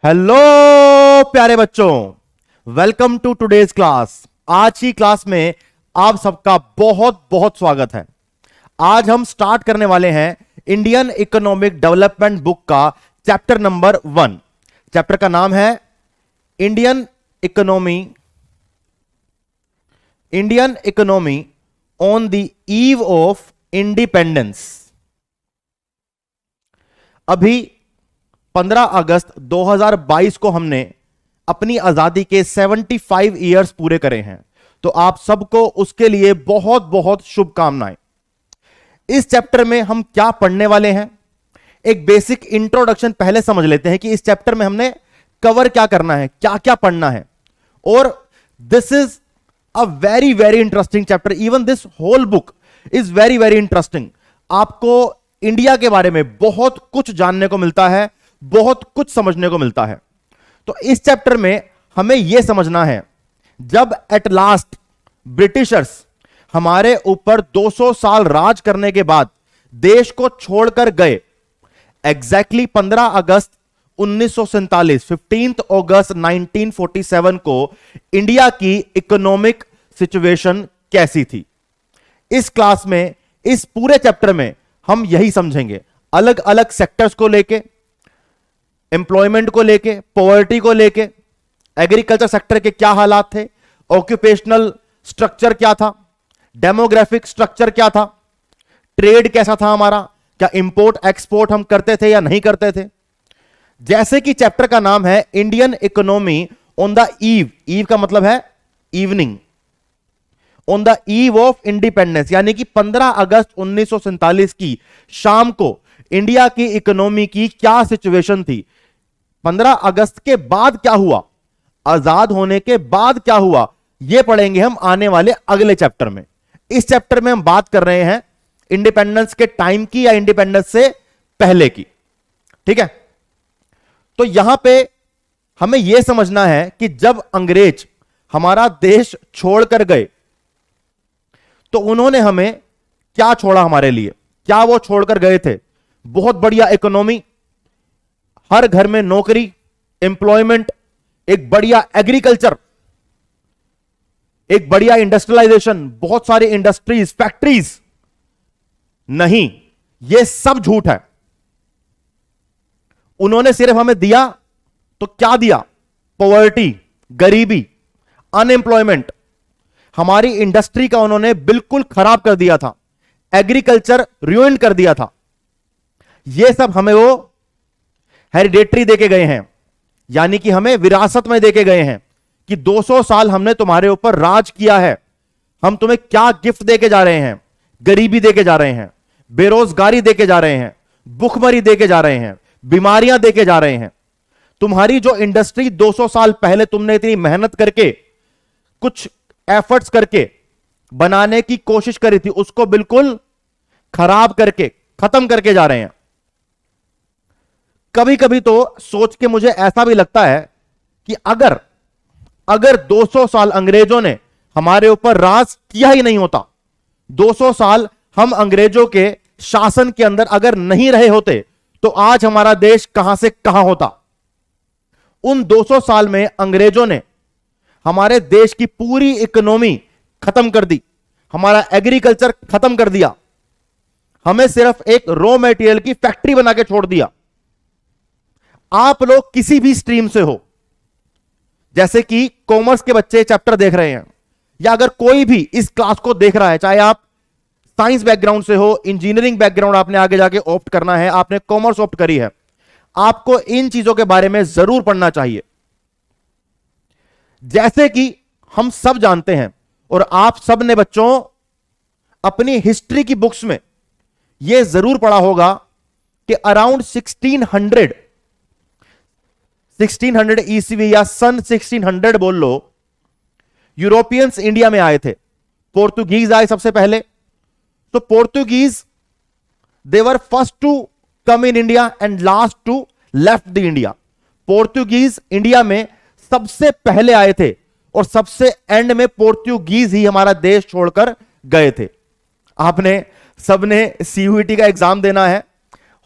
Hello प्यारे बच्चों, welcome to today's class. आज की क्लास में आप सबका बहुत बहुत स्वागत है। आज हम स्टार्ट करने वाले हैं इंडियन इकोनॉमिक डेवलपमेंट बुक का चैप्टर नंबर 1। चैप्टर का नाम है Indian economy on the eve of independence. अभी 15 अगस्त 2022 को हमने अपनी आजादी के 75 इयर्स पूरे करे हैं, तो आप सबको उसके लिए बहुत बहुत शुभकामनाएं। इस चैप्टर में हम क्या पढ़ने वाले हैं, एक बेसिक इंट्रोडक्शन पहले समझ लेते हैं कि इस चैप्टर में हमने कवर क्या करना है, क्या क्या पढ़ना है। और this is a very very interesting chapter. Even this whole book is very very interesting. आपको इंडिया के बारे में बहुत कुछ जानने को मिलता है, बहुत कुछ समझने को मिलता है। तो इस चैप्टर में हमें यह समझना है, जब एट लास्ट ब्रिटिशर्स हमारे ऊपर 200 साल राज करने के बाद देश को छोड़कर गए, एग्जैक्टली 15 अगस्त 1947 15 अगस्त 1947 को इंडिया की इकोनॉमिक सिचुएशन कैसी थी। इस क्लास में, इस पूरे चैप्टर में हम यही समझेंगे, अलग अलग सेक्टर्स को लेके, एम्प्लॉयमेंट को लेके, पॉवर्टी को लेके, एग्रीकल्चर सेक्टर के क्या हालात थे, ऑक्यूपेशनल स्ट्रक्चर क्या था, डेमोग्राफिक स्ट्रक्चर क्या था, ट्रेड कैसा था हमारा, क्या इंपोर्ट एक्सपोर्ट हम करते थे या नहीं करते थे। जैसे कि चैप्टर का नाम है Indian economy on the eve, eve का मतलब है evening, on the eve of independence, यानी कि 15 अगस्त 1947 की शाम को इंडिया की इकोनॉमी की क्या सिचुएशन थी, 15 अगस्त के बाद क्या हुआ, आजाद होने के बाद क्या हुआ, यह पढ़ेंगे हम आने वाले अगले चैप्टर में। इस चैप्टर में हम बात कर रहे हैं इंडिपेंडेंस के टाइम की या इंडिपेंडेंस से पहले की। ठीक है, तो यहां पे हमें यह समझना है कि जब अंग्रेज हमारा देश छोड़कर गए तो उन्होंने हमें क्या छोड़ा हमारे लिए, क्या वो छोड़कर गए थे। बहुत बढ़िया इकोनॉमी, हर घर में नौकरी, एम्प्लॉयमेंट, एक बढ़िया एग्रीकल्चर, एक बढ़िया इंडस्ट्रियलाइजेशन, बहुत सारी इंडस्ट्रीज, फैक्ट्रीज। नहीं, यह सब झूठ है। उन्होंने सिर्फ हमें दिया तो क्या दिया, पॉवर्टी, गरीबी, अनएम्प्लॉयमेंट। हमारी इंडस्ट्री का उन्होंने बिल्कुल खराब कर दिया था, एग्रीकल्चर रुइन कर दिया था। यह सब हमें वो हेरिडेटरी देके गए हैं, यानी कि हमें विरासत में देके गए हैं कि 200 साल हमने तुम्हारे ऊपर राज किया है, हम तुम्हें क्या गिफ्ट देके जा रहे हैं, गरीबी देके जा रहे हैं, बेरोजगारी देके जा रहे हैं, भुखमरी देके जा रहे हैं, बीमारियां देके जा रहे हैं। तुम्हारी जो इंडस्ट्री 200 साल पहले तुमने इतनी मेहनत करके, कुछ एफर्ट्स करके बनाने की कोशिश करी थी, उसको बिल्कुल खराब करके, खत्म करके जा रहे हैं। कभी कभी तो सोच के मुझे ऐसा भी लगता है कि अगर 200 साल अंग्रेजों ने हमारे ऊपर राज किया ही नहीं होता, 200 साल हम अंग्रेजों के शासन के अंदर अगर नहीं रहे होते, तो आज हमारा देश कहां से कहां होता। उन 200 साल में अंग्रेजों ने हमारे देश की पूरी इकोनॉमी खत्म कर दी, हमारा एग्रीकल्चर खत्म कर दिया, हमें सिर्फ एक रॉ मटेरियल की फैक्ट्री बना के छोड़ दिया। आप लोग किसी भी स्ट्रीम से हो, जैसे कि कॉमर्स के बच्चे चैप्टर देख रहे हैं, या अगर कोई भी इस क्लास को देख रहा है, चाहे आप साइंस बैकग्राउंड से हो, इंजीनियरिंग बैकग्राउंड आपने आगे जाके ऑप्ट करना है, आपने कॉमर्स ऑप्ट करी है, आपको इन चीजों के बारे में जरूर पढ़ना चाहिए। जैसे कि हम सब जानते हैं, और आप सब ने बच्चों अपनी हिस्ट्री की बुक्स में यह जरूर पढ़ा होगा कि अराउंड 1600 ईस्वी या सन 1600 बोल लो, यूरोपियंस इंडिया में आए थे। पोर्तुगीज आए सबसे पहले, तो Portuguese they were first to come in India and last to left the India. Portuguese India में सबसे पहले आए थे और सबसे एंड में पोर्तुगीज ही हमारा देश छोड़कर गए थे। आपने सबने सीयूईटी का एग्जाम देना है,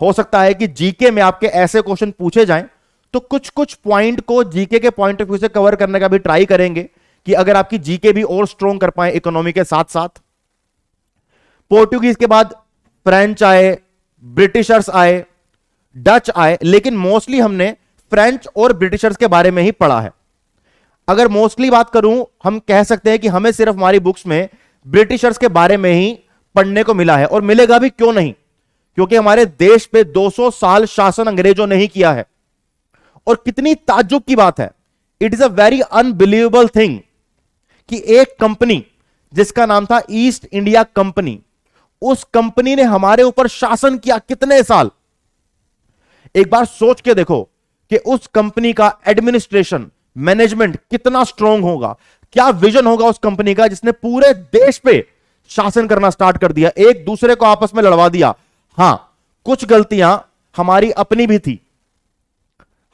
हो सकता है कि जीके में आपके ऐसे क्वेश्चन पूछे जाएं तो कुछ कुछ पॉइंट को जीके के पॉइंट ऑफ व्यू से कवर करने का भी ट्राई करेंगे कि अगर आपकी जीके भी और स्ट्रॉन्ग कर पाए इकोनॉमी के साथ साथ। पोर्टुगीज के बाद फ्रेंच आए, ब्रिटिशर्स आए, डच आए, लेकिन मोस्टली हमने फ्रेंच और ब्रिटिशर्स के बारे में ही पढ़ा है। अगर मोस्टली बात करूं, हम कह सकते हैं कि हमें सिर्फ हमारी बुक्स में ब्रिटिशर्स के बारे में ही पढ़ने को मिला है, और मिलेगा भी क्यों नहीं, क्योंकि हमारे देश पे 200 साल शासन अंग्रेजों ने ही किया है। और कितनी ताज्जुब की बात है, it is a very unbelievable thing कि एक कंपनी जिसका नाम था ईस्ट इंडिया कंपनी, उस कंपनी ने हमारे ऊपर शासन किया कितने साल। एक बार सोच के देखो कि उस कंपनी का एडमिनिस्ट्रेशन, मैनेजमेंट कितना स्ट्रांग होगा, क्या विजन होगा उस कंपनी का, जिसने पूरे देश पे शासन करना स्टार्ट कर दिया, एक दूसरे को आपस में लड़वा दिया। हां, कुछ गलतियां हमारी अपनी भी थी।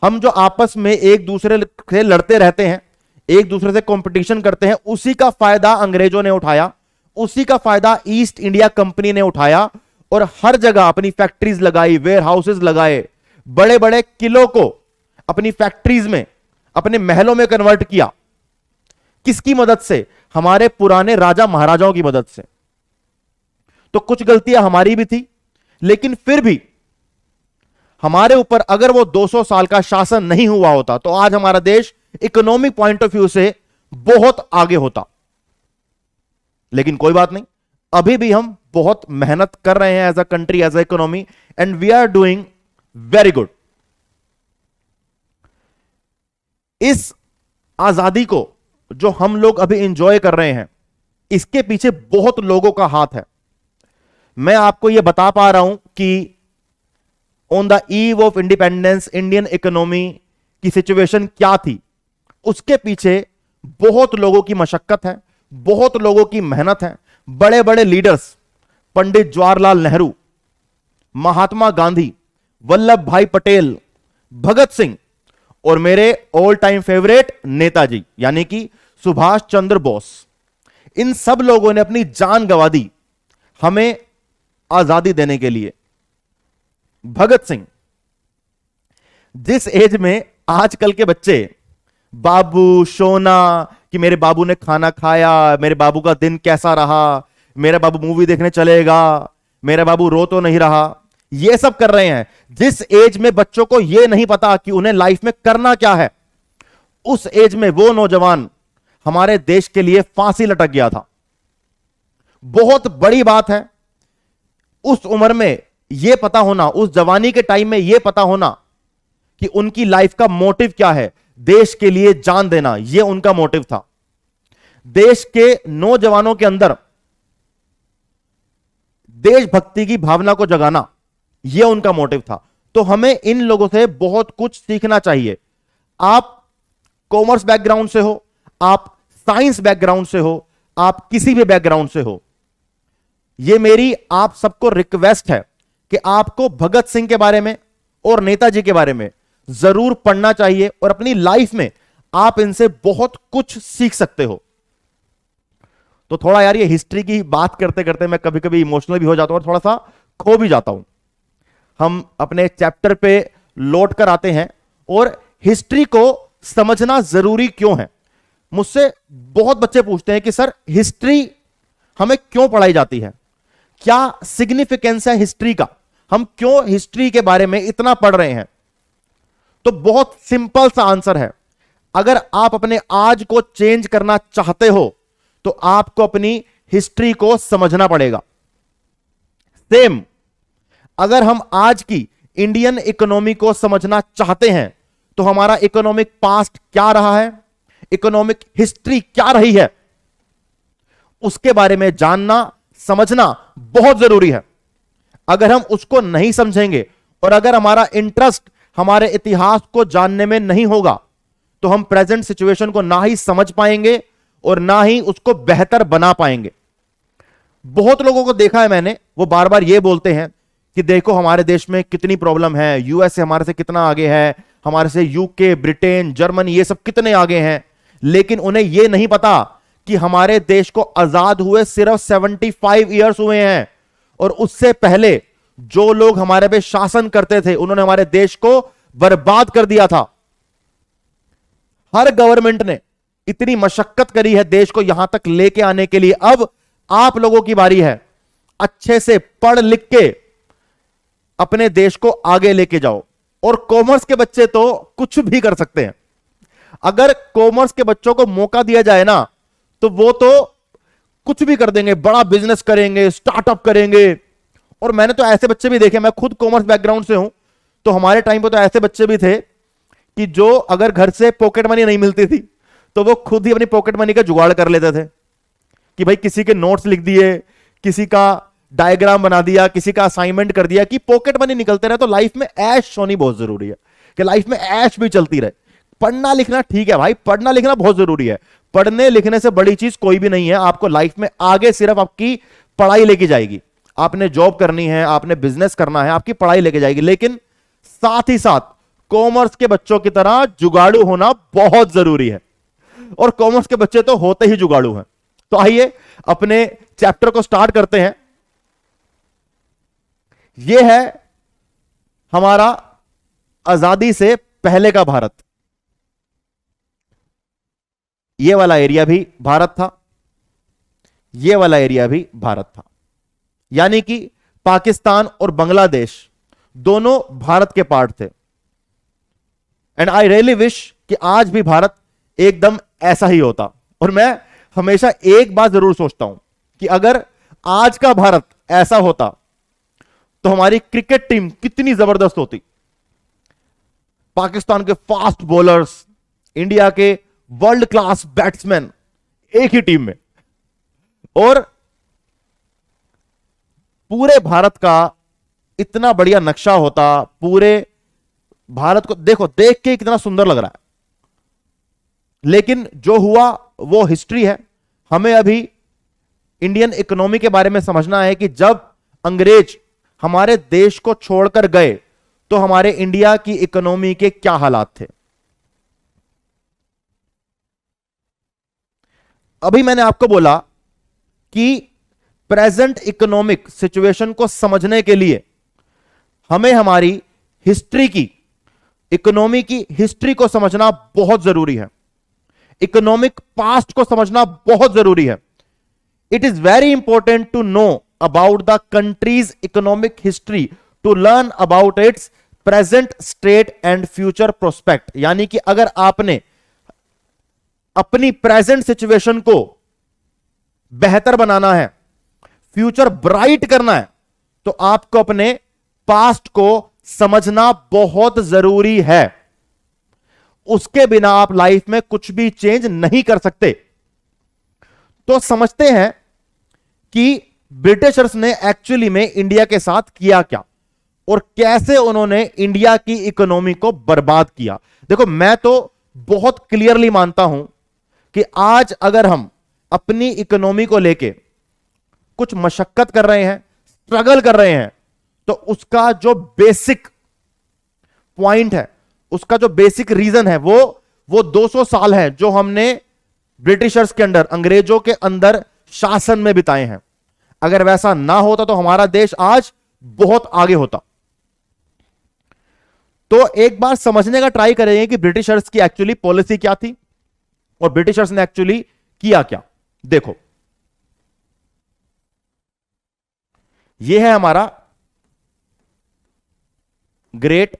हम जो आपस में एक दूसरे से लड़ते रहते हैं, एक दूसरे से कंपटीशन करते हैं, उसी का फायदा अंग्रेजों ने उठाया, उसी का फायदा ईस्ट इंडिया कंपनी ने उठाया, और हर जगह अपनी फैक्ट्रीज लगाई, वेयर हाउसेज लगाए, बड़े बड़े किलों को अपनी फैक्ट्रीज में, अपने महलों में कन्वर्ट किया। किसकी मदद से? हमारे पुराने राजा महाराजाओं की मदद से। तो कुछ गलतियां हमारी भी थी, लेकिन फिर भी हमारे ऊपर अगर वो 200 साल का शासन नहीं हुआ होता तो आज हमारा देश इकोनॉमिक पॉइंट ऑफ व्यू से बहुत आगे होता। लेकिन कोई बात नहीं, अभी भी हम बहुत मेहनत कर रहे हैं as a country, as a economy, and we are doing very good. इस आजादी को जो हम लोग अभी इंजॉय कर रहे हैं, इसके पीछे बहुत लोगों का हाथ है। मैं आपको यह बता पा रहा हूं कि on the eve of independence Indian economy की सिचुएशन क्या थी, उसके पीछे बहुत लोगों की मशक्कत है, बहुत लोगों की मेहनत है। बड़े बड़े लीडर्स, पंडित जवाहरलाल नेहरू, महात्मा गांधी, वल्लभ भाई पटेल, भगत सिंह, और मेरे ऑल टाइम फेवरेट नेताजी यानी कि सुभाष चंद्र बोस, इन सब लोगों ने अपनी जान गंवा दी हमें आजादी देने के लिए। भगत सिंह, जिस एज में आजकल के बच्चे बाबू सोना, कि मेरे बाबू ने खाना खाया, मेरे बाबू का दिन कैसा रहा, मेरा बाबू मूवी देखने चलेगा, मेरा बाबू रो तो नहीं रहा, ये सब कर रहे हैं। जिस एज में बच्चों को यह नहीं पता कि उन्हें लाइफ में करना क्या है, उस एज में वो नौजवान हमारे देश के लिए फांसी लटक गया था। बहुत बड़ी बात है उस उम्र में यह पता होना, उस जवानी के टाइम में यह पता होना कि उनकी लाइफ का मोटिव क्या है। देश के लिए जान देना, यह उनका मोटिव था। देश के नौजवानों के अंदर देशभक्ति की भावना को जगाना, यह उनका मोटिव था। तो हमें इन लोगों से बहुत कुछ सीखना चाहिए। आप कॉमर्स बैकग्राउंड से हो, आप साइंस बैकग्राउंड से हो, आप किसी भी बैकग्राउंड से हो, यह मेरी आप सबको रिक्वेस्ट है कि आपको भगत सिंह के बारे में और नेताजी के बारे में जरूर पढ़ना चाहिए, और अपनी लाइफ में आप इनसे बहुत कुछ सीख सकते हो। तो थोड़ा यार, ये हिस्ट्री की बात करते करते मैं कभी कभी इमोशनल भी हो जाता हूं और थोड़ा सा खो भी जाता हूं। हम अपने चैप्टर पे लौट कर आते हैं, और हिस्ट्री को समझना जरूरी क्यों है। मुझसे बहुत बच्चे पूछते हैं कि सर, हिस्ट्री हमें क्यों पढ़ाई जाती है, क्या सिग्निफिकेंस है हिस्ट्री का, हम क्यों हिस्ट्री के बारे में इतना पढ़ रहे हैं। तो बहुत सिंपल सा आंसर है, अगर आप अपने आज को चेंज करना चाहते हो तो आपको अपनी हिस्ट्री को समझना पड़ेगा। सेम, अगर हम आज की इंडियन इकोनॉमी को समझना चाहते हैं तो हमारा इकोनॉमिक पास्ट क्या रहा है, इकोनॉमिक हिस्ट्री क्या रही है, उसके बारे में जानना समझना बहुत जरूरी है। अगर हम उसको नहीं समझेंगे और अगर हमारा इंटरेस्ट हमारे इतिहास को जानने में नहीं होगा तो हम प्रेजेंट सिचुएशन को ना ही समझ पाएंगे और ना ही उसको बेहतर बना पाएंगे। बहुत लोगों को देखा है मैंने, वो बार बार ये बोलते हैं कि देखो हमारे देश में कितनी प्रॉब्लम है, यूएसए हमारे से कितना आगे है, हमारे से यूके, ब्रिटेन, जर्मनी ये सब कितने आगे हैं, लेकिन उन्हें यह नहीं पता कि हमारे देश को आजाद हुए सिर्फ 75 ईयर्स हुए हैं, और उससे पहले जो लोग हमारे पे शासन करते थे उन्होंने हमारे देश को बर्बाद कर दिया था। हर गवर्नमेंट ने इतनी मशक्कत करी है देश को यहां तक लेके आने के लिए। अब आप लोगों की बारी है, अच्छे से पढ़ लिख के अपने देश को आगे लेके जाओ। और कॉमर्स के बच्चे तो कुछ भी कर सकते हैं। अगर कॉमर्स के बच्चों को मौका दिया जाए ना, तो वो तो कुछ भी कर देंगे, बड़ा बिजनेस करेंगे, स्टार्टअप करेंगे। और मैंने तो ऐसे बच्चे भी देखे, मैं खुद कॉमर्स बैकग्राउंड से हूं, तो हमारे टाइम पे तो ऐसे बच्चे भी थे कि जो अगर घर से पॉकेट मनी नहीं मिलती थी तो वो खुद ही अपनी पॉकेट मनी का जुगाड़ कर लेते थे कि भाई किसी के नोट्स लिख दिए, किसी का डायग्राम बना दिया, किसी का असाइनमेंट कर दिया, कि पॉकेट मनी निकलते रहे। तो लाइफ में ऐश होनी बहुत जरूरी है, कि लाइफ में ऐश भी चलती रहे। पढ़ना लिखना ठीक है भाई, पढ़ना लिखना बहुत जरूरी है। पढ़ने लिखने से बड़ी चीज कोई भी नहीं है। आपको लाइफ में आगे सिर्फ आपकी पढ़ाई लेके जाएगी। आपने जॉब करनी है, आपने बिजनेस करना है, आपकी पढ़ाई लेके जाएगी। लेकिन साथ ही साथ कॉमर्स के बच्चों की तरह जुगाड़ू होना बहुत जरूरी है। और कॉमर्स के बच्चे तो होते ही जुगाड़ू हैं। तो आइए अपने चैप्टर को स्टार्ट करते हैं। यह है हमारा आजादी से पहले का भारत। यह वाला एरिया भी भारत था, यह वाला एरिया भी भारत था। यानी कि पाकिस्तान और बांग्लादेश दोनों भारत के पार्ट थे। एंड आई रियली विश कि आज भी भारत एकदम ऐसा ही होता। और मैं हमेशा एक बात जरूर सोचता हूं कि अगर आज का भारत ऐसा होता तो हमारी क्रिकेट टीम कितनी जबरदस्त होती। पाकिस्तान के फास्ट बॉलर्स, इंडिया के वर्ल्ड क्लास बैट्समैन एक ही टीम में, और पूरे भारत का इतना बढ़िया नक्शा होता। पूरे भारत को देखो, देख के कितना सुंदर लग रहा है। लेकिन जो हुआ वो हिस्ट्री है। हमें अभी इंडियन इकोनॉमी के बारे में समझना है कि जब अंग्रेज हमारे देश को छोड़कर गए तो हमारे इंडिया की इकोनॉमी के क्या हालात थे। अभी मैंने आपको बोला कि प्रेजेंट इकोनॉमिक सिचुएशन को समझने के लिए हमें हमारी हिस्ट्री की, इकोनॉमी की हिस्ट्री को समझना बहुत जरूरी है। इकोनॉमिक पास्ट को समझना बहुत जरूरी है। It is very important to know about the country's economic history to learn about its present state and future prospect. यानी कि अगर आपने अपनी प्रेजेंट सिचुएशन को बेहतर बनाना है, फ्यूचर ब्राइट करना है, तो आपको अपने पास्ट को समझना बहुत जरूरी है। उसके बिना आप लाइफ में कुछ भी चेंज नहीं कर सकते। तो समझते हैं कि ब्रिटिशर्स ने एक्चुअली में इंडिया के साथ किया क्या और कैसे उन्होंने इंडिया की इकोनॉमी को बर्बाद किया। देखो, मैं तो बहुत क्लियरली मानता हूं कि आज अगर हम अपनी इकोनॉमी को लेके कुछ मशक्कत कर रहे हैं, स्ट्रगल कर रहे हैं, तो उसका जो बेसिक पॉइंट है, उसका जो बेसिक रीजन है, वो 200 साल है जो हमने ब्रिटिशर्स के अंदर, अंग्रेजों के अंदर शासन में बिताए हैं। अगर वैसा ना होता तो हमारा देश आज बहुत आगे होता। तो एक बार समझने का ट्राई करेंगे कि ब्रिटिशर्स की एक्चुअली पॉलिसी क्या थी और ब्रिटिशर्स ने एक्चुअली किया क्या। देखो, यह है हमारा ग्रेट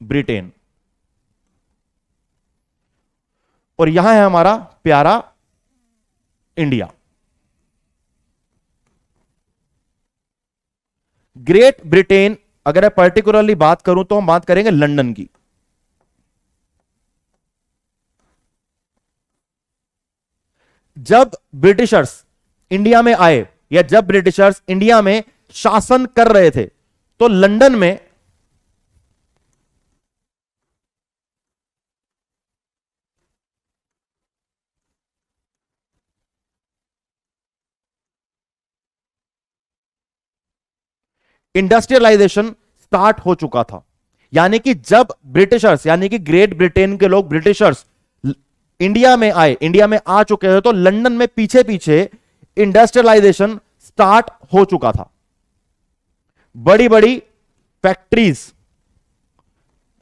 ब्रिटेन और यहां है हमारा प्यारा इंडिया। ग्रेट ब्रिटेन, अगर मैं पर्टिकुलरली बात करूं तो हम बात करेंगे लंदन की। जब ब्रिटिशर्स इंडिया में आए या जब ब्रिटिशर्स इंडिया में शासन कर रहे थे तो लंदन में इंडस्ट्रियलाइजेशन स्टार्ट हो चुका था। यानी कि जब ब्रिटिशर्स, यानी कि ग्रेट ब्रिटेन के लोग, ब्रिटिशर्स इंडिया में आए, इंडिया में आ चुके थे, तो लंदन में पीछे पीछे इंडस्ट्रियलाइजेशन स्टार्ट हो चुका था। बड़ी बड़ी फैक्ट्रीज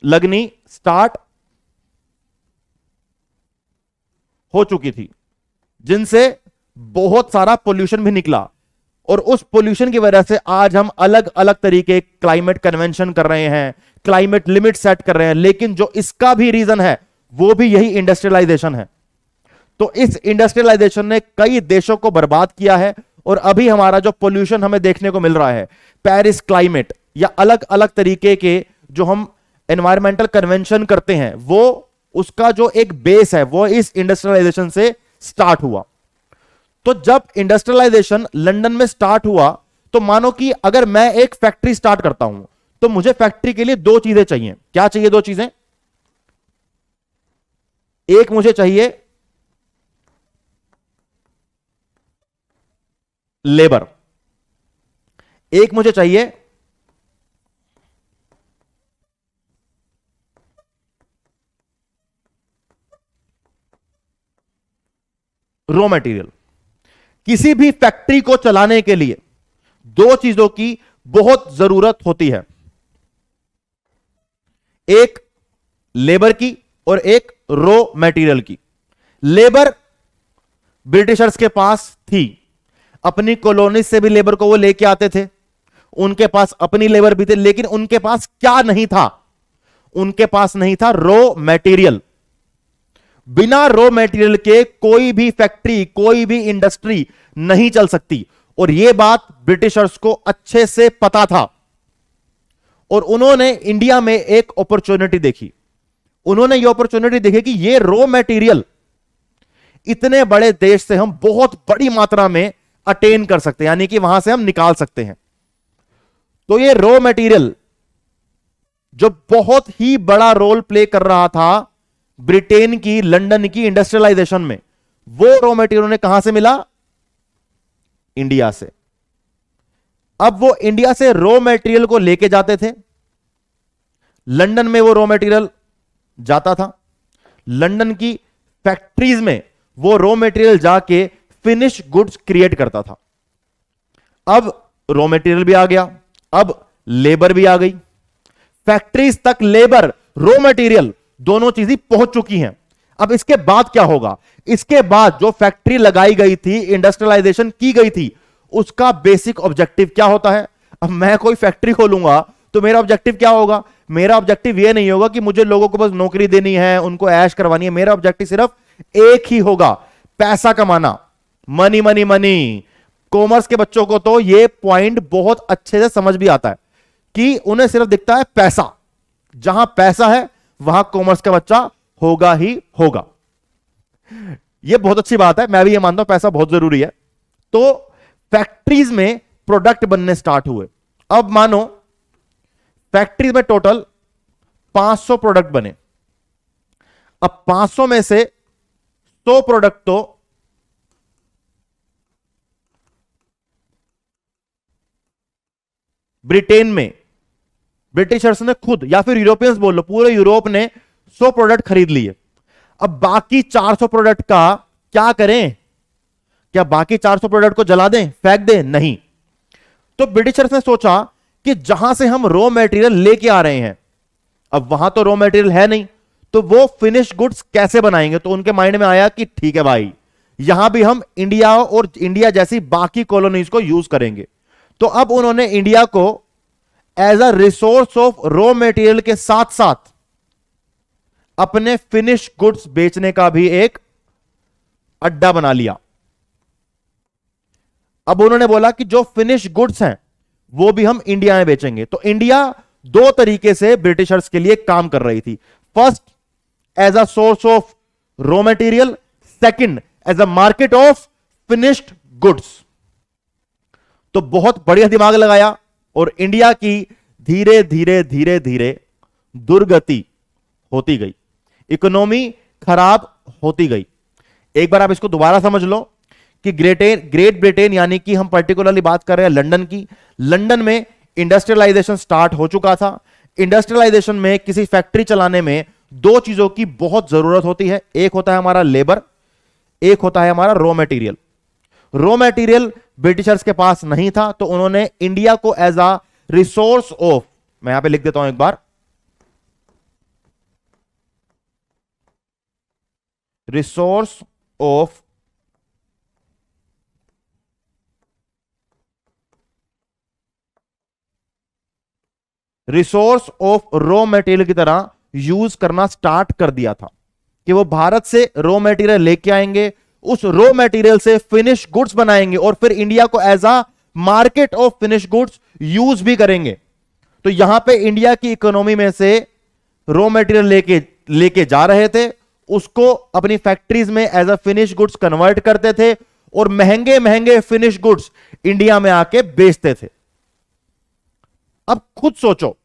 लगनी स्टार्ट हो चुकी थी, जिनसे बहुत सारा पोल्यूशन भी निकला। और उस पोल्यूशन की वजह से आज हम अलग अलग तरीके क्लाइमेट कन्वेंशन कर रहे हैं, क्लाइमेट लिमिट सेट कर रहे हैं, लेकिन जो इसका भी रीजन है वो भी यही इंडस्ट्रियलाइजेशन है। तो इस इंडस्ट्रियलाइजेशन ने कई देशों को बर्बाद किया है, और अभी हमारा जो पोल्यूशन हमें देखने को मिल रहा है, पेरिस क्लाइमेट या अलग अलग तरीके के जो हम एनवायरमेंटल कन्वेंशन करते हैं, वो उसका जो एक बेस है वो इस इंडस्ट्रियलाइजेशन से स्टार्ट हुआ। तो जब इंडस्ट्रियलाइजेशन लंदन में स्टार्ट हुआ, तो मानो कि अगर मैं एक फैक्ट्री स्टार्ट करता हूं, तो मुझे फैक्ट्री के लिए दो चीजें चाहिए। क्या चाहिए? दो चीजें। एक मुझे चाहिए लेबर, एक मुझे चाहिए रॉ मटेरियल। किसी भी फैक्ट्री को चलाने के लिए दो चीजों की बहुत जरूरत होती है, एक लेबर की और एक रॉ मटेरियल की। लेबर ब्रिटिशर्स के पास थी, अपनी कॉलोनी से भी लेबर को वो लेके आते थे, उनके पास अपनी लेबर भी थे, लेकिन उनके पास क्या नहीं था? उनके पास नहीं था रॉ मटेरियल। बिना रॉ मटेरियल के कोई भी फैक्ट्री, कोई भी इंडस्ट्री नहीं चल सकती, और यह बात ब्रिटिशर्स को अच्छे से पता था। और उन्होंने इंडिया में एक अपॉर्चुनिटी देखी। उन्होंने यह अपॉर्चुनिटी देखी कि यह रॉ मटेरियल इतने बड़े देश से हम बहुत बड़ी मात्रा में अटेन कर सकते हैं, यानी कि वहां से हम निकाल सकते हैं। तो यह रॉ मटेरियल जो बहुत ही बड़ा रोल प्ले कर रहा था ब्रिटेन की, लंदन की इंडस्ट्रियलाइजेशन में, वो रॉ मटेरियल उन्हें कहां से मिला? इंडिया से। अब वो इंडिया से रॉ मटेरियल को लेके जाते थे, लंदन में वो रॉ मटेरियल जाता था, लंदन की फैक्ट्रीज में वो रॉ मटेरियल जाके फिनिश गुड्स क्रिएट करता था। अब रॉ मटेरियल भी आ गया, अब लेबर भी आ गई, फैक्ट्रीज तक लेबर, रॉ मटेरियल दोनों चीजें पहुंच चुकी हैं। अब इसके बाद क्या होगा? इसके बाद जो फैक्ट्री लगाई गई थी, इंडस्ट्रियलाइजेशन की गई थी, उसका बेसिक ऑब्जेक्टिव क्या होता है? अब मैं कोई फैक्ट्री खोलूंगा तो मेरा ऑब्जेक्टिव क्या होगा? मेरा ऑब्जेक्टिव यह नहीं होगा कि मुझे लोगों को बस नौकरी देनी है, उनको ऐश करवानी है। मेरा ऑब्जेक्टिव सिर्फ एक ही होगा, पैसा कमाना। Money money money. कॉमर्स के बच्चों को तो यह पॉइंट बहुत अच्छे से समझ भी आता है कि उन्हें सिर्फ दिखता है पैसा। जहां पैसा है वहां कॉमर्स का बच्चा होगा ही होगा। यह बहुत अच्छी बात है, मैं भी यह मानता हूं पैसा बहुत जरूरी है। तो फैक्ट्रीज में प्रोडक्ट बनने स्टार्ट हुए। अब मानो फैक्ट्रीज में टोटल 500 प्रोडक्ट बने। अब 500 में से 100 प्रोडक्ट तो ब्रिटेन में ब्रिटिशर्स ने खुद, या फिर यूरोपियंस बोल लो, पूरे यूरोप ने 100 प्रोडक्ट खरीद लिए। अब बाकी 400 प्रोडक्ट का क्या करें? क्या बाकी 400 प्रोडक्ट को जला दें, फेंक दें? नहीं। तो ब्रिटिशर्स ने सोचा कि जहां से हम रॉ मटेरियल लेके आ रहे हैं, अब वहां तो रॉ मटेरियल है नहीं, तो वो फिनिश गुड्स कैसे बनाएंगे? तो उनके माइंड में आया कि ठीक है भाई, यहां भी हम इंडिया और इंडिया जैसी बाकी कॉलोनीज को यूज करेंगे। तो अब उन्होंने इंडिया को as a resource of raw material के साथ साथ अपने फिनिश गुड्स बेचने का भी एक अड्डा बना लिया। अब उन्होंने बोला कि जो फिनिश गुड्स हैं वो भी हम इंडिया में बेचेंगे। तो इंडिया दो तरीके से ब्रिटिशर्स के लिए काम कर रही थी। First, as a source of raw material, second as a market of finished goods. तो बहुत बढ़िया दिमाग लगाया और इंडिया की धीरे धीरे धीरे धीरे दुर्गति होती गई, इकोनॉमी खराब होती गई। एक बार आप इसको दोबारा समझ लो कि ग्रेट ब्रिटेन, यानी कि हम पर्टिकुलरली बात कर रहे हैं लंदन की, लंदन में इंडस्ट्रियलाइजेशन स्टार्ट हो चुका था। इंडस्ट्रियलाइजेशन में किसी फैक्ट्री चलाने में दो चीजों की बहुत जरूरत होती है, एक होता है हमारा लेबर, एक होता है हमारा raw material. Raw material Britishers के पास नहीं था, तो उन्होंने इंडिया को एज अ रिसोर्स ऑफ, मैं यहां पे लिख देता हूं एक बार, रिसोर्स ऑफ रॉ मटेरियल की तरह यूज करना स्टार्ट कर दिया था, कि वो भारत से रॉ मटेरियल लेके आएंगे, उस रॉ मटेरियल से फिनिश गुड्स बनाएंगे और फिर इंडिया को as a market of finish goods use भी करेंगे। तो यहां पे इंडिया की इकोनॉमी में से रॉ मटेरियल लेके जा रहे थे, उसको अपनी फैक्ट्रीज में as a finish goods convert करते थे और महंगे महंगे फिनिश गुड्स इंडिया में आके बेचते थे। अब खुद सोचो,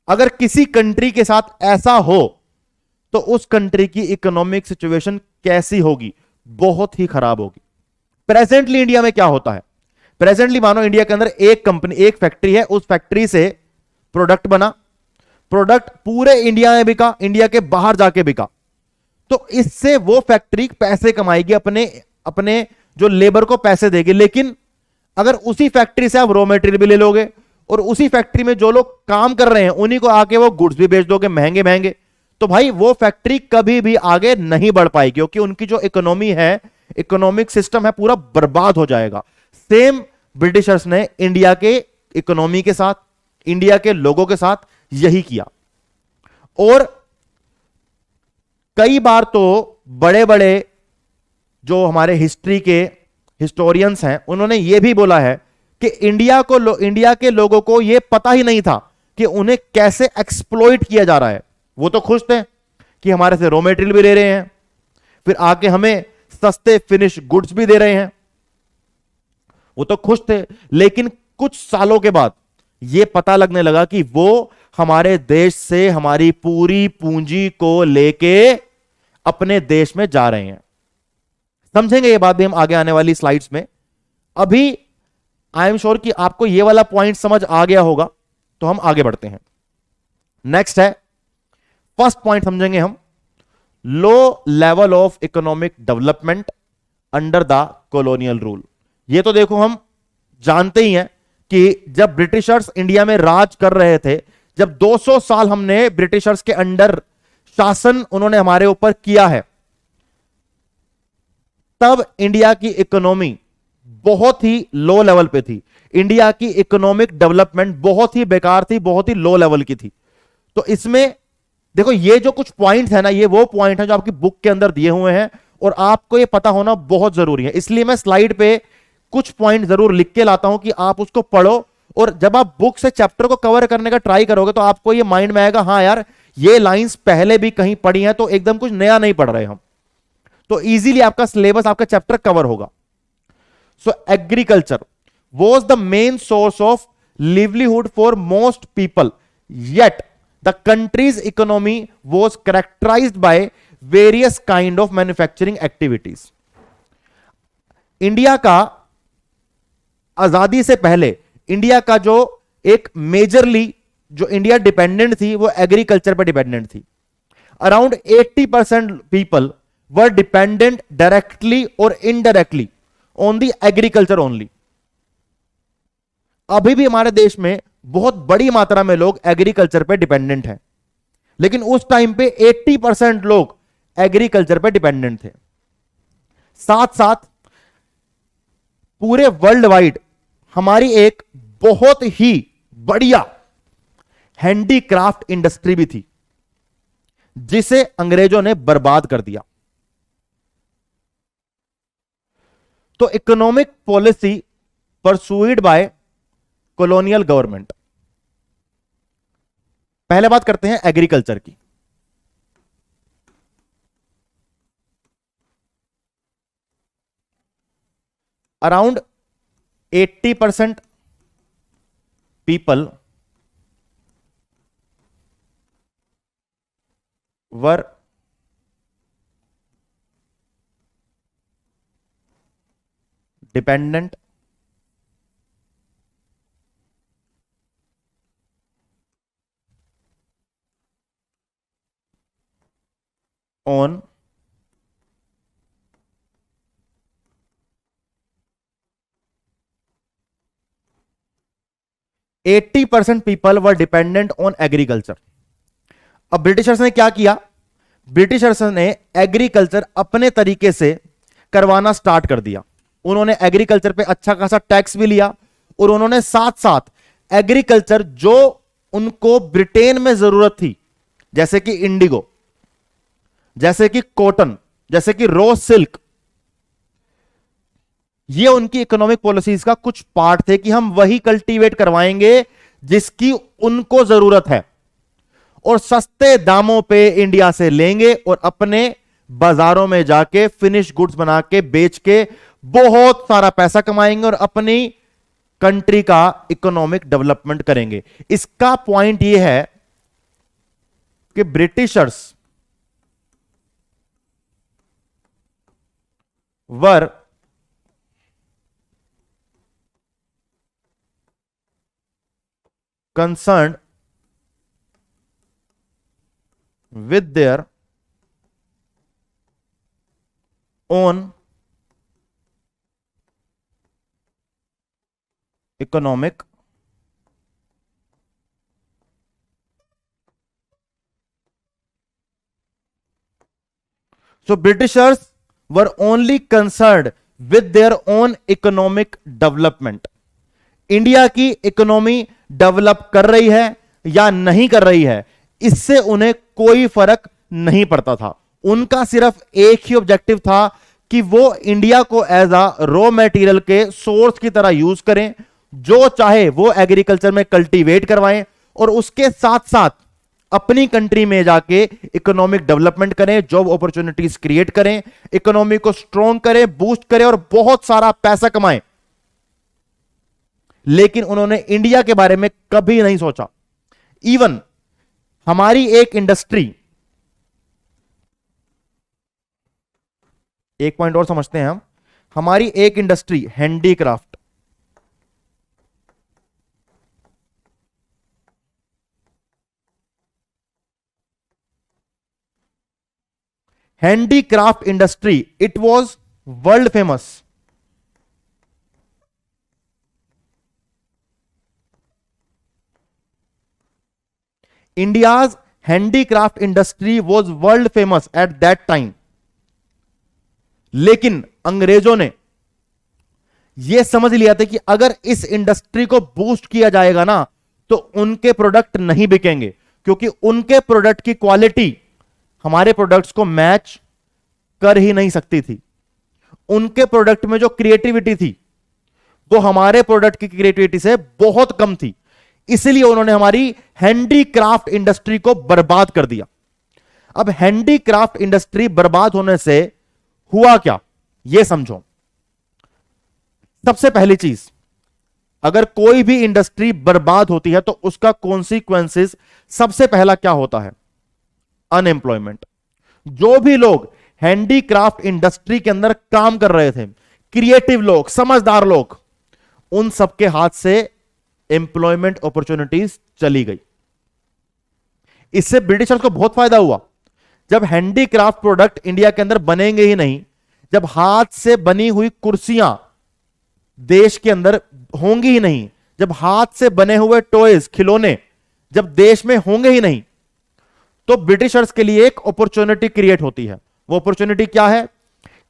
अगर किसी कंट्री के साथ ऐसा हो तो उस कंट्री की इकोनॉमिक सिचुएशन कैसी होगी? बहुत ही खराब होगी। प्रेजेंटली इंडिया में क्या होता है? प्रेजेंटली मानो इंडिया के अंदर एक कंपनी, एक फैक्ट्री है, उस फैक्ट्री से प्रोडक्ट बना, प्रोडक्ट पूरे इंडिया में बिका, इंडिया के बाहर जाके बिका, तो इससे वो फैक्ट्री पैसे कमाएगी, अपने अपने जो लेबर को पैसे देगी। लेकिन अगर उसी फैक्ट्री से आप रॉ मटेरियल भी ले लोगे और उसी फैक्ट्री में जो लोग काम कर रहे हैं उन्हीं को आके वो गुड्स भी बेच दोगे महंगे महंगे, तो भाई वो फैक्ट्री कभी भी आगे नहीं बढ़ पाएगी, क्योंकि उनकी जो इकोनॉमी है, इकोनॉमिक सिस्टम है, पूरा बर्बाद हो जाएगा। सेम ब्रिटिशर्स ने इंडिया के इकोनॉमी के साथ, इंडिया के लोगों के साथ यही किया। और कई बार तो बड़े बड़े जो हमारे हिस्ट्री के हिस्टोरियंस हैं उन्होंने यह भी बोला है कि इंडिया के लोगों को यह पता ही नहीं था कि उन्हें कैसे एक्सप्लॉइट किया जा रहा है। वो तो खुश थे कि हमारे से रॉ मटेरियल भी ले रहे हैं, फिर आके हमें सस्ते फिनिश गुड्स भी दे रहे हैं, वो तो खुश थे। लेकिन कुछ सालों के बाद यह पता लगने लगा कि वो हमारे देश से हमारी पूरी पूंजी को लेके अपने देश में जा रहे हैं। समझेंगे ये बात भी हम आगे आने वाली स्लाइड्स में। अभी आई एम श्योर कि आपको ये वाला पॉइंट समझ आ गया होगा, तो हम आगे बढ़ते हैं। नेक्स्ट है, फर्स्ट पॉइंट समझेंगे हम, लो level of economic development under the colonial rule. ये तो देखो हम जानते ही हैं कि जब ब्रिटिशर्स इंडिया में राज कर रहे थे, जब 200 साल हमने ब्रिटिशर्स के अंडर शासन उन्होंने हमारे ऊपर किया है, तब इंडिया की इकोनॉमी बहुत ही लो लेवल पे थी। इंडिया की इकोनॉमिक डेवलपमेंट बहुत ही बेकार थी, बहुत ही लो लेवल की थी। तो इसमें देखो ये जो कुछ पॉइंट्स है ना, ये वो पॉइंट है जो आपकी बुक के अंदर दिए हुए हैं और आपको ये पता होना बहुत जरूरी है। इसलिए मैं स्लाइड पे कुछ पॉइंट जरूर लिख के लाता हूं कि आप उसको पढ़ो, और जब आप बुक से चैप्टर को कवर करने का ट्राई करोगे तो आपको ये माइंड में आएगा, हाँ यार ये लाइंस पहले भी कहीं पढ़ी हैं, तो एकदम कुछ नया नहीं पढ़ रहे हम, तो इजीली आपका सिलेबस, आपका चैप्टर कवर होगा। सो agriculture was the main source of livelihood for most people, yet the country's economy was characterized by various kind of manufacturing activities. India का आजादी से पहले इंडिया का जो एक मेजरली जो इंडिया डिपेंडेंट थी वो एग्रीकल्चर पर डिपेंडेंट थी। Around 80% people were dependent directly और indirectly on the agriculture only. अभी भी हमारे देश में बहुत बड़ी मात्रा में लोग एग्रीकल्चर पे डिपेंडेंट हैं, लेकिन उस टाइम पे 80% लोग एग्रीकल्चर पे डिपेंडेंट थे। साथ साथ पूरे वर्ल्ड वाइड हमारी एक बहुत ही बढ़िया हैंडीक्राफ्ट इंडस्ट्री भी थी, जिसे अंग्रेजों ने बर्बाद कर दिया। तो economic policy pursued by colonial government. पहले बात करते हैं एग्रीकल्चर की। Around 80% people were dependent on %80 people were dependent on agriculture. अब ब्रिटिशर्स ने क्या किया, ब्रिटिशर्स ने एग्रीकल्चर अपने तरीके से करवाना स्टार्ट कर दिया। उन्होंने एग्रीकल्चर पे अच्छा खासा टैक्स भी लिया और उन्होंने साथ साथ एग्रीकल्चर जो उनको ब्रिटेन में जरूरत थी, जैसे कि इंडिगो, जैसे कि कॉटन, जैसे कि रॉ सिल्क, ये उनकी इकोनॉमिक पॉलिसीज का कुछ पार्ट थे कि हम वही कल्टीवेट करवाएंगे जिसकी उनको जरूरत है और सस्ते दामों पे इंडिया से लेंगे और अपने बाजारों में जाके फिनिश गुड्स बना के बेच के बहुत सारा पैसा कमाएंगे और अपनी कंट्री का इकोनॉमिक डेवलपमेंट करेंगे। इसका पॉइंट यह है कि Britishers were concerned with their own economic so Britishers were only concerned with their own economic development। India की इकोनॉमी डेवलप कर रही है या नहीं कर रही है, इससे उन्हें कोई फर्क नहीं पड़ता था। उनका सिर्फ एक ही ऑब्जेक्टिव था कि वो इंडिया को एज अ रॉ मटेरियल के सोर्स की तरह यूज करें, जो चाहे वो एग्रीकल्चर में कल्टीवेट करवाएं और उसके साथ साथ अपनी कंट्री में जाके इकोनॉमिक डेवलपमेंट करें, जॉब अपॉर्चुनिटीज क्रिएट करें, इकोनॉमी को स्ट्रॉन्ग करें, बूस्ट करें और बहुत सारा पैसा कमाएं। लेकिन उन्होंने इंडिया के बारे में कभी नहीं सोचा। इवन हमारी एक इंडस्ट्री, एक पॉइंट और समझते हैं हम, हमारी एक industry handicraft, handicraft industry, it was world famous. India's handicraft industry was world famous at that time। लेकिन अंग्रेजों ने यह समझ लिया था कि अगर इस इंडस्ट्री को बूस्ट किया जाएगा ना तो उनके प्रोडक्ट नहीं बिकेंगे, क्योंकि उनके प्रोडक्ट की क्वालिटी हमारे प्रोडक्ट्स को मैच कर ही नहीं सकती थी। उनके प्रोडक्ट में जो क्रिएटिविटी थी वो हमारे प्रोडक्ट की क्रिएटिविटी से बहुत कम थी। इसलिए उन्होंने हमारी हैंडीक्राफ्ट इंडस्ट्री को बर्बाद कर दिया। अब हैंडीक्राफ्ट इंडस्ट्री बर्बाद होने से हुआ क्या, यह समझो। सबसे पहली चीज, अगर कोई भी इंडस्ट्री बर्बाद होती है तो उसका कॉन्सिक्वेंसेस सबसे पहला क्या होता है? अनएम्प्लॉयमेंट। जो भी लोग हैंडीक्राफ्ट इंडस्ट्री के अंदर काम कर रहे थे, क्रिएटिव लोग, समझदार लोग, उन सबके हाथ से एम्प्लॉयमेंट अपॉर्चुनिटीज चली गई। इससे ब्रिटिशर्स को बहुत फायदा हुआ। जब हैंडीक्राफ्ट प्रोडक्ट इंडिया के अंदर बनेंगे ही नहीं, जब हाथ से बनी हुई कुर्सियां देश के अंदर होंगी ही नहीं, जब हाथ से बने हुए टॉयज, खिलौने जब देश में होंगे ही नहीं, तो ब्रिटिशर्स के लिए एक अपॉर्चुनिटी क्रिएट होती है। वो अपॉर्चुनिटी क्या है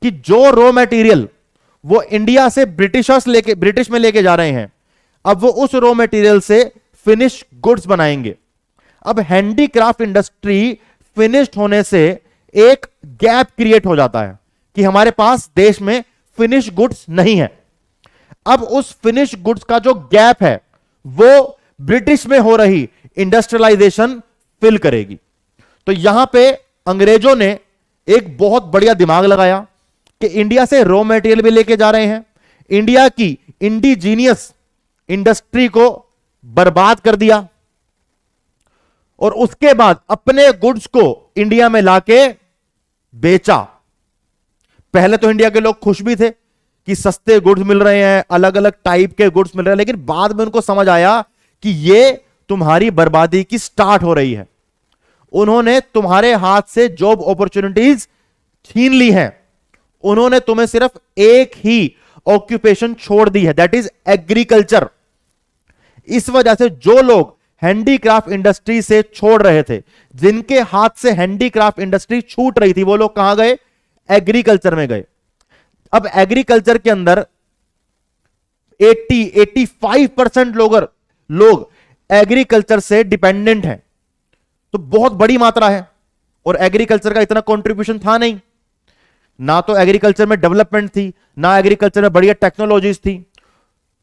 कि जो रॉ मटेरियल वो इंडिया से ब्रिटिश में लेके जा रहे हैं, अब वो उस रॉ मटेरियल से फिनिश गुड्स बनाएंगे। अब हैंडीक्राफ्ट इंडस्ट्री फिनिश्ड होने से एक गैप क्रिएट हो जाता है कि हमारे पास देश में फिनिश गुड्स नहीं है। अब उस फिनिश गुड्स का जो गैप है वो ब्रिटिश में हो रही इंडस्ट्रियलाइजेशन फिल करेगी। तो यहां पे अंग्रेजों ने एक बहुत बढ़िया दिमाग लगाया कि इंडिया से रॉ मटेरियल भी लेके जा रहे हैं, इंडिया की इंडिजीनियस इंडस्ट्री को बर्बाद कर दिया और उसके बाद अपने गुड्स को इंडिया में लाके बेचा। पहले तो इंडिया के लोग खुश भी थे कि सस्ते गुड्स मिल रहे हैं, अलग अलग टाइप के गुड्स मिल रहे हैं, लेकिन बाद में उनको समझ आया कि ये तुम्हारी बर्बादी की स्टार्ट हो रही है। उन्होंने तुम्हारे हाथ से जॉब अपॉर्चुनिटीज छीन ली हैं। उन्होंने तुम्हें सिर्फ एक ही ऑक्यूपेशन छोड़ दी है, दैट इज एग्रीकल्चर। इस वजह से जो लोग हैंडीक्राफ्ट इंडस्ट्री से छोड़ रहे थे, जिनके हाथ से हैंडीक्राफ्ट इंडस्ट्री छूट रही थी, वो लोग कहां गए? एग्रीकल्चर में गए। अब एग्रीकल्चर के अंदर 85% लोग एग्रीकल्चर से डिपेंडेंट हैं, तो बहुत बड़ी मात्रा है। और एग्रीकल्चर का इतना कंट्रीब्यूशन था नहीं, ना तो एग्रीकल्चर में डेवलपमेंट थी, ना एग्रीकल्चर में बढ़िया टेक्नोलॉजीज थी।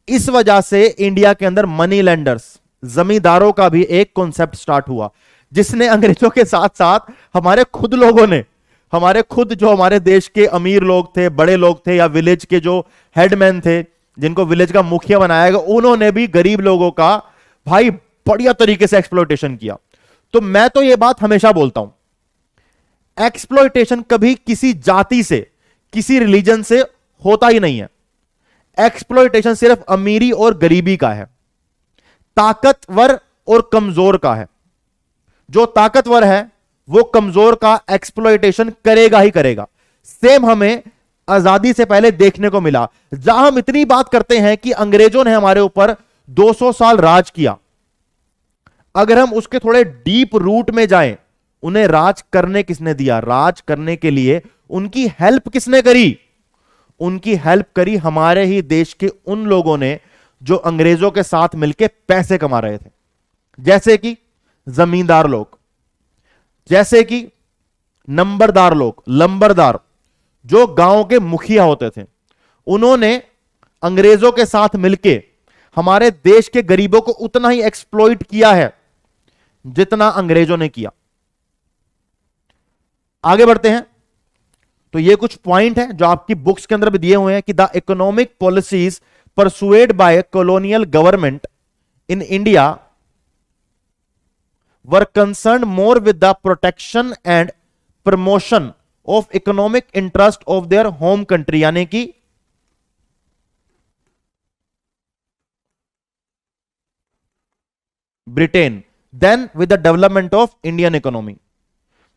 इस वजह से इंडिया के अंदर मनी लेंडर्स, जमींदारों का भी एक कॉन्सेप्ट स्टार्ट हुआ, जिसने अंग्रेजों के साथ साथ हमारे खुद लोगों ने, जो हमारे देश के अमीर लोग थे, बड़े लोग थे, या विलेज के जो हेडमैन थे, जिनको विलेज का मुखिया बनाया गया, उन्होंने भी गरीब लोगों का भाई बढ़िया तरीके से एक्सप्लॉयटेशन किया। तो मैं तो यह बात हमेशा बोलता हूं, एक्सप्लॉयटेशन कभी किसी जाति से, किसी रिलीजन से होता ही नहीं है। एक्सप्लॉयटेशन सिर्फ अमीरी और गरीबी का है, ताकतवर और कमजोर का है। जो ताकतवर है वो कमजोर का एक्सप्लॉयटेशन करेगा ही करेगा। सेम हमें आजादी से पहले देखने को मिला। जहां हम इतनी बात करते हैं कि अंग्रेजों ने हमारे ऊपर 200 साल राज किया, अगर हम उसके थोड़े डीप रूट में जाएं, उन्हें राज करने किसने दिया? राज करने के लिए उनकी हेल्प किसने करी? उनकी हेल्प करी हमारे ही देश के उन लोगों ने जो अंग्रेजों के साथ मिलकर पैसे कमा रहे थे, जैसे कि जमींदार लोग, जैसे कि नंबरदार लोग, लंबरदार, जो गांव के मुखिया होते थे। उन्होंने अंग्रेजों के साथ मिलकर हमारे देश के गरीबों को उतना ही एक्सप्लॉइट किया है जितना अंग्रेजों ने किया। आगे बढ़ते हैं। तो ये कुछ पॉइंट है जो आपकी बुक्स के अंदर भी दिए हुए हैं कि the economic policies pursued by colonial government in India were concern more with the protection and promotion of economic interest of their home country, यानी कि Britain, then with the development of Indian economy.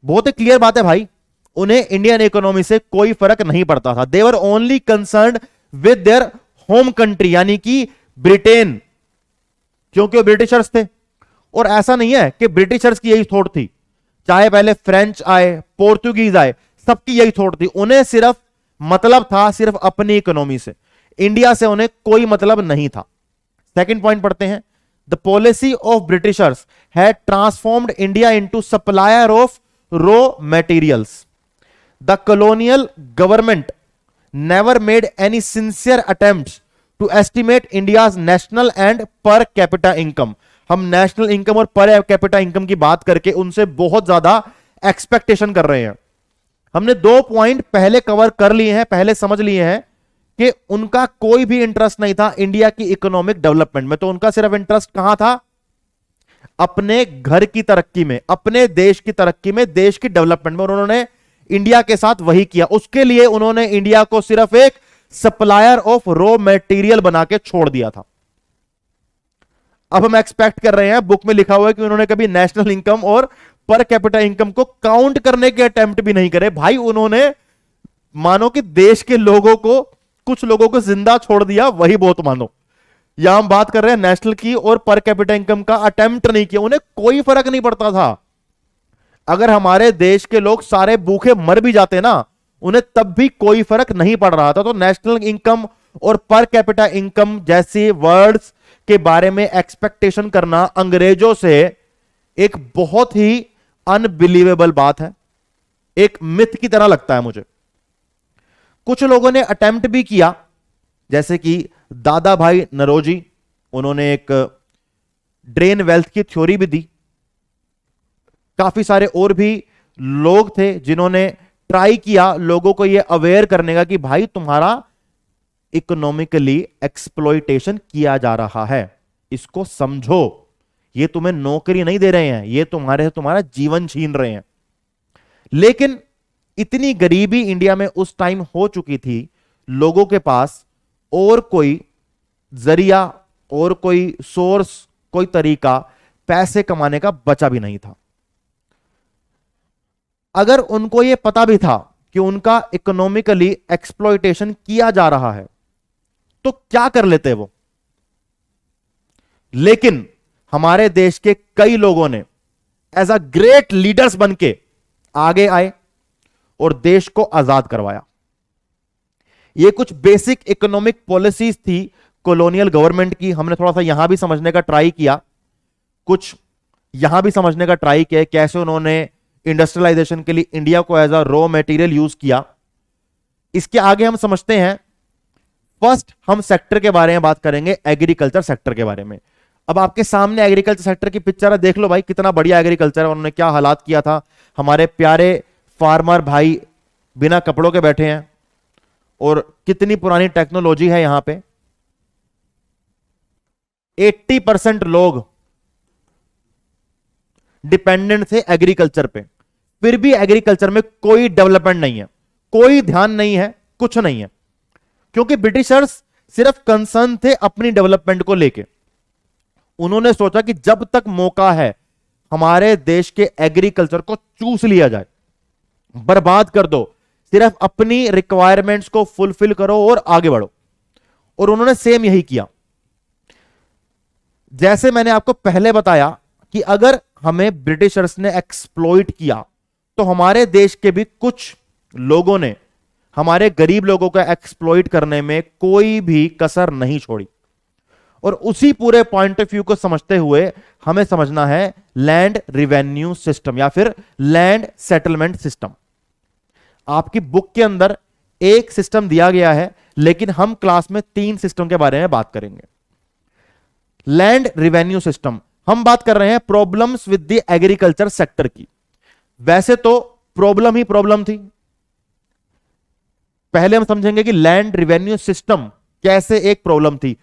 बहुत ही clear बात है भाई, उन्हें Indian economy से कोई फर्क नहीं पड़ता था। They were only concerned with their home country, यानी कि ब्रिटेन, क्योंकि वो ब्रिटिशर्स थे। और ऐसा नहीं है कि ब्रिटिशर्स की यही थॉट थी, चाहे पहले फ्रेंच आए, पोर्तुगीज आए, सबकी यही थॉट थी। उन्हें सिर्फ मतलब था सिर्फ अपनी इकोनॉमी से, इंडिया से उन्हें कोई मतलब नहीं था। सेकंड पॉइंट पढ़ते हैं। The policy of Britishers had transformed India into supplier of raw materials. The colonial government never made any sincere attempts to estimate India's national and per capita income. हम national income और per capita income की बात करके उनसे बहुत ज्यादा expectation कर रहे हैं। हमने 2 पॉइंट पहले कवर कर लिए हैं, पहले समझ लिए हैं कि उनका कोई भी इंटरेस्ट नहीं था इंडिया की इकोनॉमिक डेवलपमेंट में। तो उनका सिर्फ इंटरेस्ट कहां था? अपने घर की तरक्की में, अपने देश की तरक्की में, देश की डेवलपमेंट में। उन्होंने इंडिया के साथ वही किया। उसके लिए उन्होंने इंडिया को सिर्फ एक सप्लायर ऑफ रॉ मटेरियल बना के छोड़ दिया था। अब हम एक्सपेक्ट कर रहे हैं, बुक में लिखा हुआ है कि उन्होंने कभी नेशनल इनकम और पर कैपिटा इनकम को काउंट करने के अटेम्प्ट भी नहीं करे। भाई उन्होंने मानो कि देश के लोगों को, कुछ लोगों को जिंदा छोड़ दिया, वही बहुत मानो। यहां हम बात कर रहे हैं नेशनल की और पर कैपिटा इनकम का अटेम्प्ट नहीं किया। उन्हें कोई फर्क नहीं पड़ता था। अगर हमारे देश के लोग सारे भूखे मर भी जाते ना, उन्हें तब भी कोई फर्क नहीं पड़ रहा था। तो नेशनल इनकम और पर कैपिटा इनकम जैसी वर्ड्स के बारे में एक्सपेक्टेशन करना अंग्रेजों से एक बहुत ही अनबिलीवेबल बात है, एक मिथ की तरह लगता है मुझे। कुछ लोगों ने अटेम्प्ट भी किया, जैसे कि दादा भाई नरोजी, उन्होंने एक ड्रेन वेल्थ की थ्योरी भी दी। काफी सारे और भी लोग थे जिन्होंने ट्राई किया लोगों को यह अवेयर करने का कि भाई तुम्हारा इकोनॉमिकली एक्सप्लॉइटेशन किया जा रहा है, इसको समझो, ये तुम्हें नौकरी नहीं दे रहे हैं, ये तुम्हारा जीवन छीन रहे हैं। लेकिन इतनी गरीबी इंडिया में उस टाइम हो चुकी थी, लोगों के पास और कोई जरिया और कोई सोर्स, कोई तरीका पैसे कमाने का बचा भी नहीं था। अगर उनको यह पता भी था कि उनका इकोनॉमिकली एक्सप्लॉइटेशन किया जा रहा है तो क्या कर लेते वो। लेकिन हमारे देश के कई लोगों ने एज अ ग्रेट लीडर्स बन के आगे आए और देश को आजाद करवाया। ये कुछ बेसिक इकोनॉमिक पॉलिसीज थी कॉलोनियल गवर्नमेंट की। हमने थोड़ा सा यहां भी समझने का ट्राई किया, कुछ यहां भी समझने का ट्राई किया कैसे उन्होंने इंडस्ट्रियलाइजेशन के लिए इंडिया को as a raw material use किया। इसके आगे हम समझते हैं, फर्स्ट हम सेक्टर के बारे में बात करेंगे, एग्रीकल्चर सेक्टर के बारे में। अब आपके सामने एग्रीकल्चर सेक्टर की पिक्चर है, देख लो भाई कितना बढ़िया एग्रीकल्चर है, उन्होंने क्या हालात किया था। हमारे प्यारे फार्मर भाई बिना कपड़ों के बैठे हैं और कितनी पुरानी टेक्नोलॉजी है यहां पे। 80% लोग डिपेंडेंट थे एग्रीकल्चर पे, फिर भी एग्रीकल्चर में कोई डेवलपमेंट नहीं है, कोई ध्यान नहीं है, कुछ नहीं है, क्योंकि ब्रिटिशर्स सिर्फ कंसर्न थे अपनी डेवलपमेंट को लेके। उन्होंने सोचा कि जब तक मौका है हमारे देश के एग्रीकल्चर को चूस लिया जाए, बर्बाद कर दो, सिर्फ अपनी रिक्वायरमेंट्स को फुलफिल करो और आगे बढ़ो। और उन्होंने सेम यही किया। जैसे मैंने आपको पहले बताया कि अगर हमें ब्रिटिशर्स ने एक्सप्लॉइट किया तो हमारे देश के भी कुछ लोगों ने हमारे गरीब लोगों का एक्सप्लॉइट करने में कोई भी कसर नहीं छोड़ी। और उसी पूरे पॉइंट ऑफ व्यू को समझते हुए हमें समझना है लैंड रिवेन्यू सिस्टम या फिर लैंड सेटलमेंट सिस्टम। आपकी बुक के अंदर एक सिस्टम दिया गया है, लेकिन हम क्लास में 3 सिस्टम के बारे में बात करेंगे। लैंड रिवेन्यू सिस्टम, हम बात कर रहे हैं problems with the agriculture sector की। वैसे तो प्रॉब्लम ही प्रॉब्लम थी, पहले हम समझेंगे कि लैंड रिवेन्यू सिस्टम कैसे एक प्रॉब्लम थी।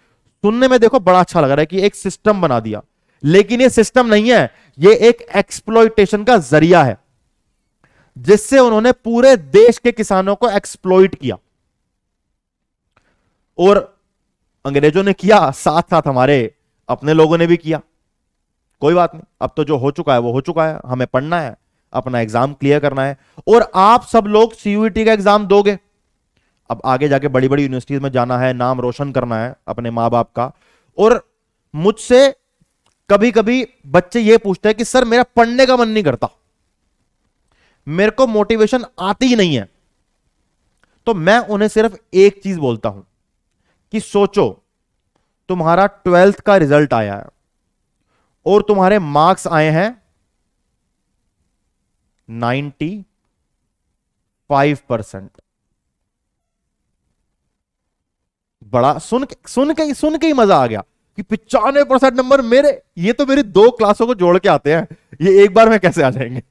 सुनने में देखो बड़ा अच्छा लग रहा है कि एक सिस्टम बना दिया, लेकिन ये सिस्टम नहीं है, ये एक एक्सप्लॉइटेशन का जरिया है जिससे उन्होंने पूरे देश के किसानों को एक्सप्लॉइट किया। और अंग्रेजों ने किया, साथ साथ हमारे अपने लोगों ने भी किया। कोई बात नहीं, अब तो जो हो चुका है वो हो चुका है, हमें पढ़ना है, अपना एग्जाम क्लियर करना है। और आप सब लोग सीयूईटी का एग्जाम दोगे, अब आगे जाके बड़ी बड़ी यूनिवर्सिटीज में जाना है, नाम रोशन करना है अपने मां बाप का। और मुझसे कभी कभी बच्चे ये पूछते हैं कि सर मेरा पढ़ने का मन नहीं करता, मेरे को मोटिवेशन आती ही नहीं है। तो मैं उन्हें सिर्फ एक चीज बोलता हूं कि सोचो, तुम्हारा 12th का रिजल्ट आया है और तुम्हारे मार्क्स आए हैं 95%। बड़ा सुन के ही मजा आ गया कि 95% नंबर मेरे, ये तो मेरी 2 क्लासों को जोड़ के आते हैं, ये एक बार में कैसे आ जाएंगे।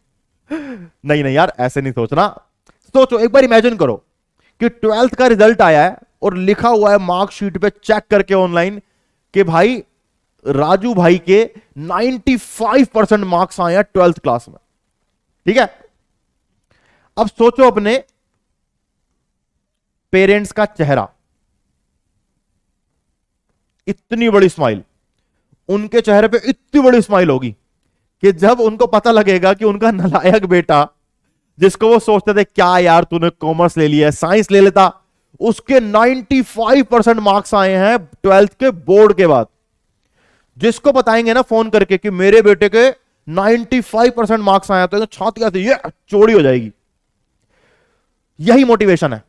नहीं नहीं यार, ऐसे नहीं सोचना। सोचो, एक बार इमेजिन करो कि 12th का रिजल्ट आया है और लिखा हुआ है मार्कशीट पे, चेक करके ऑनलाइन, कि भाई राजू भाई के 95% मार्क्स आए हैं 12th क्लास में। ठीक है, अब सोचो अपने पेरेंट्स का चेहरा, इतनी बड़ी स्माइल, उनके चेहरे पे इतनी बड़ी स्माइल होगी कि जब उनको पता लगेगा कि उनका नालायक बेटा, जिसको वो सोचते थे क्या यार तूने कॉमर्स ले लिया है, साइंस ले लेता, उसके 95% मार्क्स आए हैं 12th के बोर्ड के बाद। जिसको बताएंगे ना फोन करके कि मेरे बेटे के 95% मार्क्स आया, तो छाती आती ये चौड़ी हो जाएगी। यही मोटिवेशन है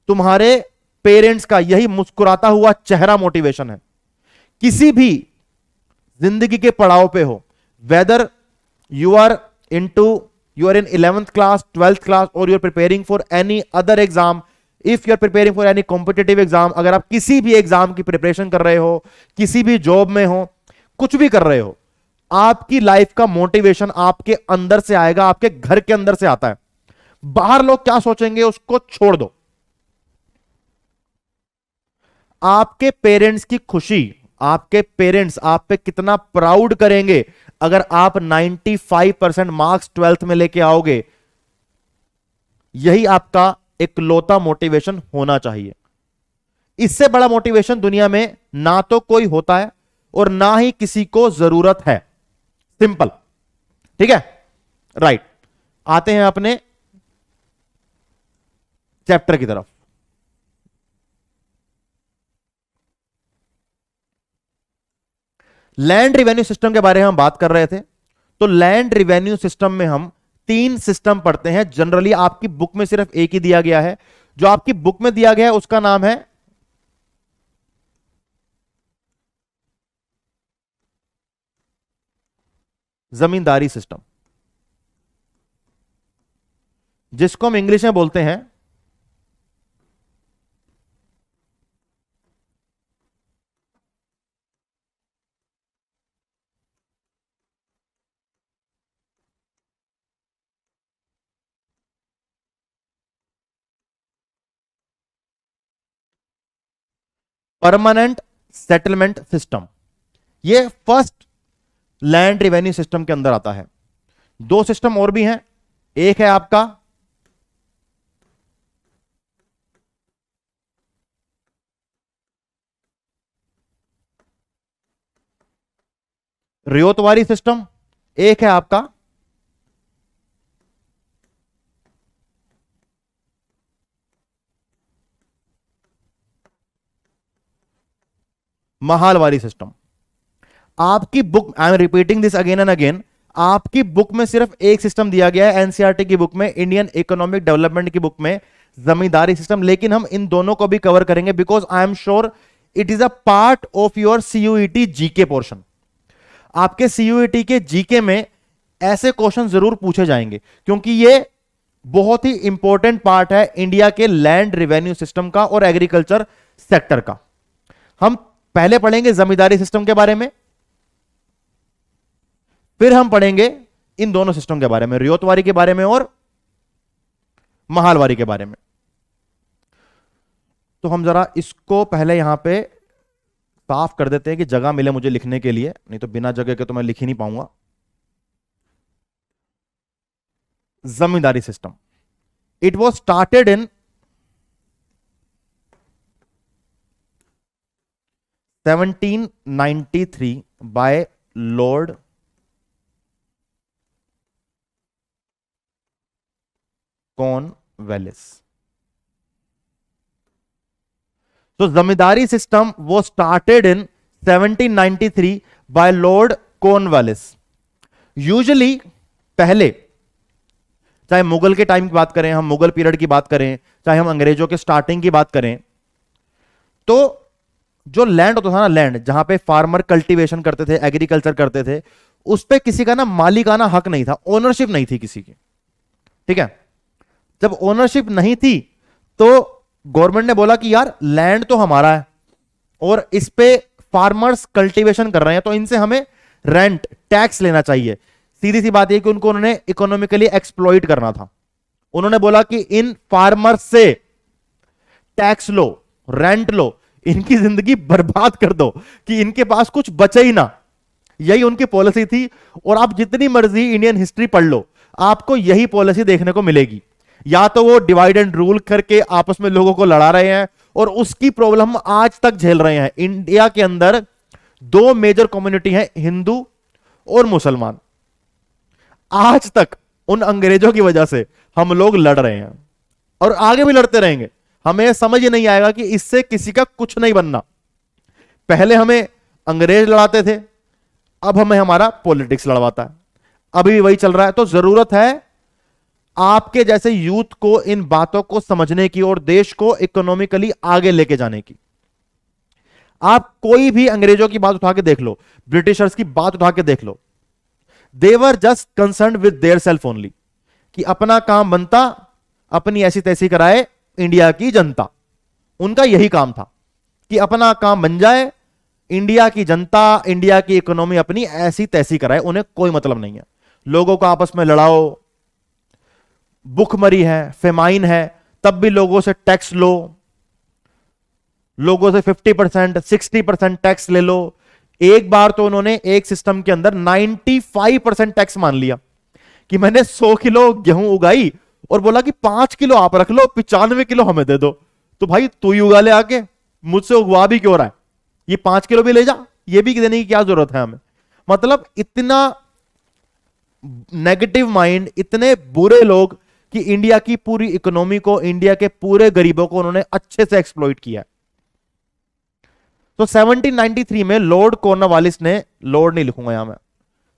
तुम्हारे पेरेंट्स का, यही मुस्कुराता हुआ चेहरा मोटिवेशन है। किसी भी जिंदगी के पड़ाव पे हो, whether you are in 11th class, 12th class, और you are preparing for any other exam, if you are preparing for any competitive exam, अगर आप किसी भी एग्जाम की प्रिपरेशन कर रहे हो, किसी भी जॉब में हो, कुछ भी कर रहे हो, आपकी लाइफ का मोटिवेशन आपके अंदर से आएगा, आपके घर के अंदर से आता है। बाहर लोग क्या सोचेंगे उसको छोड़ दो। आपके पेरेंट्स की खुशी, आपके पेरेंट्स आप पे कितना प्राउड करेंगे अगर आप 95% मार्क्स 12th में लेके आओगे, यही आपका इकलौता मोटिवेशन होना चाहिए। इससे बड़ा मोटिवेशन दुनिया में ना तो कोई होता है और ना ही किसी को जरूरत है। सिंपल, ठीक है, राइट। आते हैं अपने चैप्टर की तरफ। लैंड रिवेन्यू सिस्टम के बारे में हम बात कर रहे थे। तो लैंड रिवेन्यू सिस्टम में हम 3 सिस्टम पढ़ते हैं। जनरली आपकी बुक में सिर्फ एक ही दिया गया है। जो आपकी बुक में दिया गया है उसका नाम है जमींदारी सिस्टम, जिसको हम इंग्लिश में बोलते हैं परमानेंट सेटलमेंट सिस्टम। ये फर्स्ट लैंड रिवेन्यू सिस्टम के अंदर आता है। 2 सिस्टम और भी हैं। एक है आपका रियोतवारी सिस्टम, एक है आपका महालवारी सिस्टम। आपकी book, I am repeating this again and again, आपकी बुक में सिर्फ एक सिस्टम दिया गया है, एनसीईआरटी की बुक में, इंडियन इकोनॉमिक डेवलपमेंट की बुक में जमींदारी सिस्टम। लेकिन हम इन दोनों को भी कवर करेंगे because I am sure it is a part of your CUET GK portion. आपके सीयूईटी के जीके में ऐसे क्वेश्चन जरूर पूछे जाएंगे क्योंकि ये बहुत ही इंपॉर्टेंट पार्ट है इंडिया के लैंड रिवेन्यू सिस्टम का और एग्रीकल्चर सेक्टर का। हम पहले पढ़ेंगे जमींदारी सिस्टम के बारे में, फिर हम पढ़ेंगे इन दोनों सिस्टम के बारे में, रियोतवारी के बारे में और महालवारी के बारे में। तो हम जरा इसको पहले यहां पे साफ कर देते हैं कि जगह मिले मुझे लिखने के लिए, नहीं तो बिना जगह के तो मैं लिख ही नहीं पाऊंगा। Zamindari system, it was started in 1793 by Lord Cornwallis. तो जमींदारी सिस्टम वो started in 1793 by Lord Cornwallis. Usually पहले, चाहे मुगल के टाइम की बात करें, हम मुगल पीरियड की बात करें, चाहे हम अंग्रेजों के स्टार्टिंग की बात करें, तो जो लैंड होता था ना, लैंड जहां पे फार्मर कल्टीवेशन करते थे, एग्रीकल्चर करते थे, उस पे किसी का ना मालिकाना हक नहीं था, ओनरशिप नहीं थी किसी की। ठीक है, जब ओनरशिप नहीं थी तो गवर्नमेंट ने बोला कि यार लैंड तो हमारा है और इस पे फार्मर्स कल्टीवेशन कर रहे हैं, तो इनसे हमें रेंट, टैक्स लेना चाहिए। सीधी सी बात यह कि उनको उन्होंने इकोनॉमिकली एक्सप्लॉइट करना था। उन्होंने बोला कि इन फार्मर्स से टैक्स लो, रेंट लो, इनकी जिंदगी बर्बाद कर दो कि इनके पास कुछ बचे ही ना। यही उनकी पॉलिसी थी और आप जितनी मर्जी इंडियन हिस्ट्री पढ़ लो, आपको यही पॉलिसी देखने को मिलेगी। या तो वो डिवाइड एंड रूल करके आपस में लोगों को लड़ा रहे हैं और उसकी प्रॉब्लम हम आज तक झेल रहे हैं। इंडिया के अंदर 2 मेजर कम्युनिटी हैं, हिंदू और मुसलमान। आज तक उन अंग्रेजों की वजह से हम लोग लड़ रहे हैं और आगे भी लड़ते रहेंगे। हमें समझ ही नहीं आएगा कि इससे किसी का कुछ नहीं बनना। पहले हमें अंग्रेज लड़ाते थे, अब हमें हमारा पॉलिटिक्स लड़वाता है, अभी भी वही चल रहा है। तो जरूरत है आपके जैसे यूथ को इन बातों को समझने की और देश को इकोनॉमिकली आगे लेके जाने की। आप कोई भी अंग्रेजों की बात उठा के देख लो, ब्रिटिशर्स की बात उठा के देख लो, they were just concern with their self only, कि अपना काम बनता, अपनी ऐसी तैसी कराए इंडिया की जनता। उनका यही काम था कि अपना काम बन जाए, इंडिया की जनता, इंडिया की इकोनॉमी अपनी ऐसी तैसी कराए। उन्हें कोई मतलब नहीं है। लोगों को आपस में लड़ाओ, भुखमरी है, फेमाइन है, तब भी लोगों से टैक्स लो, लोगों से 50%, 60% टैक्स ले लो। एक बार तो उन्होंने एक सिस्टम के अंदर 95% टैक्स मान लिया कि मैंने 100 किलो गेहूं उगाई और बोला कि 5 किलो आप रख लो, 95 किलो हमें दे दो। तो भाई तू ही उगा ले आके, मुझसे उगवा भी क्यों रहा है, ये 5 किलो भी ले जा, ये भी देने की क्या जरूरत है हमें। मतलब इतना नेगेटिव माइंड, इतने बुरे लोग कि इंडिया की पूरी इकोनॉमी को, इंडिया के पूरे गरीबों को उन्होंने अच्छे से एक्सप्लॉइट किया। तो 1793 में लॉर्ड कॉर्नवालिस ने, लॉर्ड नहीं लिखूंगा यहां मैं,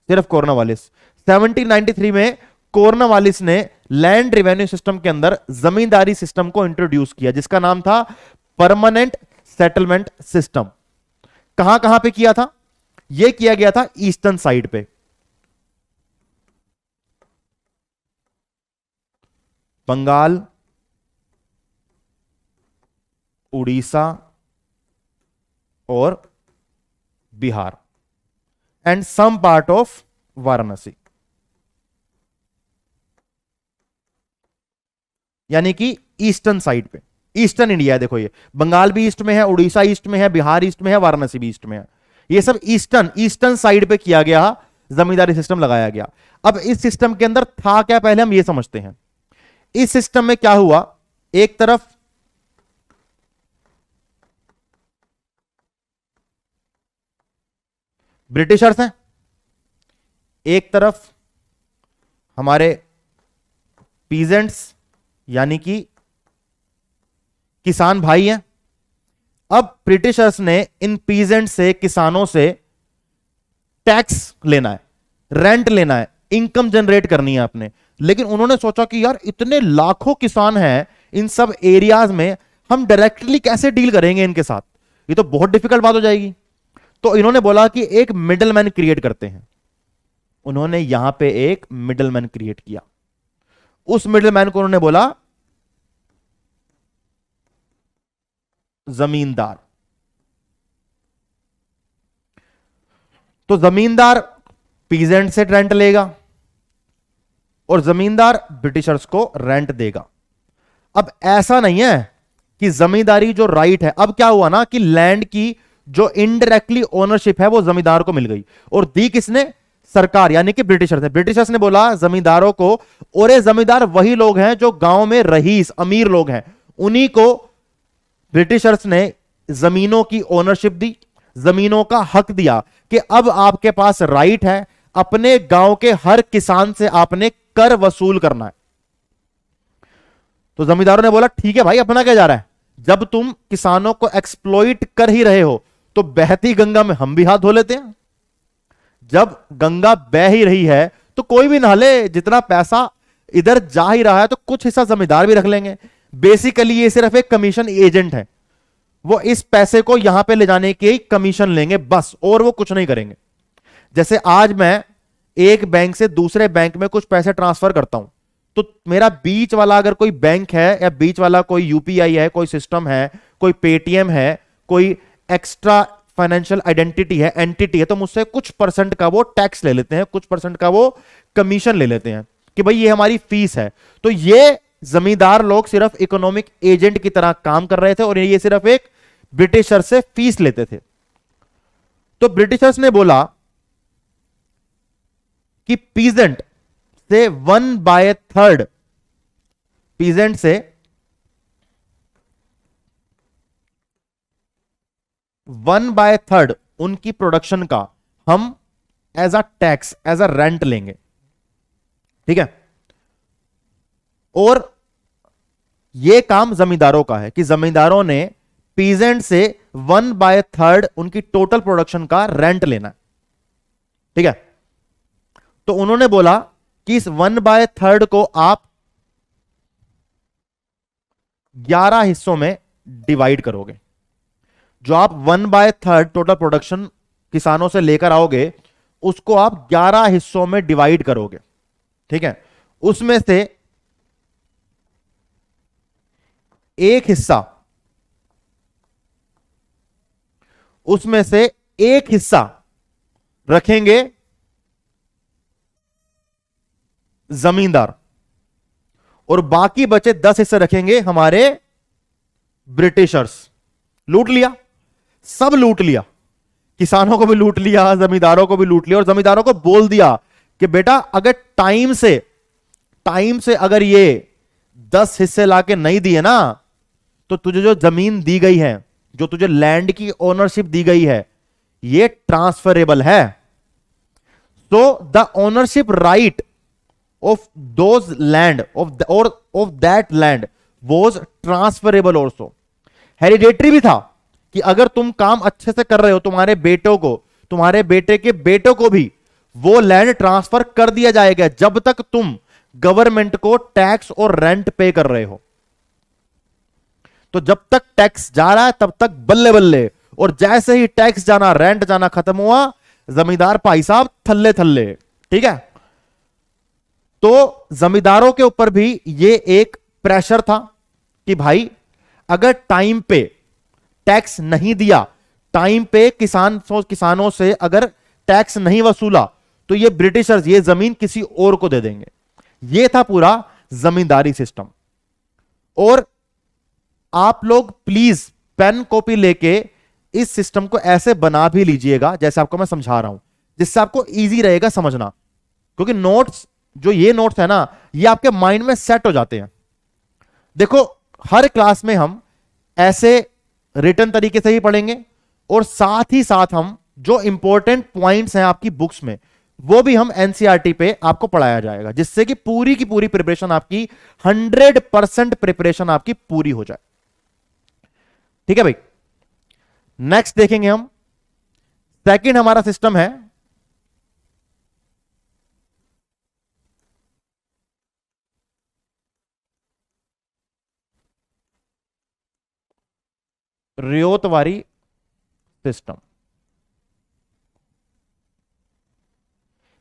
सिर्फ कॉर्नवालिस, 1793 में कॉर्नवालिस ने लैंड रेवेन्यू सिस्टम के अंदर जमींदारी सिस्टम को इंट्रोड्यूस किया, जिसका नाम था परमानेंट सेटलमेंट सिस्टम। कहां कहां पे किया था? यह किया गया था ईस्टर्न साइड पे, बंगाल, उड़ीसा और Bihar, and some part of Varanasi, यानी कि ईस्टर्न साइड पे, ईस्टर्न इंडिया है। देखो ये बंगाल भी ईस्ट में है, उड़ीसा ईस्ट में है, बिहार ईस्ट में है, वाराणसी भी ईस्ट में है। ये सब ईस्टर्न साइड पे किया गया, जमींदारी सिस्टम लगाया गया। अब इस सिस्टम के अंदर था क्या, पहले हम ये समझते हैं। इस सिस्टम में क्या हुआ, एक तरफ ब्रिटिशर्स हैं, एक तरफ हमारे पीजेंट्स यानी कि किसान भाई हैं। अब ब्रिटिशर्स ने इन पीजेंट से, किसानों से टैक्स लेना है, रेंट लेना है, इनकम जनरेट करनी है अपने। लेकिन उन्होंने सोचा कि यार इतने लाखों किसान हैं इन सब एरियाज में, हम डायरेक्टली कैसे डील करेंगे इनके साथ, ये तो बहुत डिफिकल्ट बात हो जाएगी। तो इन्होंने बोला कि एक मिडलमैन क्रिएट करते हैं। उन्होंने यहां पे एक मिडलमैन क्रिएट किया। उस मिडलमैन को उन्होंने बोला जमींदार। तो जमींदार पीजेंट से रेंट लेगा और जमींदार ब्रिटिशर्स को रेंट देगा। अब ऐसा नहीं है कि जमींदारी जो राइट है, अब क्या हुआ ना कि लैंड की जो इनडायरेक्टली ओनरशिप है वो जमींदार को मिल गई, और दी किसने? सरकार, यानी कि ब्रिटिशर्स ने। ब्रिटिशर्स ने बोला जमींदारों को, और ये जमींदार वही लोग हैं जो गांव में रईस, अमीर लोग हैं, उन्हीं को ब्रिटिशर्स ने जमीनों की ओनरशिप दी, जमीनों का हक दिया कि अब आपके पास राइट है, अपने गांव के हर किसान से आपने कर वसूल करना है। तो जमींदारों ने बोला ठीक है भाई, अपना क्या जा रहा है, जब तुम किसानों को एक्सप्लॉइट कर ही रहे हो तो बहती गंगा में हम भी हाथ धो लेते हैं। जब गंगा बह ही रही है तो कोई भी नहा ले, जितना पैसा इधर जा ही रहा है तो कुछ हिस्सा जमींदार भी रख लेंगे। बेसिकली ये सिर्फ एक कमीशन एजेंट है, वो इस पैसे को यहां पे ले जाने की कमीशन लेंगे बस, और वो कुछ नहीं करेंगे। जैसे आज मैं एक बैंक से दूसरे बैंक में कुछ पैसे ट्रांसफर करता हूं, तो मेरा बीच वाला अगर कोई बैंक है, या बीच वाला कोई यूपीआई है, कोई सिस्टम है, कोई पेटीएम है, कोई एक्स्ट्रा फाइनेंशियल आइडेंटिटी है, एंटिटी है, तो मुझसे कुछ परसेंट का वो टैक्स ले लेते हैं, कुछ परसेंट का वो कमीशन ले लेते हैं कि भाई ये हमारी फीस है। तो ये जमींदार लोग सिर्फ इकोनॉमिक एजेंट की तरह काम कर रहे थे, और ये सिर्फ एक ब्रिटिशर से फीस लेते थे। तो ब्रिटिशर्स ने बोला कि पीजेंट से 1/3, पीजेंट से 1/3 उनकी प्रोडक्शन का हम as a tax, as a rent लेंगे, ठीक है। और यह काम जमींदारों का है कि जमींदारों ने पीजेंट से 1/3 उनकी टोटल प्रोडक्शन का रेंट लेना है, ठीक है। तो उन्होंने बोला कि इस 1/3 को आप 11 हिस्सों में डिवाइड करोगे। जो आप 1/3 टोटल प्रोडक्शन किसानों से लेकर आओगे, उसको आप 11 हिस्सों में डिवाइड करोगे, ठीक है। उसमें से एक हिस्सा रखेंगे जमींदार, और बाकी बचे 10 हिस्से रखेंगे हमारे ब्रिटिशर्स। लूट लिया, सब लूट लिया, किसानों को भी लूट लिया, जमींदारों को भी लूट लिया, और जमींदारों को बोल दिया कि बेटा अगर टाइम से अगर ये 10 हिस्से लाके नहीं दिए ना, तो तुझे जो जमीन दी गई है, जो तुझे लैंड की ओनरशिप दी गई है, ये ट्रांसफरेबल है। So the ownership right of those land of that land was transferable also. Hereditary भी था कि अगर तुम काम अच्छे से कर रहे हो, तुम्हारे बेटों को, तुम्हारे बेटे के बेटों को भी वो लैंड ट्रांसफर कर दिया जाएगा जब तक तुम गवर्नमेंट को टैक्स और रेंट पे कर रहे हो। तो जब तक टैक्स जा रहा है तब तक बल्ले बल्ले, और जैसे ही टैक्स जाना, रेंट जाना खत्म हुआ, जमींदार भाई साहब थल्ले थल्ले। ठीक है, तो जमींदारों के ऊपर भी ये एक प्रेशर था कि भाई अगर टाइम पे टैक्स नहीं दिया, टाइम पे किसानों से अगर टैक्स नहीं वसूला, तो ये ब्रिटिशर्स ये जमीन किसी और को दे देंगे। ये था पूरा जमींदारी सिस्टम। और आप लोग प्लीज पेन कॉपी लेके इस सिस्टम को ऐसे बना भी लीजिएगा जैसे आपको मैं समझा रहा हूं, जिससे आपको इजी रहेगा समझना, क्योंकि नोट्स, जो ये नोट्स है ना, ये आपके माइंड में सेट हो जाते हैं। देखो, हर क्लास में हम ऐसे रिटन तरीके से ही पढ़ेंगे, और साथ ही साथ हम जो इंपॉर्टेंट पॉइंट्स हैं आपकी बुक्स में, वो भी हम एनसीईआरटी पे आपको पढ़ाया जाएगा, जिससे कि पूरी की पूरी प्रिपरेशन आपकी 100% प्रिपरेशन आपकी पूरी हो जाए। ठीक है भाई, नेक्स्ट देखेंगे हम। सेकंड हमारा सिस्टम है रियोतवारी सिस्टम।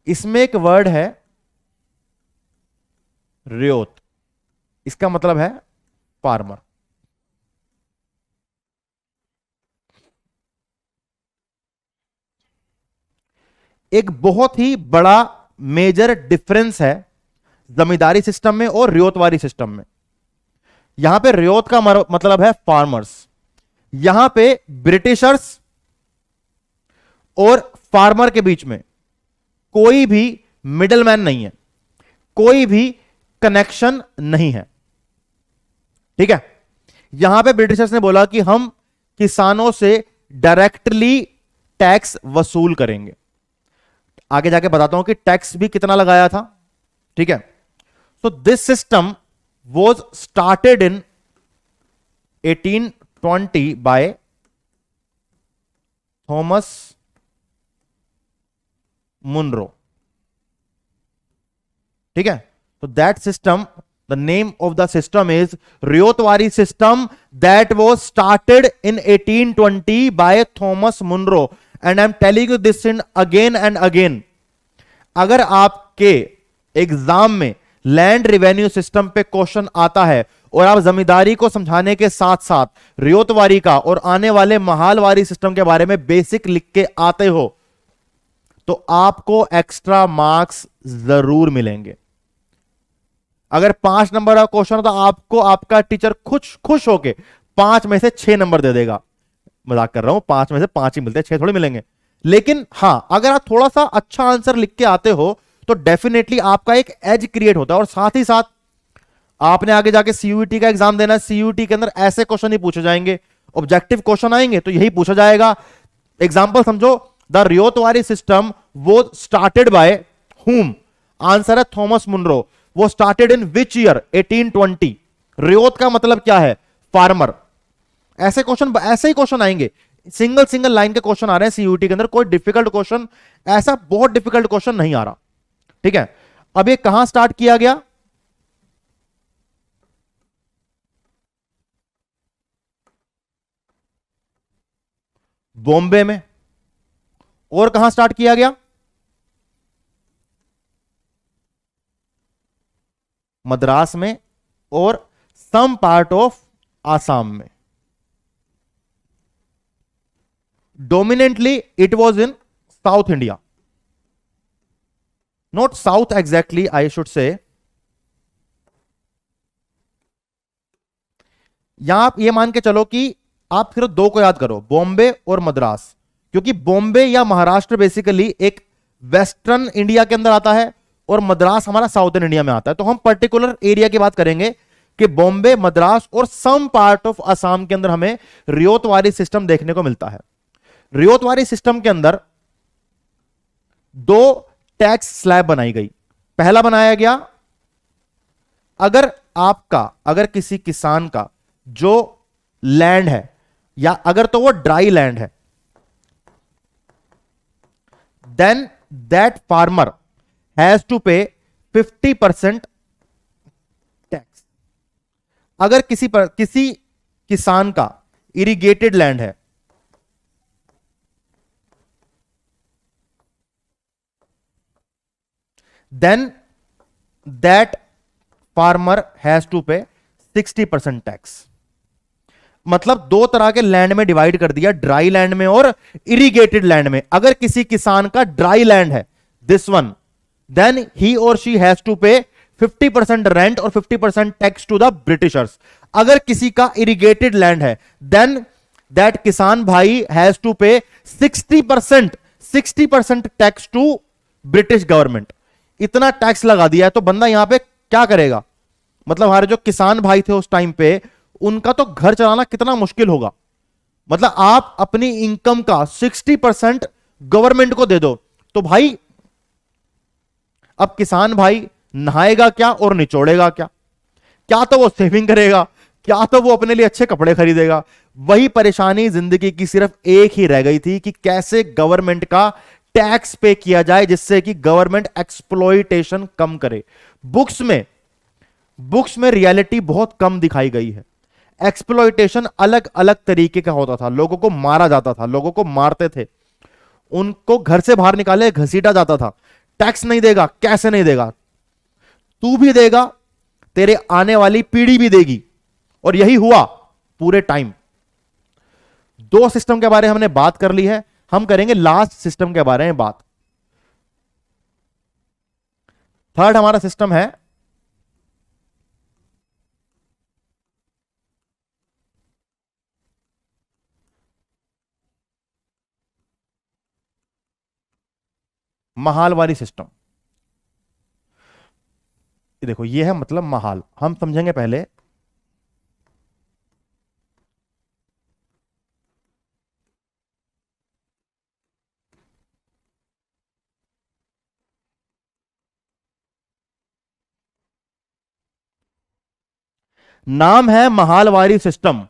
इसमें एक वर्ड है रियोत, इसका मतलब है फार्मर। एक बहुत ही बड़ा मेजर डिफरेंस है जमींदारी सिस्टम में और रियोतवारी सिस्टम में। यहां पे रियोत का मतलब है फार्मर्स, यहां पे ब्रिटिशर्स और फार्मर के बीच में कोई भी मिडलमैन नहीं है, कोई भी कनेक्शन नहीं है। ठीक है, यहां पे ब्रिटिशर्स ने बोला कि हम किसानों से डायरेक्टली टैक्स वसूल करेंगे। आगे जाके बताता हूं कि टैक्स भी कितना लगाया था। ठीक है, तो this system was started in 1820 by Thomas Munro. ठीक है, तो that system, the name of the system is ryotwari system, that was started in 1820 by Thomas Munro. And I am telling you this in again and again. अगर आपके exam में land revenue system पे question आता है और आप जमींदारी को समझाने के साथ साथ रियोतवारी का और आने वाले महालवारी सिस्टम के बारे में बेसिक लिख के आते हो, तो आपको एक्स्ट्रा मार्क्स जरूर मिलेंगे। अगर 5 नंबर का क्वेश्चन हो तो आपको आपका टीचर खुश होके 5 में से 6 नंबर दे देगा। मजाक कर रहा हूं, 5 में से 5 ही मिलते हैं, 6 थोड़ी मिलेंगे। लेकिन हां, अगर आप थोड़ा सा अच्छा आंसर लिख के आते हो तो डेफिनेटली आपका एक एज क्रिएट होता है। और साथ ही साथ आपने आगे जाके सीयूईटी का एग्जाम देना है, सीयूईटी के अंदर ऐसे क्वेश्चन ही पूछे जाएंगे, ऑब्जेक्टिव क्वेश्चन आएंगे तो यही पूछा जाएगा। एग्जाम्पल समझो, द रियोतवारी सिस्टम वो स्टार्टेड बाय हुम, आंसर है थॉमस मुनरो। वो started in which year? 1820। Ryot का मतलब क्या है? फार्मर। ऐसे क्वेश्चन, ऐसे ही क्वेश्चन आएंगे, सिंगल सिंगल लाइन के क्वेश्चन आ रहे हैं सीयूटी के अंदर। कोई डिफिकल्ट क्वेश्चन, ऐसा बहुत डिफिकल्ट क्वेश्चन नहीं आ रहा। ठीक है, अब ये कहां स्टार्ट किया गया? बॉम्बे में। और कहां स्टार्ट किया गया? मद्रास में और सम पार्ट ऑफ आसाम में। Dominantly it was in south India, not south exactly, I should say. यहां आप ये मान के चलो कि आप सिर्फ 2 को याद करो, बॉम्बे और मद्रास, क्योंकि बॉम्बे या महाराष्ट्र बेसिकली एक वेस्टर्न इंडिया के अंदर आता है और मद्रास हमारा साउथर्न इंडिया में आता है। तो हम पर्टिकुलर एरिया की बात करेंगे कि बॉम्बे, मद्रास और सम पार्ट ऑफ असम के अंदर हमें रियोतवारी सिस्टम देखने को मिलता है। रियोतवारी सिस्टम के अंदर 2 टैक्स स्लैब बनाई गई। पहला बनाया गया, अगर किसी किसान का जो लैंड है या अगर तो वो ड्राई लैंड है, then that farmer has to pay 50% tax. अगर किसी किसान का इरिगेटेड लैंड है, then that farmer has to pay 60% tax. मतलब दो तरह के लैंड में डिवाइड कर दिया, ड्राई लैंड में और इरिगेटेड लैंड में। अगर किसी किसान का ड्राई लैंड है, दिस वन, देन ही और she has to pay 50% rent और 50% टैक्स टू द ब्रिटिशर्स। अगर किसी का इरिगेटेड लैंड है, देन दैट किसान भाई has to pay 60% tax to British government. इतना टैक्स लगा दिया है तो बंदा यहां पे क्या करेगा? मतलब हमारे जो किसान भाई थे उस टाइम पे, उनका तो घर चलाना कितना मुश्किल होगा। मतलब आप अपनी इनकम का 60% गवर्नमेंट को दे दो तो भाई अब किसान भाई नहाएगा क्या और निचोड़ेगा क्या? क्या तो वो सेविंग करेगा, क्या तो वो अपने लिए अच्छे कपड़े खरीदेगा। वही परेशानी जिंदगी की सिर्फ एक ही रह गई थी कि कैसे गवर्नमेंट का टैक्स पे किया जाए जिससे कि गवर्नमेंट एक्सप्लॉइटेशन कम करे। बुक्स में रियलिटी बहुत कम दिखाई गई है। एक्सप्लॉइटेशन अलग अलग तरीके का होता था। लोगों को मारा जाता था, लोगों को मारते थे, उनको घर से बाहर निकाले घसीटा जाता था। टैक्स नहीं देगा, कैसे नहीं देगा? तू भी देगा, तेरे आने वाली पीढ़ी भी देगी। और यही हुआ पूरे टाइम। दो सिस्टम के बारे में हमने बात कर ली है, हम करेंगे लास्ट सिस्टम के बारे में बात। थर्ड हमारा सिस्टम है महालवारी सिस्टम। देखो ये है मतलब महाल, हम समझेंगे पहले। नाम है महालवारी सिस्टम।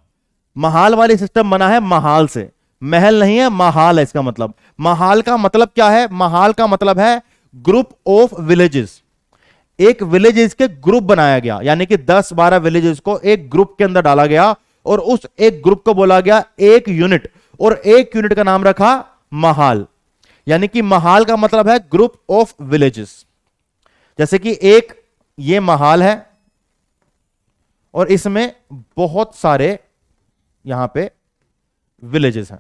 महालवारी सिस्टम बना है महाल से, महल नहीं है, महाल है इसका मतलब। महाल का मतलब क्या है? महाल का मतलब है ग्रुप ऑफ विलेजेस। एक विलेजेस के ग्रुप बनाया गया, यानी कि 10-12 विलेजेस को एक ग्रुप के अंदर डाला गया और उस एक ग्रुप को बोला गया एक यूनिट, और एक यूनिट का नाम रखा महाल। यानी कि महाल का मतलब है ग्रुप ऑफ विलेजेस। जैसे कि एक ये महाल है और इसमें बहुत सारे यहां पे विलेजेस हैं।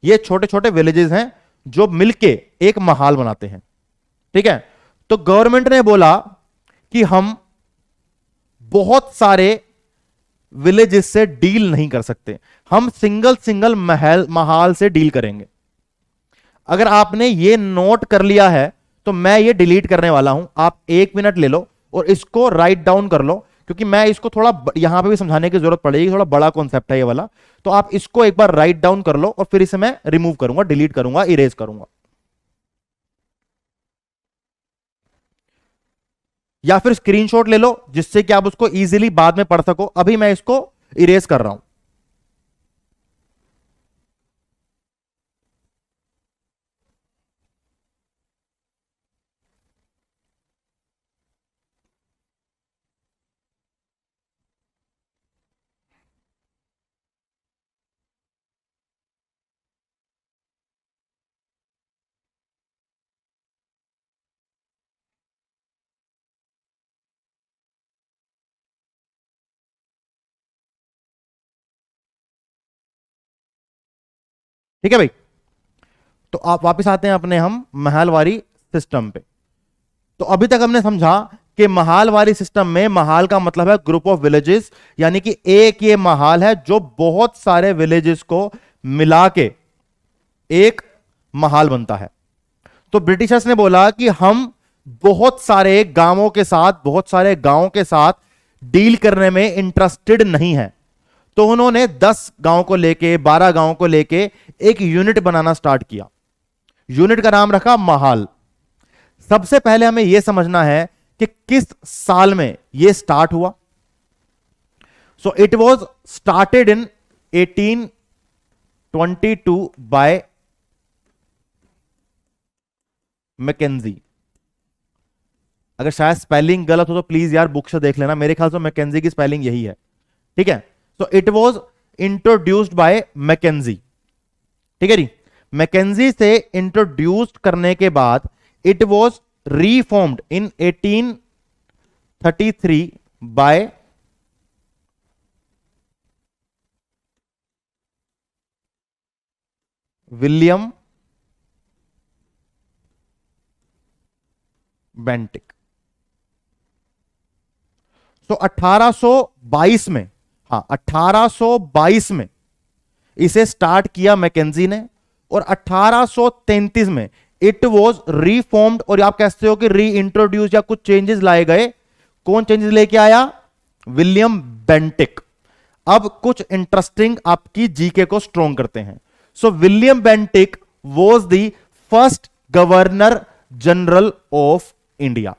ये छोटे छोटे विलेजेस हैं जो मिलके एक महाल बनाते हैं। ठीक है, तो गवर्नमेंट ने बोला कि हम बहुत सारे विलेजेस से डील नहीं कर सकते, हम सिंगल सिंगल महाल से डील करेंगे। अगर आपने ये नोट कर लिया है तो मैं ये डिलीट करने वाला हूं। आप 1 मिनट ले लो और इसको राइट डाउन कर लो, क्योंकि मैं इसको थोड़ा यहां पे भी समझाने की जरूरत पड़ेगी। थोड़ा बड़ा कॉन्सेप्ट है ये वाला, तो आप इसको एक बार राइट डाउन कर लो और फिर इसे मैं रिमूव करूंगा, डिलीट करूंगा, इरेज करूंगा। या फिर स्क्रीनशॉट ले लो जिससे कि आप उसको इजीली बाद में पढ़ सको। अभी मैं इसको इरेज कर रहा हूं। ठीक है भाई, तो आप वापस आते हैं अपने हम महालवारी सिस्टम पे। तो अभी तक हमने समझा कि महालवारी सिस्टम में महाल का मतलब है ग्रुप ऑफ विलेजेस, यानी कि एक ये महाल है जो बहुत सारे विलेजेस को मिला के एक महाल बनता है। तो ब्रिटिशर्स ने बोला कि हम बहुत सारे गांवों के साथ, बहुत सारे गांवों के साथ डील करने में इंटरेस्टेड नहीं है। तो उन्होंने 10 गांव को लेके, 12 गांव को लेके एक यूनिट बनाना स्टार्ट किया। यूनिट का नाम रखा महाल। सबसे पहले हमें यह समझना है कि किस साल में यह स्टार्ट हुआ। So it was started in 1822 by Mackenzie. अगर शायद स्पेलिंग गलत हो तो प्लीज यार बुक से देख लेना, मेरे ख्याल से मैकेंजी की स्पेलिंग यही है, ठीक है। तो it was introduced by Mackenzie, ठीक है जी। मैकेंजी से इंट्रोड्यूस्ड करने के बाद it was reformed in 1833 by William Bentinck. तो 1822 में, हाँ 1822 में इसे स्टार्ट किया मैकेंजी ने, और 1833 में इट वॉज रीफॉर्म्ड, और आप कहते हो कि री इंट्रोड्यूस या कुछ चेंजेस लाए गए। कौन चेंजेस लेके आया? William Bentinck. अब कुछ इंटरेस्टिंग आपकी जीके को स्ट्रॉन्ग करते हैं। So William Bentinck was the first governor general of India.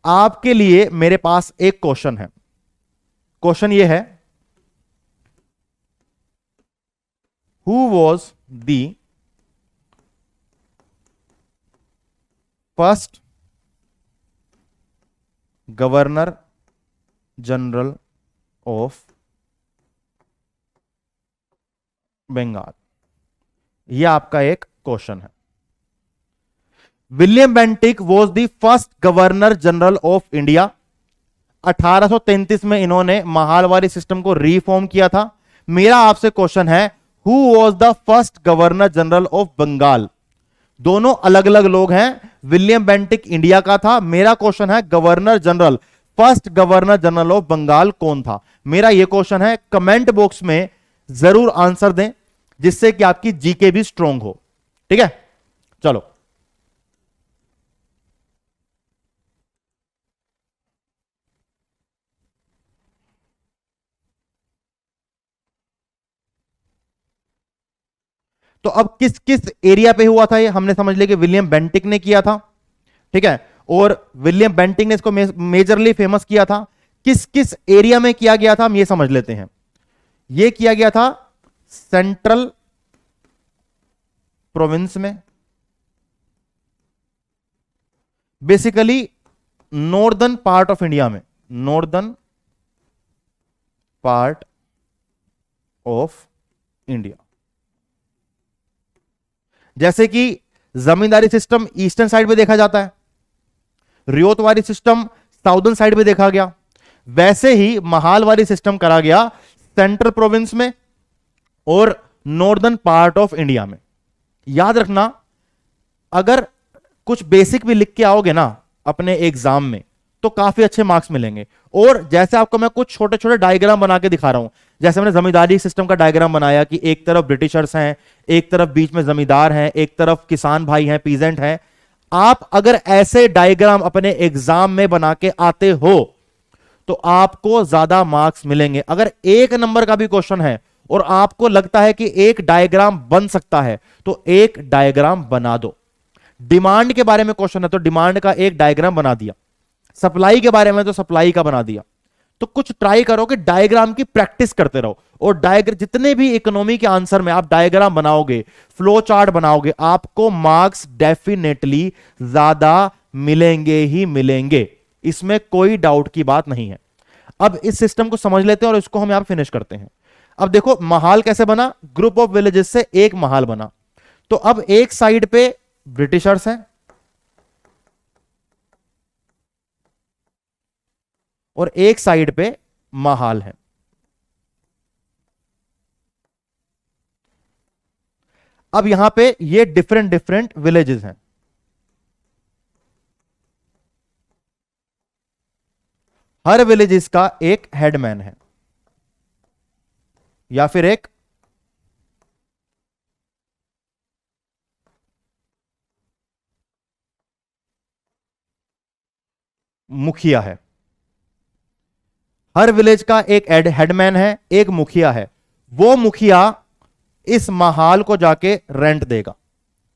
आपके लिए मेरे पास एक क्वेश्चन है। क्वेश्चन यह है, who was the first governor general of Bengal? यह आपका एक क्वेश्चन है। William Bentinck was the first governor general of India. 1833 में इन्होंने महालवारी सिस्टम को रिफॉर्म किया था। मेरा आपसे क्वेश्चन है, who was the first governor general of Bengal? दोनों अलग अलग लोग हैं। विलियम बेंटिक इंडिया का था, मेरा क्वेश्चन है governor general, first governor general of Bengal कौन था? मेरा यह क्वेश्चन है, कमेंट बॉक्स में जरूर आंसर दें, जिससे कि आपकी जीके भी स्ट्रांग हो, ठीक है। चलो तो अब किस किस एरिया पे हुआ था ये हमने समझ लिया कि विलियम बेंटिक ने किया था, ठीक है। और विलियम बेंटिक ने इसको मेजरली फेमस किया था। किस किस एरिया में किया गया था हम ये समझ लेते हैं। ये किया गया था सेंट्रल प्रोविंस में, basically northern part of India में, नॉर्दर्न पार्ट ऑफ इंडिया। जैसे कि जमींदारी सिस्टम ईस्टर्न साइड पे देखा जाता है, रियोतवारी सिस्टम साउदर्न साइड पे देखा गया, वैसे ही महालवारी सिस्टम करा गया सेंट्रल प्रोविंस में और नॉर्दर्न पार्ट ऑफ इंडिया में। याद रखना, अगर कुछ बेसिक भी लिख के आओगे ना अपने एग्जाम में तो काफी अच्छे मार्क्स मिलेंगे। और जैसे आपको मैं कुछ छोटे छोटे डायग्राम बना के दिखा रहा हूं, जैसे मैंने जमींदारी सिस्टम का डायग्राम बनाया कि एक तरफ ब्रिटिशर्स हैं, एक तरफ बीच में जमींदार हैं, एक तरफ किसान भाई हैं, पीजेंट हैं। आप अगर ऐसे डायग्राम अपने एग्जाम में बना के आते हो तो आपको ज्यादा मार्क्स मिलेंगे। अगर एक नंबर का भी क्वेश्चन है और आपको लगता है कि एक डायग्राम बन सकता है तो एक डायग्राम बना दो। डिमांड के बारे में क्वेश्चन है तो डिमांड का एक डायग्राम बना दिया, सप्लाई के बारे में तो सप्लाई का बना दिया। तो कुछ ट्राई करो कि डायग्राम की प्रैक्टिस करते रहो, और डायग्राम जितने भी इकोनॉमी के आंसर में आप डायग्राम बनाओगे, फ्लो चार्ट बनाओगे, आपको मार्क्स डेफिनेटली ज्यादा मिलेंगे ही मिलेंगे, इसमें कोई डाउट की बात नहीं है। अब इस सिस्टम को समझ लेते हैं और इसको हम यहां फिनिश करते हैं। अब देखो महाल कैसे बना, ग्रुप ऑफ विलेजेस से एक महाल बना। तो अब एक साइड पे ब्रिटिशर्स हैं और एक साइड पे महाल है। अब यहां पे ये डिफरेंट डिफरेंट विलेजेस हैं। हर विलेजेस का एक हेडमैन है या फिर एक मुखिया है। हर विलेज का एक हेडमैन है, एक मुखिया है। वो मुखिया इस महाल को जाके रेंट देगा,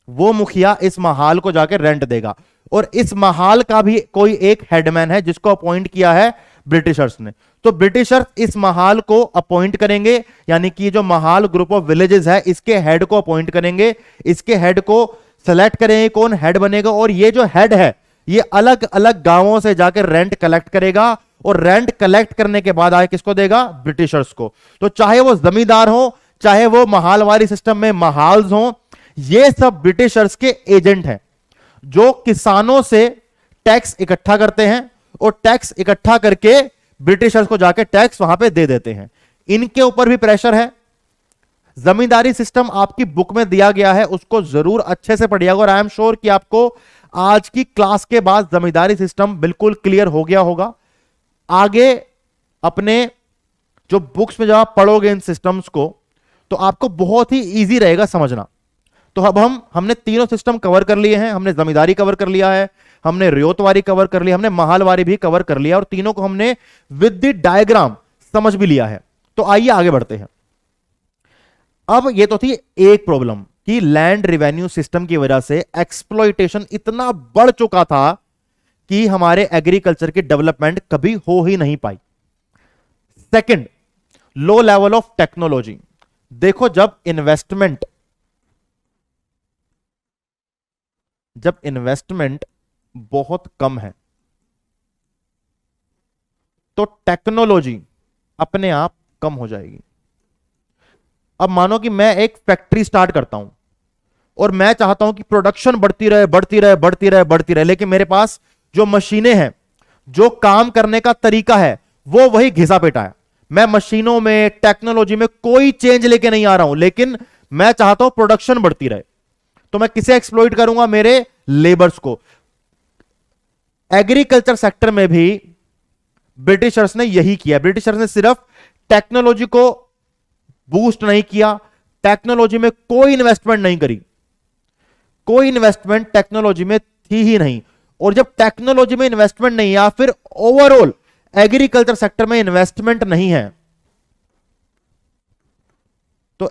वो मुखिया इस महाल को जाके रेंट देगा। और इस महाल का भी कोई एक हेडमैन है जिसको अपॉइंट किया है ब्रिटिशर्स ने। तो ब्रिटिशर्स इस महाल को अपॉइंट करेंगे, यानी कि जो महाल ग्रुप ऑफ विलेजेस है इसके हेड को अपॉइंट करेंगे, इसके हेड को सेलेक्ट करेंगे कौन हेड बनेगा, और ये जो हेड है ये अलग अलग गांवों से जाकर रेंट कलेक्ट करेगा, और रेंट कलेक्ट करने के बाद आगे किसको देगा, ब्रिटिशर्स को। तो चाहे वो जमींदार हो, चाहे वो महालवारी सिस्टम में महाल्स हो, ये सब ब्रिटिशर्स के एजेंट हैं जो किसानों से टैक्स इकट्ठा करते हैं, और टैक्स इकट्ठा करके ब्रिटिशर्स को जाके टैक्स वहां पे दे देते हैं। इनके ऊपर भी प्रेशर है। जमींदारी सिस्टम आपकी बुक में दिया गया है, उसको जरूर अच्छे से पढ़िएगा, और आई एम श्योर कि आपको आज की क्लास के बाद जमींदारी सिस्टम बिल्कुल क्लियर हो गया होगा। आगे अपने जो बुक्स में जब आप पढ़ोगे इन सिस्टम्स को, तो आपको बहुत ही इजी रहेगा समझना। तो अब हमने तीनों सिस्टम कवर कर लिए हैं। हमने जमींदारी कवर कर लिया है, हमने रियोतवारी कवर कर लिया, हमने महालवारी भी कवर कर लिया, और तीनों को हमने विद द डायग्राम समझ भी लिया है। तो आइए आगे बढ़ते हैं। अब ये तो थी एक प्रॉब्लम कि लैंड रिवेन्यू सिस्टम की वजह से एक्सप्लॉइटेशन इतना बढ़ चुका था कि हमारे एग्रीकल्चर की डेवलपमेंट कभी हो ही नहीं पाई। Second, low level of technology. देखो जब इन्वेस्टमेंट बहुत कम है तो टेक्नोलॉजी अपने आप कम हो जाएगी। अब मानो कि मैं एक फैक्ट्री स्टार्ट करता हूं और मैं चाहता हूं कि प्रोडक्शन बढ़ती रहे बढ़ती रहे बढ़ती रहे बढ़ती रहे, लेकिन मेरे पास जो मशीनें हैं, जो काम करने का तरीका है, वो वही घिसा पेटा है। मैं मशीनों में, टेक्नोलॉजी में कोई चेंज लेके नहीं आ रहा हूं, लेकिन मैं चाहता हूं प्रोडक्शन बढ़ती रहे। तो मैं किसे एक्सप्लॉइट करूंगा, मेरे लेबर्स को। एग्रीकल्चर सेक्टर में भी ब्रिटिशर्स ने यही किया। ब्रिटिशर्स ने सिर्फ टेक्नोलॉजी को बूस्ट नहीं किया, टेक्नोलॉजी में कोई इन्वेस्टमेंट नहीं करी, कोई इन्वेस्टमेंट टेक्नोलॉजी में थी ही नहीं। और जब टेक्नोलॉजी में इन्वेस्टमेंट नहीं, या फिर ओवरऑल एग्रीकल्चर सेक्टर में इन्वेस्टमेंट नहीं है, तो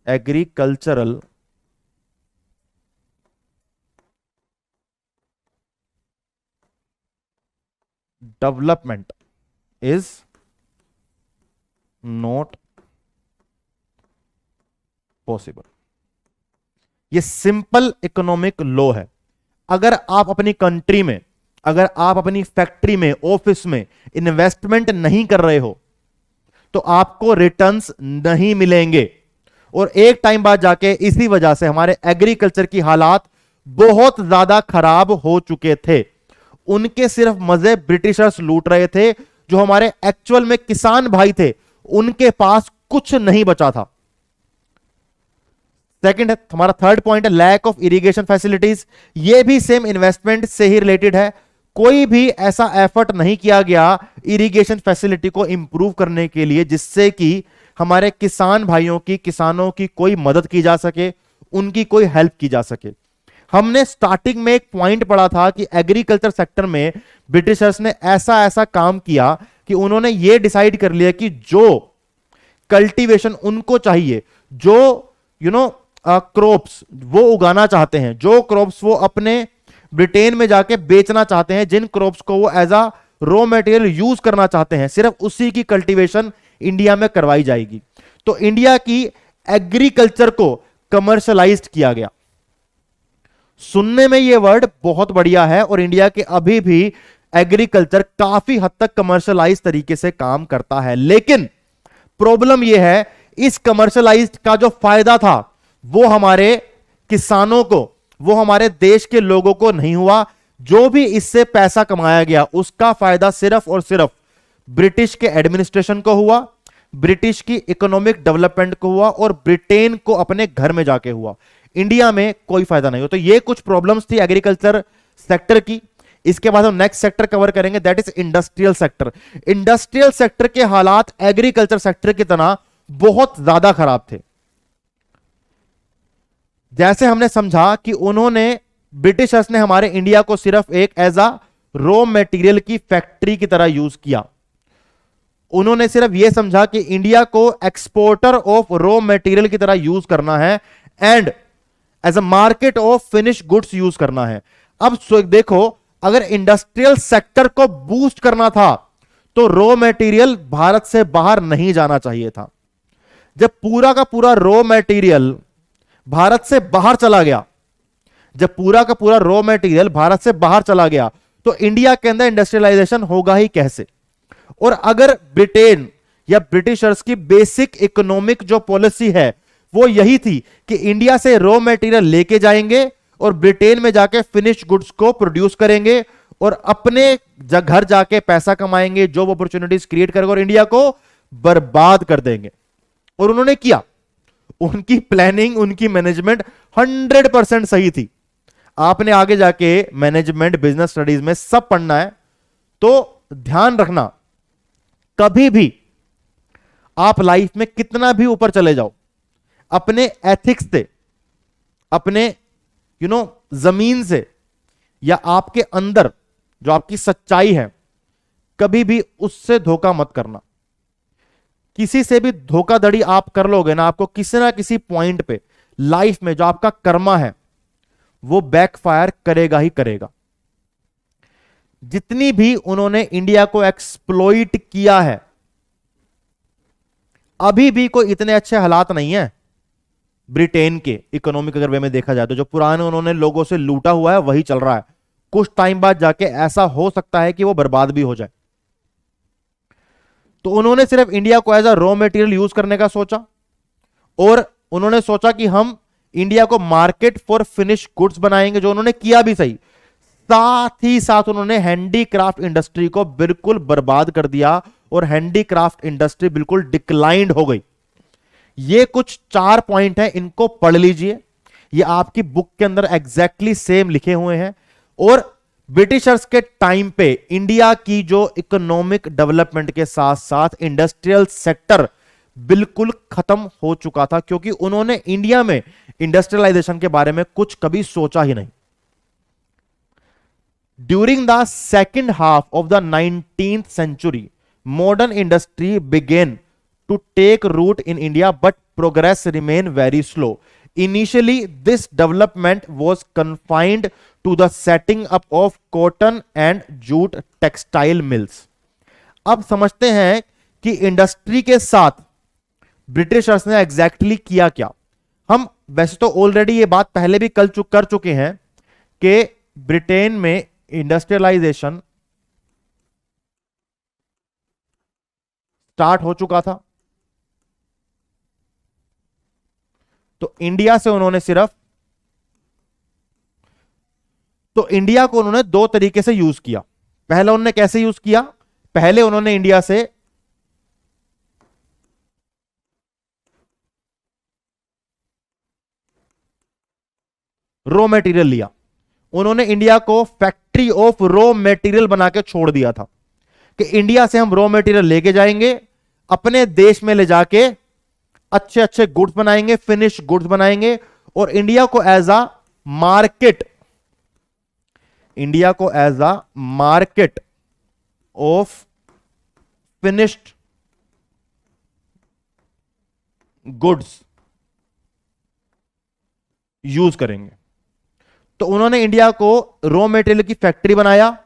agricultural development is not possible. ये सिंपल इकोनॉमिक लॉ है। अगर आप अपनी कंट्री में, अगर आप अपनी फैक्ट्री में, ऑफिस में इन्वेस्टमेंट नहीं कर रहे हो, तो आपको रिटर्न्स नहीं मिलेंगे। और एक टाइम बाद जाके इसी वजह से हमारे एग्रीकल्चर की हालात बहुत ज्यादा खराब हो चुके थे। उनके सिर्फ मजे ब्रिटिशर्स लूट रहे थे, जो हमारे एक्चुअल में किसान भाई थे उनके पास कुछ नहीं बचा था। सेकंड है हमारा, थर्ड पॉइंट है लैक ऑफ इरिगेशन फैसिलिटीज। ये भी सेम इन्वेस्टमेंट से ही रिलेटेड है। कोई भी ऐसा एफर्ट नहीं किया गया इरिगेशन फैसिलिटी को इंप्रूव करने के लिए, जिससे कि हमारे किसान भाइयों की, किसानों की कोई मदद की जा सके, उनकी कोई हेल्प की जा सके। हमने स्टार्टिंग में एक पॉइंट पढ़ा था कि एग्रीकल्चर सेक्टर में ब्रिटिशर्स ने ऐसा ऐसा काम किया कि उन्होंने ये डिसाइड कर लिया कि जो कल्टीवेशन उनको चाहिए, जो क्रॉप्स वो उगाना चाहते हैं, जो क्रॉप्स वो अपने ब्रिटेन में जाके बेचना चाहते हैं, जिन क्रॉप्स को वो as a raw material use करना चाहते हैं, सिर्फ उसी की कल्टीवेशन इंडिया में करवाई जाएगी। तो इंडिया की एग्रीकल्चर को कमर्शलाइज्ड किया गया। सुनने में ये वर्ड बहुत बढ़िया है, और इंडिया के अभी भी एग्रीकल्चर काफी हद तक कमर्शलाइज तरीके से काम करता है। लेकिन प्रॉब्लम यह है, इस कमर्शलाइज्ड का जो फायदा था वो हमारे किसानों को, वो हमारे देश के लोगों को नहीं हुआ। जो भी इससे पैसा कमाया गया उसका फायदा सिर्फ और सिर्फ ब्रिटिश के एडमिनिस्ट्रेशन को हुआ, ब्रिटिश की इकोनॉमिक डेवलपमेंट को हुआ, और ब्रिटेन को अपने घर में जाके हुआ। इंडिया में कोई फायदा नहीं हो। तो ये कुछ प्रॉब्लम्स थी एग्रीकल्चर सेक्टर की। इसके बाद हम नेक्स्ट सेक्टर कवर करेंगे, that is industrial sector. Industrial sector के हालात एग्रीकल्चर सेक्टर की तरह बहुत ज्यादा खराब थे। जैसे हमने समझा कि उन्होंने, ब्रिटिशर्स ने हमारे इंडिया को सिर्फ एक एज अ रॉ मटेरियल की फैक्ट्री की तरह यूज किया। उन्होंने सिर्फ यह समझा कि इंडिया को एक्सपोर्टर ऑफ रॉ मटेरियल की तरह यूज करना है, and as a market of finish goods use करना है। अब देखो, अगर इंडस्ट्रियल सेक्टर को बूस्ट करना था तो रॉ मटेरियल भारत से बाहर नहीं जाना चाहिए था। जब पूरा का पूरा रॉ मटेरियल भारत से बाहर चला गया, जब पूरा का पूरा रॉ मटेरियल भारत से बाहर चला गया, तो इंडिया के अंदर इंडस्ट्रियलाइजेशन होगा ही कैसे? और अगर ब्रिटेन या ब्रिटिशर्स की बेसिक इकोनॉमिक जो पॉलिसी है वो यही थी कि इंडिया से रॉ मटेरियल लेके जाएंगे और ब्रिटेन में जाके फिनिश गुड्स को प्रोड्यूस करेंगे और अपने घर जाके पैसा कमाएंगे, जॉब अपॉर्चुनिटीज क्रिएट करेंगे और इंडिया को बर्बाद कर देंगे। और उन्होंने किया। उनकी प्लानिंग, उनकी मैनेजमेंट 100% सही थी। आपने आगे जाके मैनेजमेंट बिजनेस स्टडीज में सब पढ़ना है, तो ध्यान रखना कभी भी आप लाइफ में कितना भी ऊपर चले जाओ, अपने एथिक्स से, अपने जमीन से, या आपके अंदर जो आपकी सच्चाई है, कभी भी उससे धोखा मत करना। किसी से भी धोखाधड़ी आप कर लोगे ना, आपको किसी ना किसी पॉइंट पे लाइफ में जो आपका कर्मा है वो बैकफायर करेगा ही करेगा। जितनी भी उन्होंने इंडिया को एक्सप्लॉइट किया है, अभी भी कोई इतने अच्छे हालात नहीं है ब्रिटेन के इकोनॉमिक अगर वे में देखा जाए तो। जो पुराने उन्होंने लोगों से लूटा हुआ है वही चल रहा है। कुछ टाइम बाद जाके ऐसा हो सकता है कि वो बर्बाद भी हो जाए। तो उन्होंने सिर्फ इंडिया को as a raw material use करने का सोचा, और उन्होंने सोचा कि हम इंडिया को मार्केट फॉर फिनिश गुड्स बनाएंगे, जो उन्होंने किया भी सही। साथ ही साथ उन्होंने हैंडीक्राफ्ट इंडस्ट्री को बिल्कुल बर्बाद कर दिया और हैंडीक्राफ्ट इंडस्ट्री बिल्कुल डिक्लाइंड हो गई। ये कुछ 4 पॉइंट हैं, इनको पढ़ लीजिए। ये आपकी बुक के अंदर एग्जैक्टली सेम लिखे हुए हैं। और ब्रिटिशर्स के टाइम पे इंडिया की जो इकोनॉमिक डेवलपमेंट के साथ साथ इंडस्ट्रियल सेक्टर बिल्कुल खत्म हो चुका था, क्योंकि उन्होंने इंडिया में इंडस्ट्रियलाइजेशन के बारे में कुछ कभी सोचा ही नहीं। During the second half of the 19th century, modern industry began to take root in India, but progress remained very slow. Initially, this development was confined to the setting up of cotton and jute textile mills. अब समझते हैं कि industry के साथ Britishers ने exactly किया क्या। हम वैसे तो ऑलरेडी ये बात पहले भी कर चुके हैं कि ब्रिटेन में इंडस्ट्रियलाइजेशन स्टार्ट हो चुका था। तो इंडिया को उन्होंने 2 तरीके से यूज किया। पहला उन्होंने कैसे यूज किया? पहले उन्होंने इंडिया से रॉ मटेरियल लिया। उन्होंने इंडिया को फैक्ट्री ऑफ रॉ मटेरियल बना के छोड़ दिया था कि इंडिया से हम रॉ मटेरियल लेके जाएंगे, अपने देश में ले जाके अच्छे अच्छे गुड्स बनाएंगे, फिनिश गुड्स बनाएंगे, और इंडिया को as a market of finished goods use करेंगे। तो उन्होंने इंडिया को रॉ मटेरियल की फैक्ट्री बनाया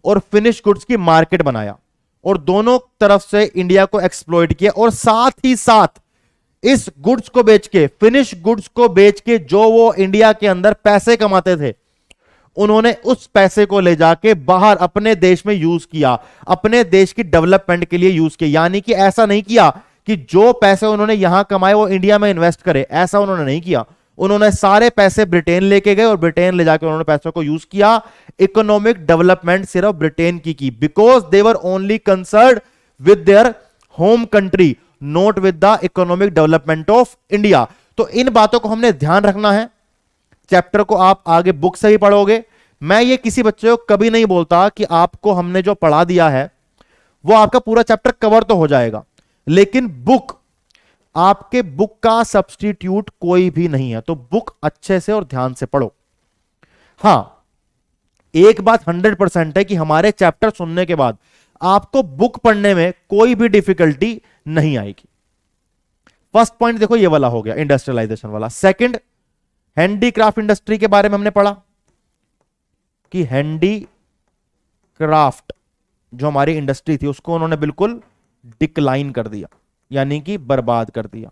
और फिनिश गुड्स की मार्केट बनाया, और दोनों तरफ से इंडिया को एक्सप्लॉइट किया। और साथ ही साथ इस गुड्स को बेच के, फिनिश गुड्स को बेच के जो वो इंडिया के अंदर पैसे कमाते थे, उन्होंने उस पैसे को ले जाके बाहर अपने देश में यूज किया, अपने देश की डेवलपमेंट के लिए यूज किया। यानी कि ऐसा नहीं किया कि जो पैसे उन्होंने यहां कमाए वो इंडिया में इन्वेस्ट करे, ऐसा उन्होंने नहीं किया। उन्होंने सारे पैसे ब्रिटेन लेके गए और ब्रिटेन ले जाकर उन्होंने पैसों को यूज किया। इकोनॉमिक डेवलपमेंट सिर्फ ब्रिटेन की because they were only concerned with their home country, not with the economic development of India. तो इन बातों को हमने ध्यान रखना है। चैप्टर को आप आगे बुक से ही पढ़ोगे। मैं ये किसी बच्चे को कभी नहीं बोलता कि आपको हमने जो पढ़ा दिया है वो आपका पूरा चैप्टर कवर तो हो जाएगा, लेकिन बुक, आपके बुक का सब्स्टिट्यूट कोई भी नहीं है। तो बुक अच्छे से और ध्यान से पढ़ो। हां, एक बात 100% है कि हमारे चैप्टर सुनने के बाद आपको बुक पढ़ने में कोई भी डिफिकल्टी नहीं आएगी। फर्स्ट पॉइंट देखो, ये वाला हो गया इंडस्ट्रियलाइजेशन वाला। सेकंड, हैंडीक्राफ्ट इंडस्ट्री के बारे में हमने पढ़ा कि हैंडीक्राफ्ट क्राफ्ट जो हमारी इंडस्ट्री थी उसको उन्होंने बिल्कुल डिक्लाइन कर दिया, यानी कि बर्बाद कर दिया,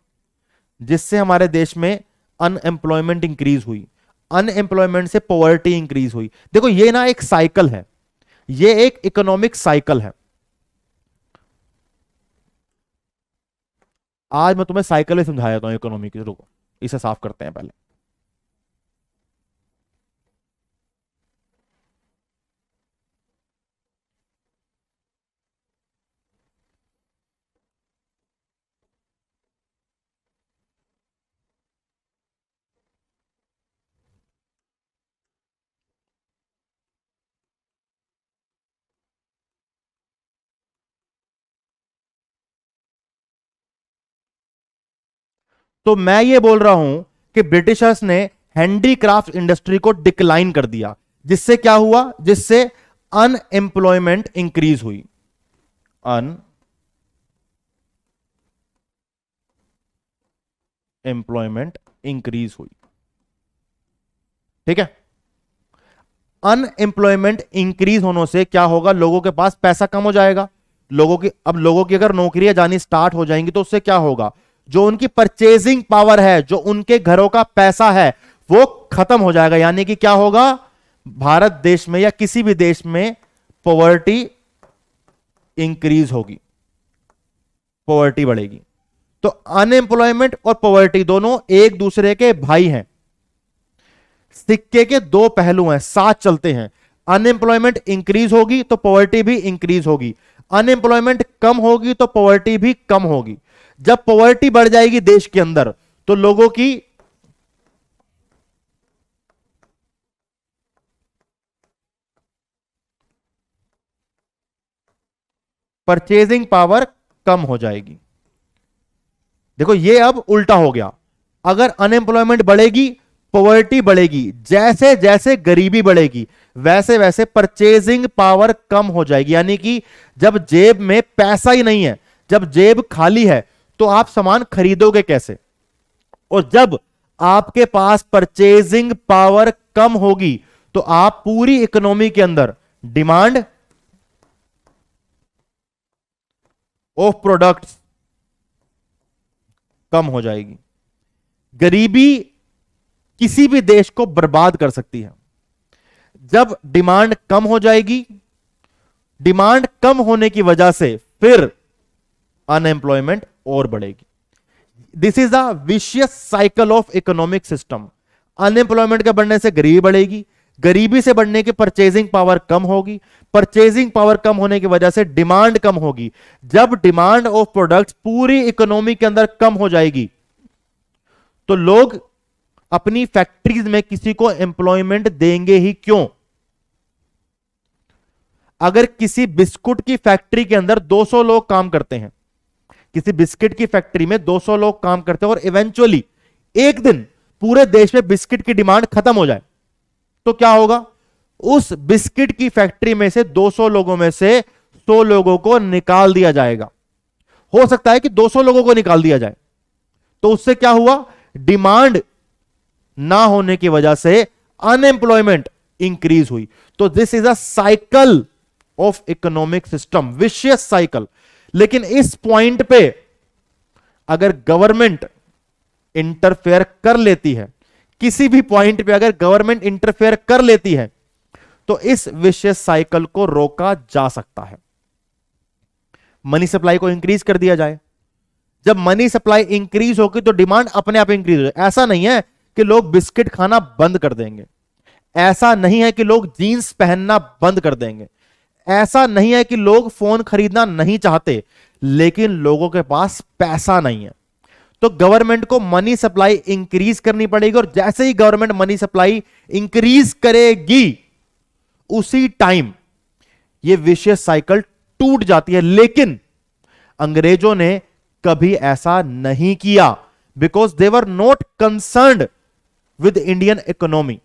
जिससे हमारे देश में अनएम्प्लॉयमेंट इंक्रीज हुई, अनएम्प्लॉयमेंट से पॉवर्टी इंक्रीज हुई। देखो ये ना एक साइकिल है, ये एक इकोनॉमिक साइकिल है। आज मैं तुम्हें साइकिल ही समझा देता हूं इकोनॉमी की, रुको इसे साफ करते हैं पहले। तो मैं ये बोल रहा हूं कि ब्रिटिशर्स ने हैंडीक्राफ्ट इंडस्ट्री को डिक्लाइन कर दिया, जिससे क्या हुआ, जिससे अनएम्प्लॉयमेंट इंक्रीज हुई, अनएम्प्लॉयमेंट इंक्रीज हुई। ठीक है, अनएम्प्लॉयमेंट इंक्रीज होने से क्या होगा, लोगों के पास पैसा कम हो जाएगा, लोगों की अगर नौकरियां जानी स्टार्ट हो जाएंगी तो उससे क्या होगा, जो उनकी परचेजिंग पावर है, जो उनके घरों का पैसा है वो खत्म हो जाएगा, यानी कि क्या होगा, भारत देश में या किसी भी देश में पॉवर्टी इंक्रीज होगी, पॉवर्टी बढ़ेगी। तो अनएम्प्लॉयमेंट और पॉवर्टी दोनों एक दूसरे के भाई हैं, सिक्के के दो पहलू हैं, साथ चलते हैं। अनएम्प्लॉयमेंट इंक्रीज होगी तो पॉवर्टी भी इंक्रीज होगी, अनएम्प्लॉयमेंट कम होगी तो पॉवर्टी भी कम होगी। जब पॉवर्टी बढ़ जाएगी देश के अंदर तो लोगों की परचेजिंग पावर कम हो जाएगी। देखो ये अब उल्टा हो गया, अगर अनएम्प्लॉयमेंट बढ़ेगी पॉवर्टी बढ़ेगी, जैसे जैसे गरीबी बढ़ेगी वैसे वैसे परचेजिंग पावर कम हो जाएगी, यानी कि जब जेब में पैसा ही नहीं है, जब जेब खाली है तो आप सामान खरीदोगे कैसे, और जब आपके पास परचेजिंग पावर कम होगी तो आप पूरी इकोनॉमी के अंदर डिमांड ऑफ प्रोडक्ट्स कम हो जाएगी। गरीबी किसी भी देश को बर्बाद कर सकती है। जब डिमांड कम हो जाएगी, डिमांड कम होने की वजह से फिर अनएम्प्लॉयमेंट और बढ़ेगी। This is the vicious cycle of economic system. Unemployment के बढ़ने से गरीबी बढ़ेगी, गरीबी से बढ़ने की परचेजिंग पावर कम होगी, परचेजिंग पावर कम होने की वजह से डिमांड कम होगी। जब डिमांड ऑफ प्रोडक्ट्स पूरी इकोनॉमी के अंदर कम हो जाएगी तो लोग अपनी फैक्ट्रीज में किसी को एम्प्लॉयमेंट देंगे ही क्यों। अगर किसी बिस्कुट की फैक्ट्री के अंदर 200 लोग काम करते हैं, किसी बिस्किट की फैक्ट्री में 200 लोग काम करते हैं और इवेंचुअली एक दिन पूरे देश में बिस्किट की डिमांड खत्म हो जाए तो क्या होगा, उस बिस्किट की फैक्ट्री में से 200 लोगों में से 100 लोगों को निकाल दिया जाएगा। हो सकता है कि 200 लोगों को निकाल दिया जाए, तो उससे क्या हुआ, डिमांड ना होने की वजह से अनएम्प्लॉयमेंट इंक्रीज हुई। तो this is a cycle of economic system, vicious cycle. लेकिन इस पॉइंट पे अगर गवर्नमेंट इंटरफेयर कर लेती है, किसी भी पॉइंट पे अगर गवर्नमेंट इंटरफेयर कर लेती है तो इस विशेष साइकिल को रोका जा सकता है। मनी सप्लाई को इंक्रीज कर दिया जाए, जब मनी सप्लाई इंक्रीज होगी तो डिमांड अपने आप इंक्रीज हो जाए। ऐसा नहीं है कि लोग बिस्किट खाना बंद कर देंगे, ऐसा नहीं है कि लोग जीन्स पहनना बंद कर देंगे, ऐसा नहीं है कि लोग फोन खरीदना नहीं चाहते, लेकिन लोगों के पास पैसा नहीं है। तो गवर्नमेंट को मनी सप्लाई इंक्रीज करनी पड़ेगी, और जैसे ही गवर्नमेंट मनी सप्लाई इंक्रीज करेगी उसी टाइम यह विशेष साइकिल टूट जाती है। लेकिन अंग्रेजों ने कभी ऐसा नहीं किया, because they were not concerned with Indian economy.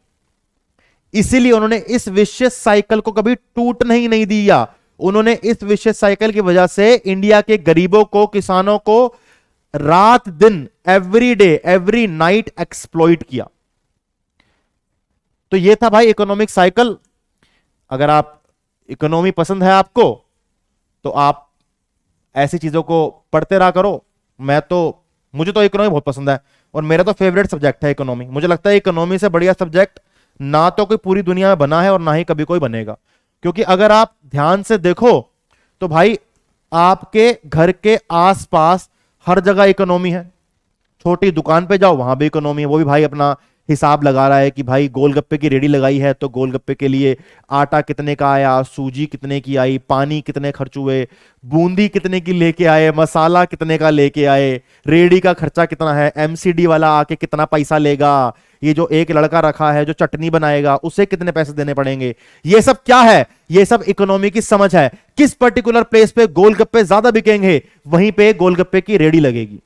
इसीलिए उन्होंने इस विशेष साइकिल को कभी टूटने ही नहीं दिया। उन्होंने इस विशेष साइकिल की वजह से इंडिया के गरीबों को, किसानों को रात दिन, every day, every night exploit किया। तो यह था भाई इकोनॉमिक साइकिल। अगर आप इकोनॉमी पसंद है आपको तो आप ऐसी चीजों को पढ़ते रहा करो। मुझे तो इकोनॉमी बहुत पसंद है और मेरा तो फेवरेट सब्जेक्ट है इकोनॉमी। मुझे लगता है इकोनॉमी से बढ़िया सब्जेक्ट ना तो कोई पूरी दुनिया में बना है और ना ही कभी कोई बनेगा। क्योंकि अगर आप ध्यान से देखो तो भाई आपके घर के आसपास हर जगह इकोनॉमी है। छोटी दुकान पे जाओ वहां भी इकोनॉमी है, वो भी भाई अपना हिसाब लगा रहा है कि भाई गोलगप्पे की रेडी लगाई है तो गोलगप्पे के लिए आटा कितने का आया, सूजी कितने की आई, पानी कितने खर्च हुए, बूंदी कितने की लेके आए, मसाला कितने का लेके आए, रेडी का खर्चा कितना है, एमसीडी वाला आके कितना पैसा लेगा, ये जो एक लड़का रखा है जो चटनी बनाएगा उसे कितने पैसे देने पड़ेंगे। ये सब क्या है? ये सब इकोनॉमी की समझ है। किस पर्टिकुलर प्लेस पे गोलगप्पे ज्यादा बिकेंगे वहीं पे गोलगप्पे की रेडी लगेगी।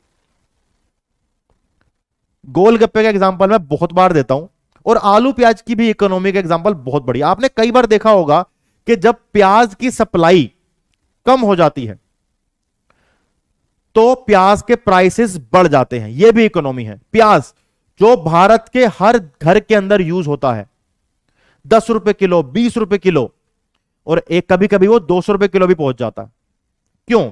गोलगप्पे का एग्जांपल मैं बहुत बार देता हूं और आलू प्याज की भी इकोनॉमी का एग्जांपल बहुत बढ़िया। आपने कई बार देखा होगा कि जब प्याज की सप्लाई कम हो जाती है तो प्याज के प्राइसेस बढ़ जाते हैं। यह भी इकोनॉमी है। प्याज जो भारत के हर घर के अंदर यूज होता है, 10 रुपए किलो, 20 रुपए किलो, और एक कभी कभी वो 200 रुपए किलो भी पहुंच जाता है। क्यों?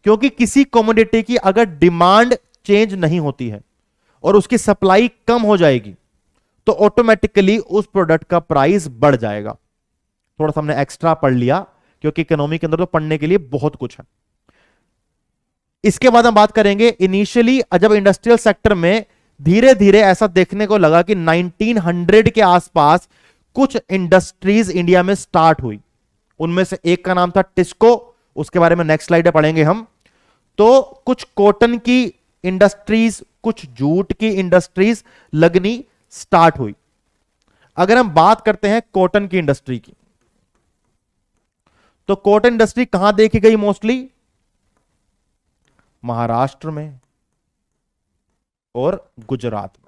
क्योंकि किसी कमोडिटी की अगर डिमांड चेंज नहीं होती है और उसकी सप्लाई कम हो जाएगी तो ऑटोमेटिकली उस प्रोडक्ट का प्राइस बढ़ जाएगा। थोड़ा सा हमने एक्स्ट्रा पढ़ लिया क्योंकि इकोनॉमी के अंदर तो पढ़ने के लिए बहुत कुछ है। इसके बाद हम बात करेंगे इनिशियली जब इंडस्ट्रियल सेक्टर में धीरे धीरे ऐसा देखने को लगा कि 1900 के आसपास कुछ इंडस्ट्रीज इंडिया में स्टार्ट हुई। उनमें से एक का नाम था टिस्को, उसके बारे में नेक्स्ट स्लाइड में पढ़ेंगे हम। तो कुछ कॉटन की इंडस्ट्रीज, कुछ जूट की इंडस्ट्रीज लगनी स्टार्ट हुई। अगर हम बात करते हैं कॉटन की इंडस्ट्री की तो कॉटन इंडस्ट्री कहां देखी गई? मोस्टली महाराष्ट्र में और गुजरात में।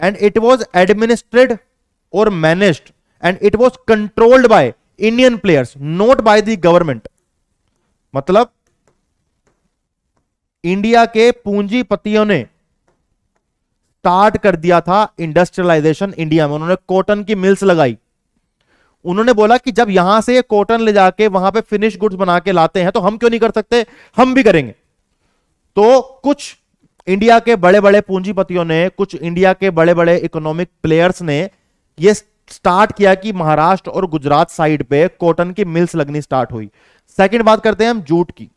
एंड इट वॉज एडमिनिस्ट्रेड और managed and it was controlled by Indian players, not by the government. मतलब इंडिया के पूंजीपतियों ने स्टार्ट कर दिया था इंडस्ट्रियलाइजेशन इंडिया में। उन्होंने कॉटन की मिल्स लगाई। उन्होंने बोला कि जब यहां से कॉटन ले जाके वहां पे फिनिश गुड्स बना के लाते हैं तो हम क्यों नहीं कर सकते, हम भी करेंगे। तो कुछ इंडिया के बड़े बड़े पूंजीपतियों ने, कुछ इंडिया के बड़े बड़े इकोनॉमिक प्लेयर्स ने यह स्टार्ट किया कि महाराष्ट्र और गुजरात साइड पे कॉटन की मिल्स लगनी स्टार्ट हुई। सेकंड बात करते हैं हम जूट की।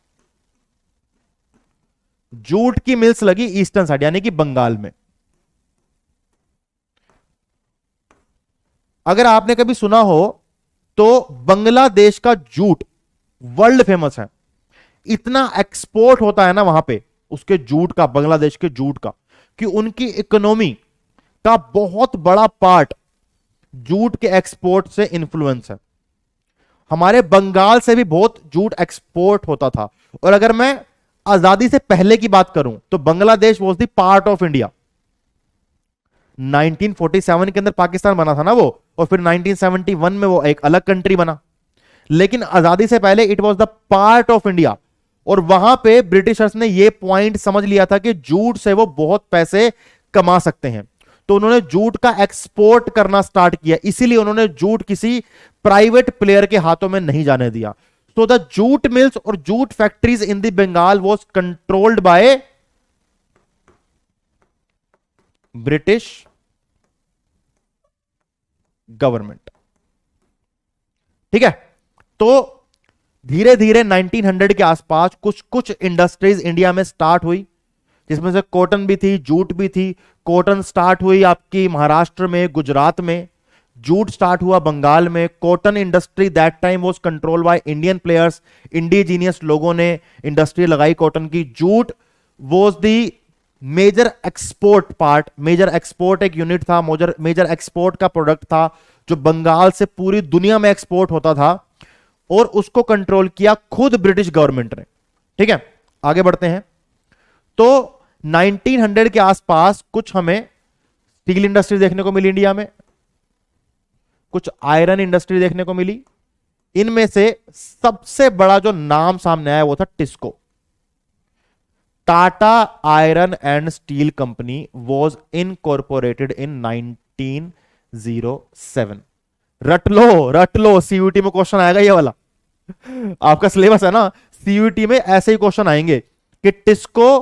जूट की मिल्स लगी ईस्टर्न साइड यानी कि बंगाल में। अगर आपने कभी सुना हो तो बांग्लादेश का जूट वर्ल्ड फेमस है। इतना एक्सपोर्ट होता है ना वहां पे उसके जूट का, बांग्लादेश के जूट का, कि उनकी इकोनॉमी का बहुत बड़ा पार्ट जूट के एक्सपोर्ट से इंफ्लुएंस है। हमारे बंगाल से भी बहुत जूट एक्सपोर्ट होता था। और अगर मैं आजादी से पहले की बात करूं तो Bangladesh was the part of India. 1947 के अंदर पाकिस्तान बना था ना वो, और फिर 1971 में वो एक अलग कंट्री बना। लेकिन आजादी से पहले it was the part of India. और वहां पे ब्रिटिशर्स ने ये पॉइंट समझ लिया था कि जूट से वो बहुत पैसे कमा सकते हैं, तो उन्होंने जूट का एक्सपोर्ट करना स्टार्ट किया। इसीलिए उन्होंने जूट किसी प्राइवेट प्लेयर के हाथों में नहीं जाने दिया। So the jute mills or jute factories in the Bengal was controlled by British government। ठीक है, तो धीरे धीरे 1900 के आसपास कुछ कुछ इंडस्ट्रीज इंडिया में स्टार्ट हुई, जिसमें से कॉटन भी थी, जूट भी थी। कॉटन स्टार्ट हुई आपकी महाराष्ट्र में, गुजरात में। जूट स्टार्ट हुआ बंगाल में। Cotton industry that time was control by Indian players, indigenous लोगों ने इंडस्ट्री लगाई कॉटन की। Jute was the major export part, major export एक यूनिट था, मेजर एक्सपोर्ट का प्रोडक्ट था जो बंगाल से पूरी दुनिया में एक्सपोर्ट होता था, और उसको कंट्रोल किया खुद ब्रिटिश गवर्नमेंट ने। ठीक है, आगे बढ़ते हैं। तो 1900 के आसपास कुछ हमें स्टील इंडस्ट्री देखने को मिली इंडिया में, कुछ आयरन इंडस्ट्री देखने को मिली। इनमें से सबसे बड़ा जो नाम सामने आया वो था TISCO. Tata iron and steel company was incorporated in 1907। रट लो, सीयूटी में क्वेश्चन आएगा ये वाला। आपका सिलेबस है ना, सीयूटी में ऐसे ही क्वेश्चन आएंगे कि टिस्को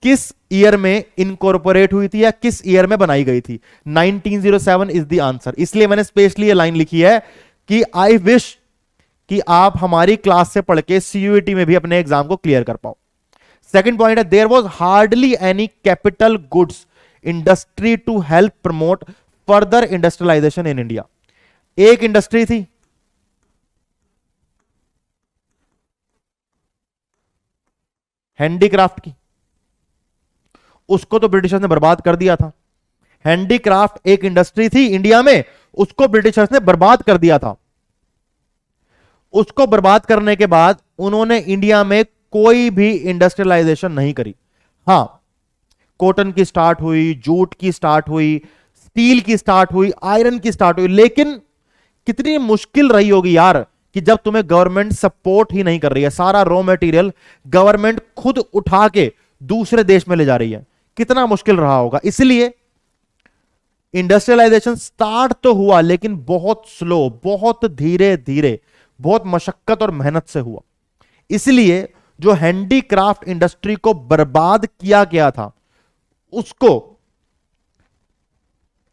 किस ईयर में इनकॉर्पोरेट हुई थी या किस ईयर में बनाई गई थी। 1907 इज द आंसर। इसलिए मैंने स्पेशली ये लाइन लिखी है कि आई विश कि आप हमारी क्लास से पढ़ के सीयूटी में भी अपने एग्जाम को क्लियर कर पाओ। सेकंड पॉइंट है, there was hardly any capital goods industry to help promote further industrialisation in India. एक इंडस्ट्री थी, हैंडीक्राफ्ट की, उसको तो ब्रिटिशर्स ने बर्बाद कर दिया था। हैंडीक्राफ्ट एक इंडस्ट्री थी इंडिया में, उसको ब्रिटिशर्स ने बर्बाद कर दिया था। उसको बर्बाद करने के बाद उन्होंने इंडिया में कोई भी इंडस्ट्रियलाइजेशन नहीं करी। हां, कॉटन की स्टार्ट हुई, जूट की स्टार्ट हुई, स्टील की स्टार्ट हुई, आयरन की स्टार्ट हुई, लेकिन कितनी मुश्किल रही होगी यार कि जब तुम्हें गवर्नमेंट सपोर्ट ही नहीं कर रही है, सारा रॉ मटेरियल गवर्नमेंट खुद उठा के दूसरे देश में ले जा रही है, कितना मुश्किल रहा होगा। इसलिए इंडस्ट्रियलाइजेशन स्टार्ट तो हुआ लेकिन बहुत स्लो, बहुत धीरे धीरे, बहुत मशक्कत और मेहनत से हुआ। इसलिए जो हैंडीक्राफ्ट इंडस्ट्री को बर्बाद किया गया था, उसको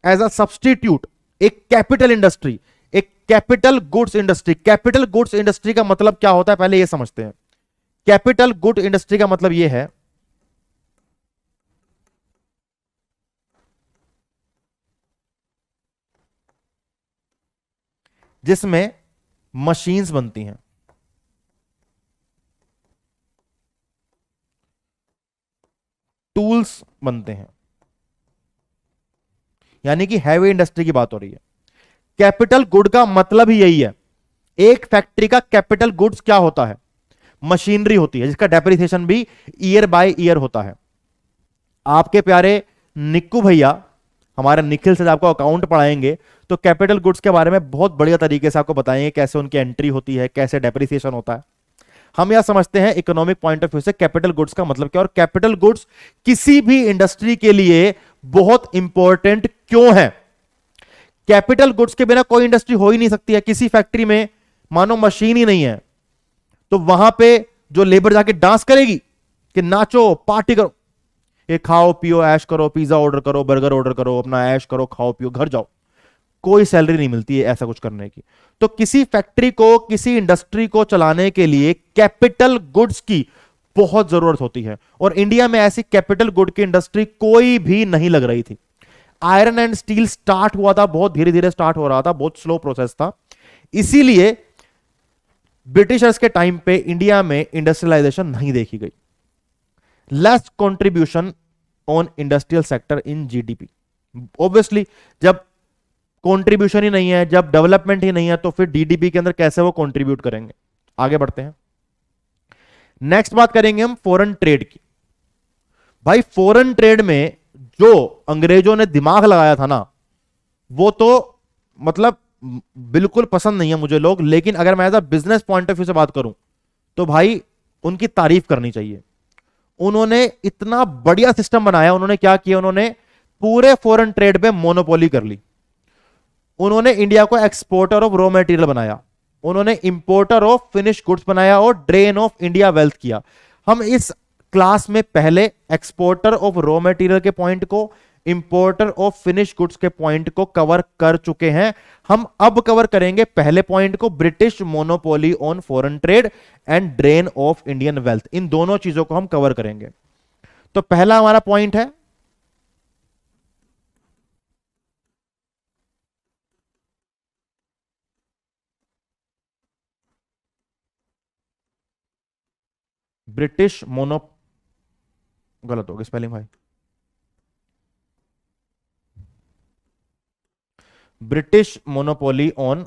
एज अ सब्स्टिट्यूट एक कैपिटल इंडस्ट्री, एक capital goods industry. Capital goods industry का मतलब क्या होता है पहले ये समझते हैं। कैपिटल गुड इंडस्ट्री का मतलब यह है जिसमें मशीन्स बनती हैं, टूल्स बनते हैं, यानी कि हैवी इंडस्ट्री की बात हो रही है। कैपिटल गुड का मतलब ही यही है। एक फैक्ट्री का कैपिटल गुड्स क्या होता है? मशीनरी होती है, जिसका डेप्रिसिएशन भी ईयर बाय ईयर होता है। आपके प्यारे निक्कू भैया, हमारे निखिल से आपको अकाउंट पढ़ाएंगे तो कैपिटल गुड्स के बारे में बहुत बढ़िया तरीके से आपको बताएंगे, कैसे उनकी एंट्री होती है, कैसे डेप्रिसिएशन होता है। हम यह समझते हैं इकोनॉमिक पॉइंट ऑफ व्यू से कैपिटल गुड्स का मतलब क्या, और कैपिटल गुड्स किसी भी इंडस्ट्री के लिए बहुत इंपॉर्टेंट क्यों है। कैपिटल गुड्स के बिना कोई इंडस्ट्री हो ही नहीं सकती है। किसी फैक्ट्री में मानो मशीन ही नहीं है तो वहां पे जो लेबर जाके डांस करेगी कि नाचो पार्टी करो, ये खाओ पियो ऐश करो, पिज्जा ऑर्डर करो, बर्गर ऑर्डर करो, अपना ऐश करो, खाओ पियो, घर जाओ, कोई सैलरी नहीं मिलती है ऐसा कुछ करने की। तो किसी फैक्ट्री को, किसी इंडस्ट्री को चलाने के लिए कैपिटल गुड्स की बहुत जरूरत होती है, और इंडिया में ऐसी कैपिटल गुड की इंडस्ट्री कोई भी नहीं लग रही थी। आयरन एंड स्टील स्टार्ट हुआ था, बहुत धीरे धीरे स्टार्ट हो रहा था, बहुत स्लो प्रोसेस था। इसीलिए ब्रिटिशर्स के टाइम पे इंडिया में इंडस्ट्रियलाइजेशन नहीं देखी गई। Less contribution on industrial sector in GDP. Obviously जब कंट्रीब्यूशन ही नहीं है, जब डेवलपमेंट ही नहीं है, तो फिर डीडीपी के अंदर कैसे वो कंट्रीब्यूट करेंगे। आगे बढ़ते हैं, नेक्स्ट बात करेंगे हम फॉरेन ट्रेड की। भाई फॉरेन ट्रेड में जो अंग्रेजों ने दिमाग लगाया था ना, वो तो मतलब बिल्कुल पसंद नहीं है मुझे लोग, लेकिन अगर मैं as a business point of view से बात करूं तो भाई उनकी तारीफ करनी चाहिए। उन्होंने इतना बढ़िया सिस्टम बनाया। उन्होंने क्या किया, उन्होंने पूरे फॉरेन ट्रेड पे मोनोपोली कर ली। उन्होंने इंडिया को एक्सपोर्टर ऑफ रॉ मटेरियल बनाया, उन्होंने इंपोर्टर ऑफ फिनिश गुड्स बनाया और ड्रेन ऑफ इंडिया वेल्थ किया। हम इस क्लास में पहले एक्सपोर्टर ऑफ रॉ मटेरियल के पॉइंट को, इंपोर्टर ऑफ फिनिश गुड्स के पॉइंट को कवर कर चुके हैं। हम अब कवर करेंगे पहले पॉइंट को, British monopoly on foreign trade and drain of Indian wealth. इन दोनों चीजों को हम कवर करेंगे। तो पहला हमारा पॉइंट है ब्रिटिश मोनो, गलत हो गया स्पेलिंग भाई, ब्रिटिश मोनोपोली ऑन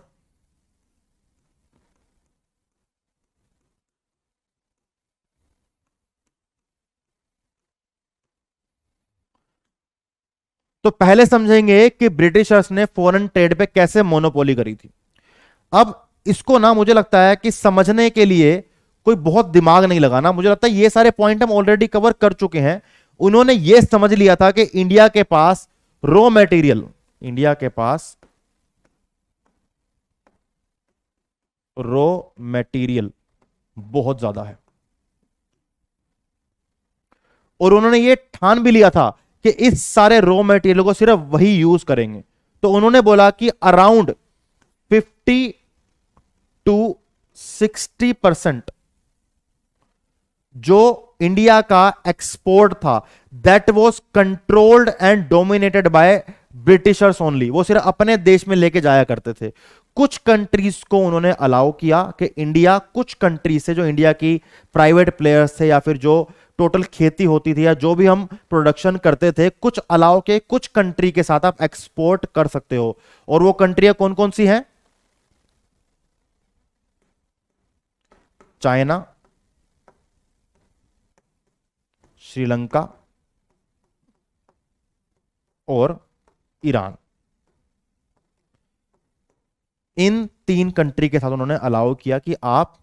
तो पहले समझेंगे कि ब्रिटिशर्स ने फॉरेन ट्रेड पे कैसे मोनोपोली करी थी। अब इसको ना मुझे लगता है कि समझने के लिए कोई बहुत दिमाग नहीं लगाना। मुझे लगता है ये सारे पॉइंट हम ऑलरेडी कवर कर चुके हैं। उन्होंने ये समझ लिया था कि इंडिया के पास रॉ मटेरियल, इंडिया के पास रॉ मटेरियल बहुत ज्यादा है, और उन्होंने ये ठान भी लिया था कि इस सारे रॉ मटेरियल को सिर्फ वही यूज करेंगे। तो उन्होंने बोला कि अराउंड 50 to 60% जो इंडिया का एक्सपोर्ट था, that was controlled and dominated by Britishers only. वो सिर्फ अपने देश में लेके जाया करते थे। कुछ कंट्रीज को उन्होंने अलाउ किया कि इंडिया, कुछ कंट्री से जो इंडिया की प्राइवेट प्लेयर्स थे या फिर जो टोटल खेती होती थी या जो भी हम प्रोडक्शन करते थे, कुछ अलाउ के कुछ कंट्री के साथ आप एक्सपोर्ट कर सकते हो। और वो कंट्रियां कौन कौन सी हैं? चाइना, श्रीलंका और ईरान। इन 3 कंट्री के साथ उन्होंने अलाउ किया कि आप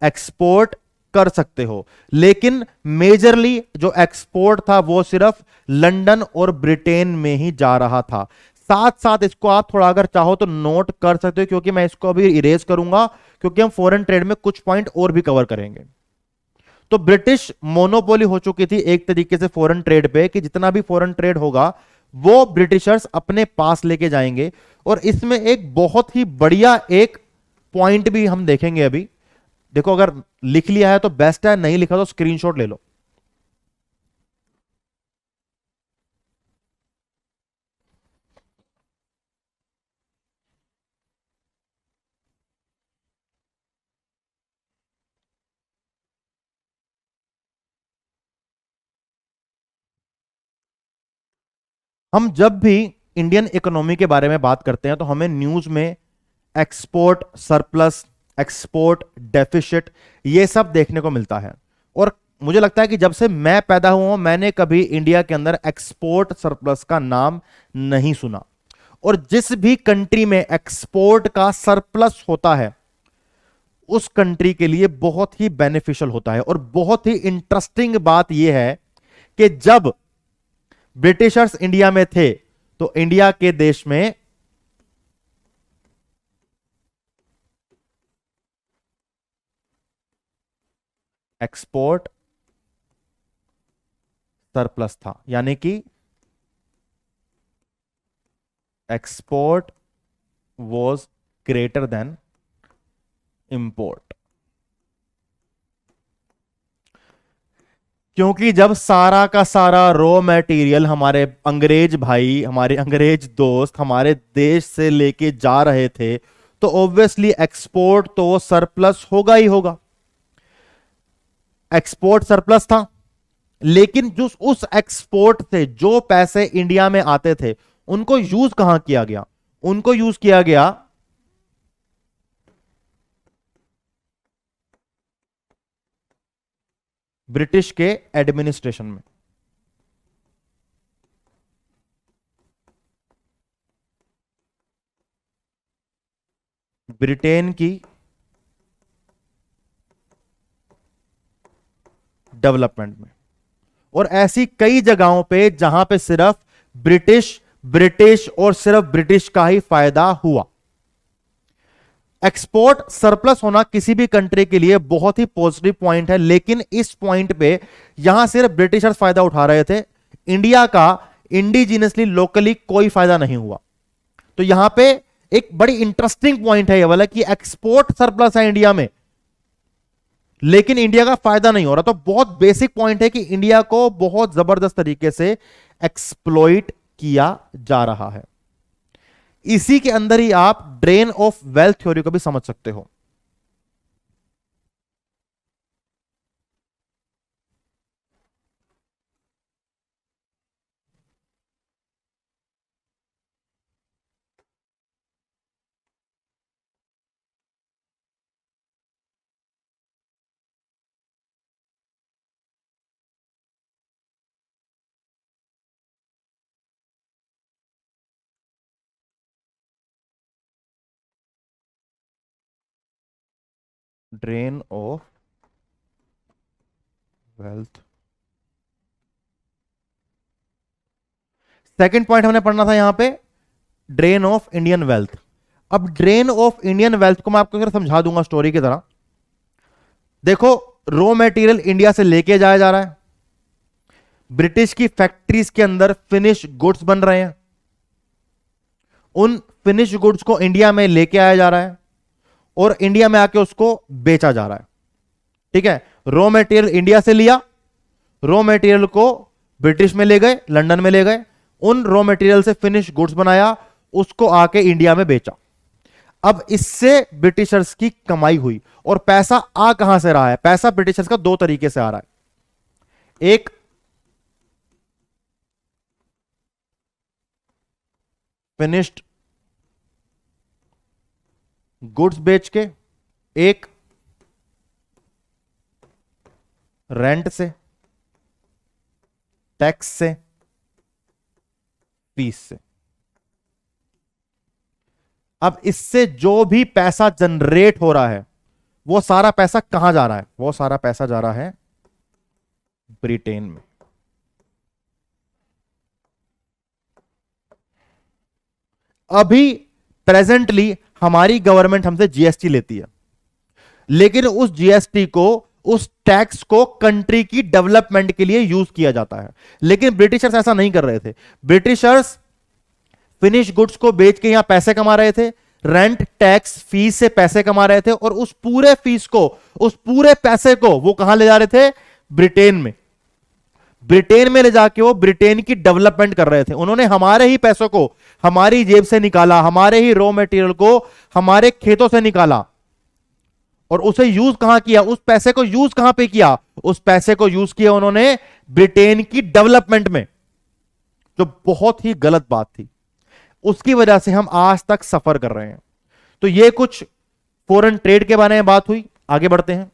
एक्सपोर्ट कर सकते हो। लेकिन मेजरली जो एक्सपोर्ट था वो सिर्फ लंदन और ब्रिटेन में ही जा रहा था। साथ साथ इसको आप थोड़ा अगर चाहो तो नोट कर सकते हो, क्योंकि मैं इसको अभी इरेज करूंगा, क्योंकि हम फॉरेन ट्रेड में कुछ पॉइंट और भी कवर करेंगे। तो ब्रिटिश मोनोपोली हो चुकी थी एक तरीके से फॉरेन ट्रेड पे, कि जितना भी फॉरेन ट्रेड होगा वो ब्रिटिशर्स अपने पास लेके जाएंगे। और इसमें एक बहुत ही बढ़िया एक पॉइंट भी हम देखेंगे अभी। देखो, अगर लिख लिया है तो बेस्ट है, नहीं लिखा तो स्क्रीनशॉट ले लो। हम जब भी इंडियन इकोनॉमी के बारे में बात करते हैं तो हमें न्यूज में एक्सपोर्ट सरप्लस, एक्सपोर्ट डेफिसिट, ये सब देखने को मिलता है। और मुझे लगता है कि जब से मैं पैदा हुआ हूं मैंने कभी इंडिया के अंदर एक्सपोर्ट सरप्लस का नाम नहीं सुना। और जिस भी कंट्री में एक्सपोर्ट का सरप्लस होता है उस कंट्री के लिए बहुत ही बेनिफिशियल होता है। और बहुत ही इंटरेस्टिंग बात यह है कि जब ब्रिटिशर्स इंडिया में थे तो इंडिया के देश में एक्सपोर्ट सरप्लस था, यानी कि export was greater than import. क्योंकि जब सारा का सारा रॉ मटेरियल हमारे अंग्रेज भाई, हमारे अंग्रेज दोस्त हमारे देश से लेके जा रहे थे, तो ऑब्वियसली एक्सपोर्ट तो सरप्लस होगा ही होगा। एक्सपोर्ट सरप्लस था, लेकिन जो उस एक्सपोर्ट से जो पैसे इंडिया में आते थे उनको यूज कहां किया गया? उनको यूज किया गया ब्रिटिश के एडमिनिस्ट्रेशन में। ब्रिटेन की डेवलपमेंट में। और ऐसी कई जगहों पे जहां पे सिर्फ ब्रिटिश ब्रिटिश और सिर्फ ब्रिटिश का ही फायदा हुआ। एक्सपोर्ट सरप्लस होना किसी भी कंट्री के लिए बहुत ही पॉजिटिव पॉइंट है, लेकिन इस पॉइंट पे यहां सिर्फ ब्रिटिशर्स फायदा उठा रहे थे, इंडिया का इंडिजिनियसली लोकली कोई फायदा नहीं हुआ। तो यहां पे एक बड़ी इंटरेस्टिंग पॉइंट है ये वाला कि एक्सपोर्ट सरप्लस है इंडिया में, लेकिन इंडिया का फायदा नहीं हो रहा। तो बहुत बेसिक पॉइंट है कि इंडिया को बहुत जबरदस्त तरीके से एक्सप्लॉइट किया जा रहा है। इसी के अंदर ही आप ड्रेन ऑफ वेल्थ थ्योरी को भी समझ सकते हो। Drain of wealth, second point हमने पढ़ना था यहां पे, ड्रेन ऑफ इंडियन वेल्थ। अब ड्रेन ऑफ इंडियन वेल्थ को मैं आपको अगर समझा दूंगा स्टोरी की तरह, देखो रॉ मटेरियल इंडिया से लेके जाया जा रहा है, ब्रिटिश की फैक्ट्रीज के अंदर फिनिश गुड्स बन रहे हैं, उन फिनिश गुड्स को इंडिया में लेके आया जा रहा है और इंडिया में आके उसको बेचा जा रहा है। ठीक है, रॉ मटेरियल इंडिया से लिया, रॉ मटेरियल को ब्रिटिश में ले गए, लंदन में ले गए, उन रॉ मटेरियल से फिनिश गुड्स बनाया, उसको आके इंडिया में बेचा। अब इससे ब्रिटिशर्स की कमाई हुई और पैसा आ कहां से रहा है? पैसा ब्रिटिशर्स का दो तरीके से आ रहा है, एक फिनिश्ड गुड्स बेच के, एक रेंट से, टैक्स से, फीस से। अब इससे जो भी पैसा जनरेट हो रहा है वो सारा पैसा कहां जा रहा है? वो सारा पैसा जा रहा है ब्रिटेन में। अभी प्रेजेंटली हमारी गवर्नमेंट हमसे जीएसटी लेती है, लेकिन उस जीएसटी को, उस टैक्स को कंट्री की डेवलपमेंट के लिए यूज किया जाता है। लेकिन ब्रिटिशर्स ऐसा नहीं कर रहे थे। ब्रिटिशर्स फिनिश गुड्स को बेच के यहां पैसे कमा रहे थे, रेंट, टैक्स, फीस से पैसे कमा रहे थे और उस पूरे फीस को, उस पूरे पैसे को वो कहां ले जा रहे थे? ब्रिटेन में। ब्रिटेन में ले जाके वो ब्रिटेन की डेवलपमेंट कर रहे थे। उन्होंने हमारे ही पैसों को हमारी जेब से निकाला, हमारे ही रॉ मटेरियल को हमारे खेतों से निकाला और उसे यूज कहां किया? उस पैसे को यूज कहां पे किया? उस पैसे को यूज किया उन्होंने ब्रिटेन की डेवलपमेंट में, जो बहुत ही गलत बात थी। उसकी वजह से हम आज तक सफर कर रहे हैं। तो ये कुछ फॉरेन ट्रेड के बारे में बात हुई। आगे बढ़ते हैं।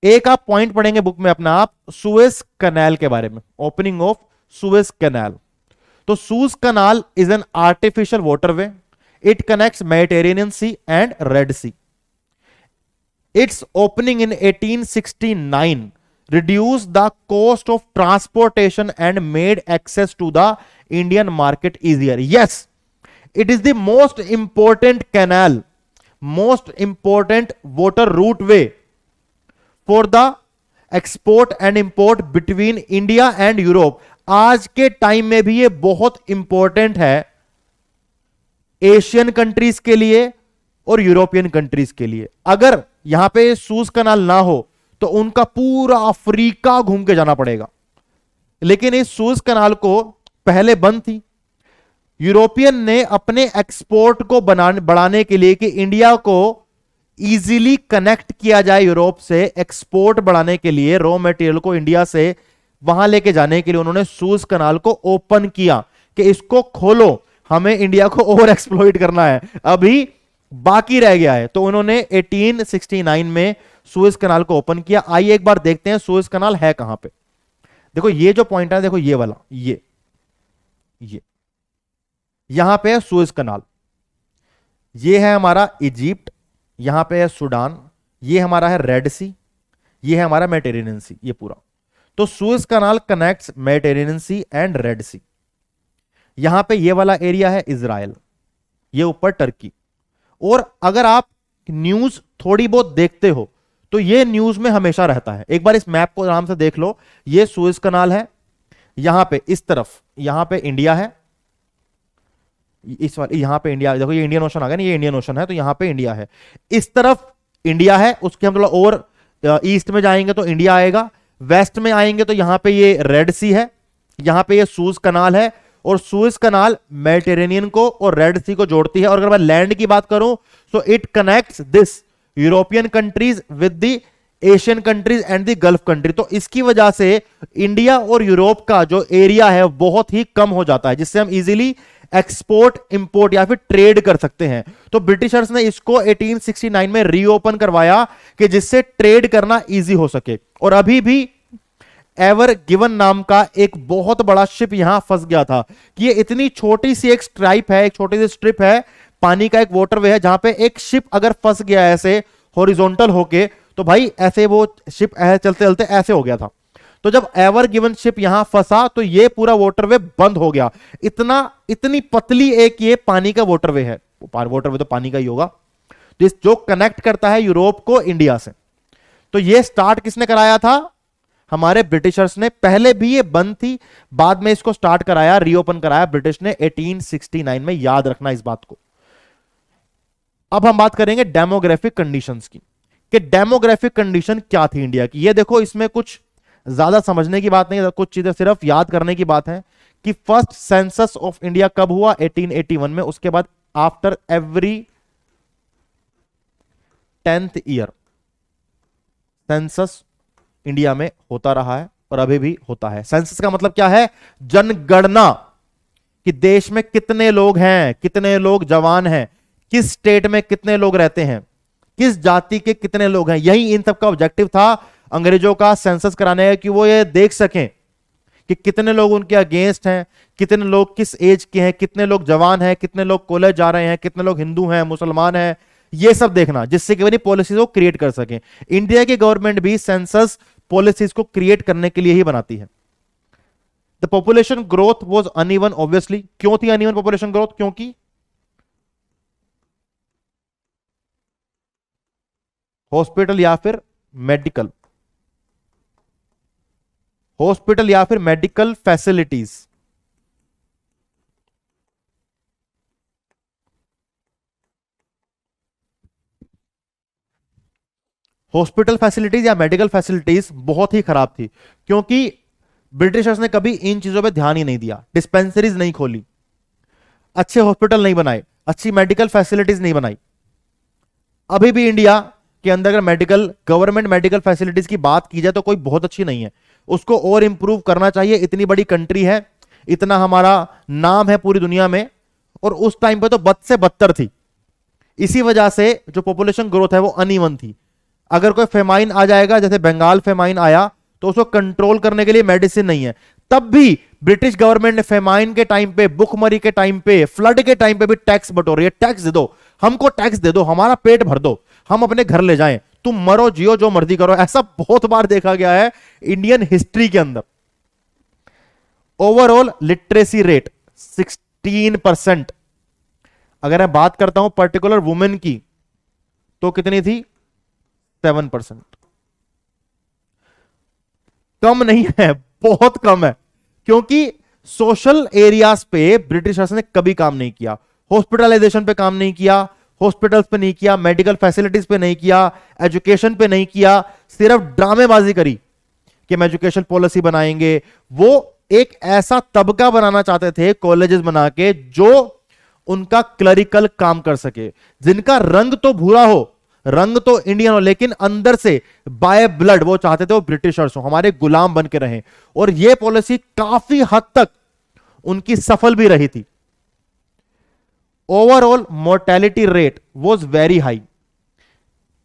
एक आप पॉइंट पढ़ेंगे बुक में अपना, आप सुएज कैनाल के बारे में, ओपनिंग ऑफ सुएज कैनाल। तो Suez canal is an artificial waterway, it connects Mediterranean sea and red sea. Its opening in 1869 reduced the cost of transportation and made access to the Indian market easier. Yes, it is the most important canal, most important water route way for the export and import between India and Europe. आज के time में भी ये बहुत important है Asian countries के लिए और यूरोपियन कंट्रीज के लिए। अगर यहां पे सूज कनाल ना हो तो उनका पूरा अफ्रीका घूम के जाना पड़ेगा। लेकिन इस सूज कनाल को पहले बंद थी। यूरोपियन ने अपने एक्सपोर्ट को बढ़ाने के लिए कि इंडिया को इजीली कनेक्ट किया जाए यूरोप से, एक्सपोर्ट बढ़ाने के लिए रॉ मटेरियल को इंडिया से वहां लेके जाने के लिए उन्होंने सूज कनाल को ओपन किया कि इसको खोलो, हमें इंडिया को ओवर एक्सप्लॉइट करना है, अभी बाकी रह गया है। तो उन्होंने 1869 में सुएज कनाल को ओपन किया। आइए एक बार देखते हैं सुएज कनाल है कहां पे। देखो ये जो पॉइंट है, देखो ये वाला, ये यहां पे है सुएज कनाल। ये है हमारा इजिप्ट, यहां पे है सूडान, ये हमारा है रेड सी, ये है हमारा मेडिटेरेनियन सी, ये पूरा। तो Suez canal connects Mediterranean sea and red sea. यहां पे ये वाला एरिया है इजराइल, ये ऊपर टर्की। और अगर आप न्यूज थोड़ी बहुत देखते हो तो ये न्यूज में हमेशा रहता है। एक बार इस मैप को आराम से देख लो। ये सुएज कनाल है, यहां पे इस तरफ यहां पे इंडिया है, इस वाले यहां पे इंडिया, देखो ये इंडियन ओशन आ गया ना, ये इंडियन ओशन है, तो यहां पे इंडिया है, इस तरफ इंडिया है। उसके हम थोड़ा और ईस्ट में जाएंगे तो इंडिया आएगा, वेस्ट में आएंगे तो यहां पे ये रेड सी है, यहां पे ये सुएज कनाल है। और सुएज कनाल मेडिटेरेनियन को और रेड सी को जोड़ती है। और अगर मैं लैंड की बात करूं तो it connects this European countries with the Asian countries and the gulf country. तो इसकी वजह से इंडिया और यूरोप का जो एरिया है बहुत ही कम हो जाता है, जिससे हम इजीली एक्सपोर्ट, इंपोर्ट या फिर ट्रेड कर सकते हैं। तो ब्रिटिशर्स ने इसको 1869 में रीओपन करवाया कि जिससे ट्रेड करना इजी हो सके। और अभी भी एवर गिवन नाम का एक बहुत बड़ा शिप यहां फंस गया था कि ये इतनी छोटी सी एक स्ट्राइप है, एक छोटी सी स्ट्रिप है, पानी का एक वाटरवे है, जहां पे एक शिप अगर फंस गया ऐसे हॉरिजॉन्टल होके तो भाई ऐसे वो शिप चलते चलते ऐसे हो गया था। तो जब एवर गिवन शिप यहां फंसा तो ये पूरा वाटरवे बंद हो गया। इतनी पतली एक ये पानी का वाटरवे है। वाटर वे तो पानी का ही होगा, जो कनेक्ट करता है यूरोप को इंडिया से। तो ये स्टार्ट किसने कराया था? हमारे ब्रिटिशर्स ने। पहले भी ये बंद थी, बाद में इसको स्टार्ट कराया, रीओपन कराया ब्रिटिश ने 1869 में। याद रखना इस बात को। अब हम बात करेंगे डेमोग्राफिक कंडीशंस की, कि डेमोग्राफिक कंडीशन क्या थी इंडिया की। ये देखो, इसमें कुछ ज्यादा समझने की बात नहीं, कुछ चीजें सिर्फ याद करने की बात है कि फर्स्ट सेंसस ऑफ इंडिया कब हुआ? 1881 में। उसके बाद after every 10th year census India में होता रहा है और अभी भी होता है। सेंसस का मतलब क्या है? जनगणना, कि देश में कितने लोग हैं, कितने लोग जवान हैं, किस स्टेट में कितने लोग रहते हैं, किस जाति के कितने लोग हैं। यही इन सबका ऑब्जेक्टिव था अंग्रेजों का सेंसस कराने का, कि वो ये देख सकें कि कितने लोग उनके अगेंस्ट हैं, कितने लोग किस एज के हैं, कितने लोग जवान हैं, कितने लोग कॉलेज जा रहे हैं, कितने लोग हिंदू हैं, मुसलमान हैं, ये सब देखना, जिससे कि पॉलिसीज को क्रिएट कर सकें। इंडिया की गवर्नमेंट भी सेंसस पॉलिसीज को क्रिएट करने के लिए ही बनाती है। The population growth was uneven, obviously. क्यों थी अनइवन पॉपुलेशन ग्रोथ? क्योंकि हॉस्पिटल या फिर मेडिकल, हॉस्पिटल या फिर मेडिकल फैसिलिटीज, हॉस्पिटल फैसिलिटीज या मेडिकल फैसिलिटीज बहुत ही खराब थी, क्योंकि ब्रिटिशर्स ने कभी इन चीजों पे ध्यान ही नहीं दिया। डिस्पेंसरीज नहीं खोली, अच्छे हॉस्पिटल नहीं बनाए, अच्छी मेडिकल फैसिलिटीज नहीं बनाई। अभी भी इंडिया के अंदर अगर मेडिकल, गवर्नमेंट मेडिकल फैसिलिटीज की बात की जाए तो कोई बहुत अच्छी नहीं है, उसको और इंप्रूव करना चाहिए। इतनी बड़ी कंट्री है, इतना हमारा नाम है पूरी दुनिया में, और उस टाइम पे तो बद से बदतर थी। इसी वजह से जो पॉपुलेशन ग्रोथ है वो अनइवन थी। अगर कोई फेमाइन आ जाएगा, जैसे बंगाल फेमाइन आया, तो उसको कंट्रोल करने के लिए मेडिसिन नहीं है। तब भी ब्रिटिश गवर्नमेंट ने फेमाइन के टाइम पे, भुखमरी के टाइम पे, फ्लड के टाइम पे भी टैक्स बटोरी है। टैक्स दे दो, हमको टैक्स दे दो, हमारा पेट भर दो, हम अपने घर ले जाएं, तुम मरो जियो जो मर्जी करो। ऐसा बहुत बार देखा गया है इंडियन हिस्ट्री के अंदर। Overall literacy rate 16%। अगर मैं बात करता हूं पर्टिकुलर वुमेन की, तो कितनी थी? 7%। कम नहीं है, बहुत कम है, क्योंकि सोशल एरियाज पे ब्रिटिशर्स ने कभी काम नहीं किया। हॉस्पिटलाइजेशन पे काम नहीं किया, हॉस्पिटल्स पे नहीं किया, मेडिकल फैसिलिटीज पे नहीं किया, एजुकेशन पे नहीं किया। सिर्फ ड्रामेबाजी करी कि हम एजुकेशन पॉलिसी बनाएंगे। वो एक ऐसा तबका बनाना चाहते थे कॉलेजेस बना के, जो उनका क्लरिकल काम कर सके, जिनका रंग तो भूरा हो, रंग तो इंडियन हो, लेकिन अंदर से बाय ब्लड वो चाहते थे वो ब्रिटिशर्स हो, हमारे गुलाम बन के रहें। और ये पॉलिसी काफी हद तक उनकी सफल भी रही थी। Overall mortality rate was very high,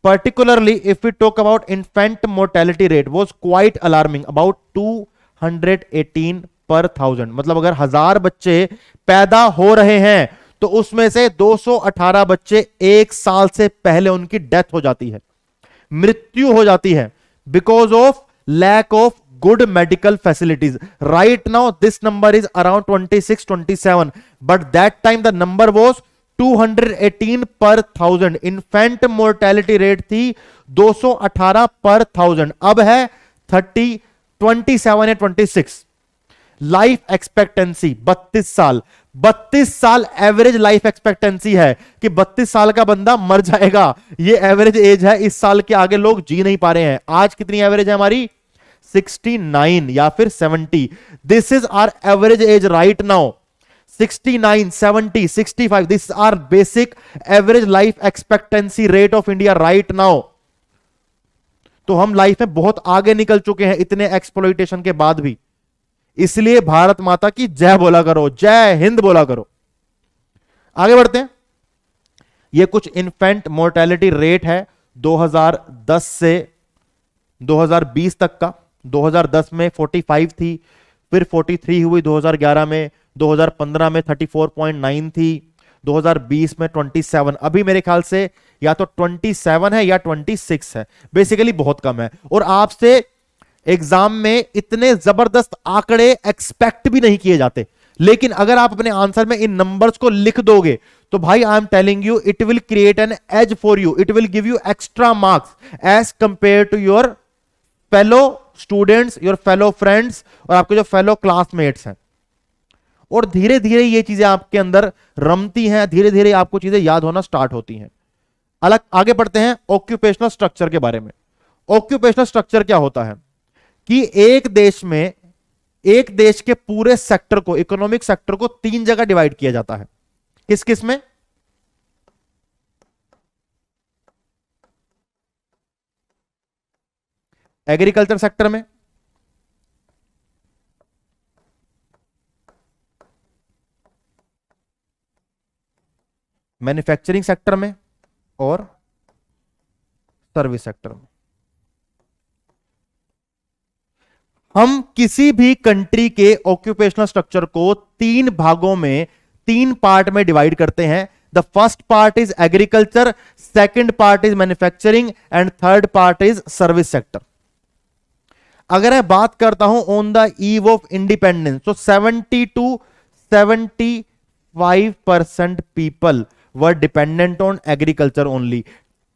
particularly if we talk about infant mortality rate was quite alarming, about 218 per 1000। मतलब अगर 1000 बच्चे पैदा हो रहे हैं तो उसमें से 218 बच्चे एक साल से पहले उनकी डेथ हो जाती है, मृत्यु हो जाती है, because of lack of good medical facilities. Right now this number is around 26-27, but that time the number was 218 per 1000। infant mortality rate थी 218 per 1000, अब है 27 या 26। लाइफ एक्सपेक्टेंसी 32 साल, 32 साल एवरेज लाइफ एक्सपेक्टेंसी है, कि 32 साल का बंदा मर जाएगा, ये एवरेज एज है। इस साल के आगे लोग जी नहीं पा रहे हैं। आज कितनी एवरेज है हमारी? 69 या फिर 70। This is our average age right now. 69, 70, 65, this are basic average life expectancy rate of India right now. तो हम लाइफ में बहुत आगे निकल चुके हैं इतने एक्सप्लॉइटेशन के बाद भी। इसलिए भारत माता की जय बोला करो, जय हिंद बोला करो। आगे बढ़ते हैं। ये कुछ इन्फेंट मोर्टेलिटी रेट है 2010 से 2020 तक का। 2010 में 45 थी, फिर 43 हुई 2011 में, 2015 में 34.9 थी, 2020 में 27। अभी मेरे ख्याल से या तो 27 है या 26 है, बेसिकली बहुत कम है। और आपसे एग्जाम में इतने जबरदस्त आंकड़े एक्सपेक्ट भी नहीं किए जाते। लेकिन अगर आप अपने आंसर में इन नंबर्स को लिख दोगे तो भाई I am telling you it will create an edge for you, it will give you extra marks as compare to your fellow students, your fellow friends और आपके जो फेलो क्लासमेट्स हैं। और धीरे धीरे ये चीजें आपके अंदर रमती हैं, धीरे धीरे आपको चीजें याद होना स्टार्ट होती हैं। अलग आगे बढ़ते हैं ऑक्यूपेशनल स्ट्रक्चर के बारे में। ऑक्यूपेशनल स्ट्रक्चर क्या होता है कि एक देश में, एक देश के पूरे सेक्टर को, इकोनॉमिक सेक्टर को 3 जगह डिवाइड किया जाता है। किस किस में? एग्रीकल्चर सेक्टर में, मैन्युफैक्चरिंग सेक्टर में और सर्विस सेक्टर में। हम किसी भी कंट्री के ऑक्यूपेशनल स्ट्रक्चर को 3 भागों में, 3 पार्ट में डिवाइड करते हैं। The first part is agriculture, second part is manufacturing and third part is service sector. अगर मैं बात करता हूं on the eve of independence, तो 70 to 75% people were dependent on agriculture only,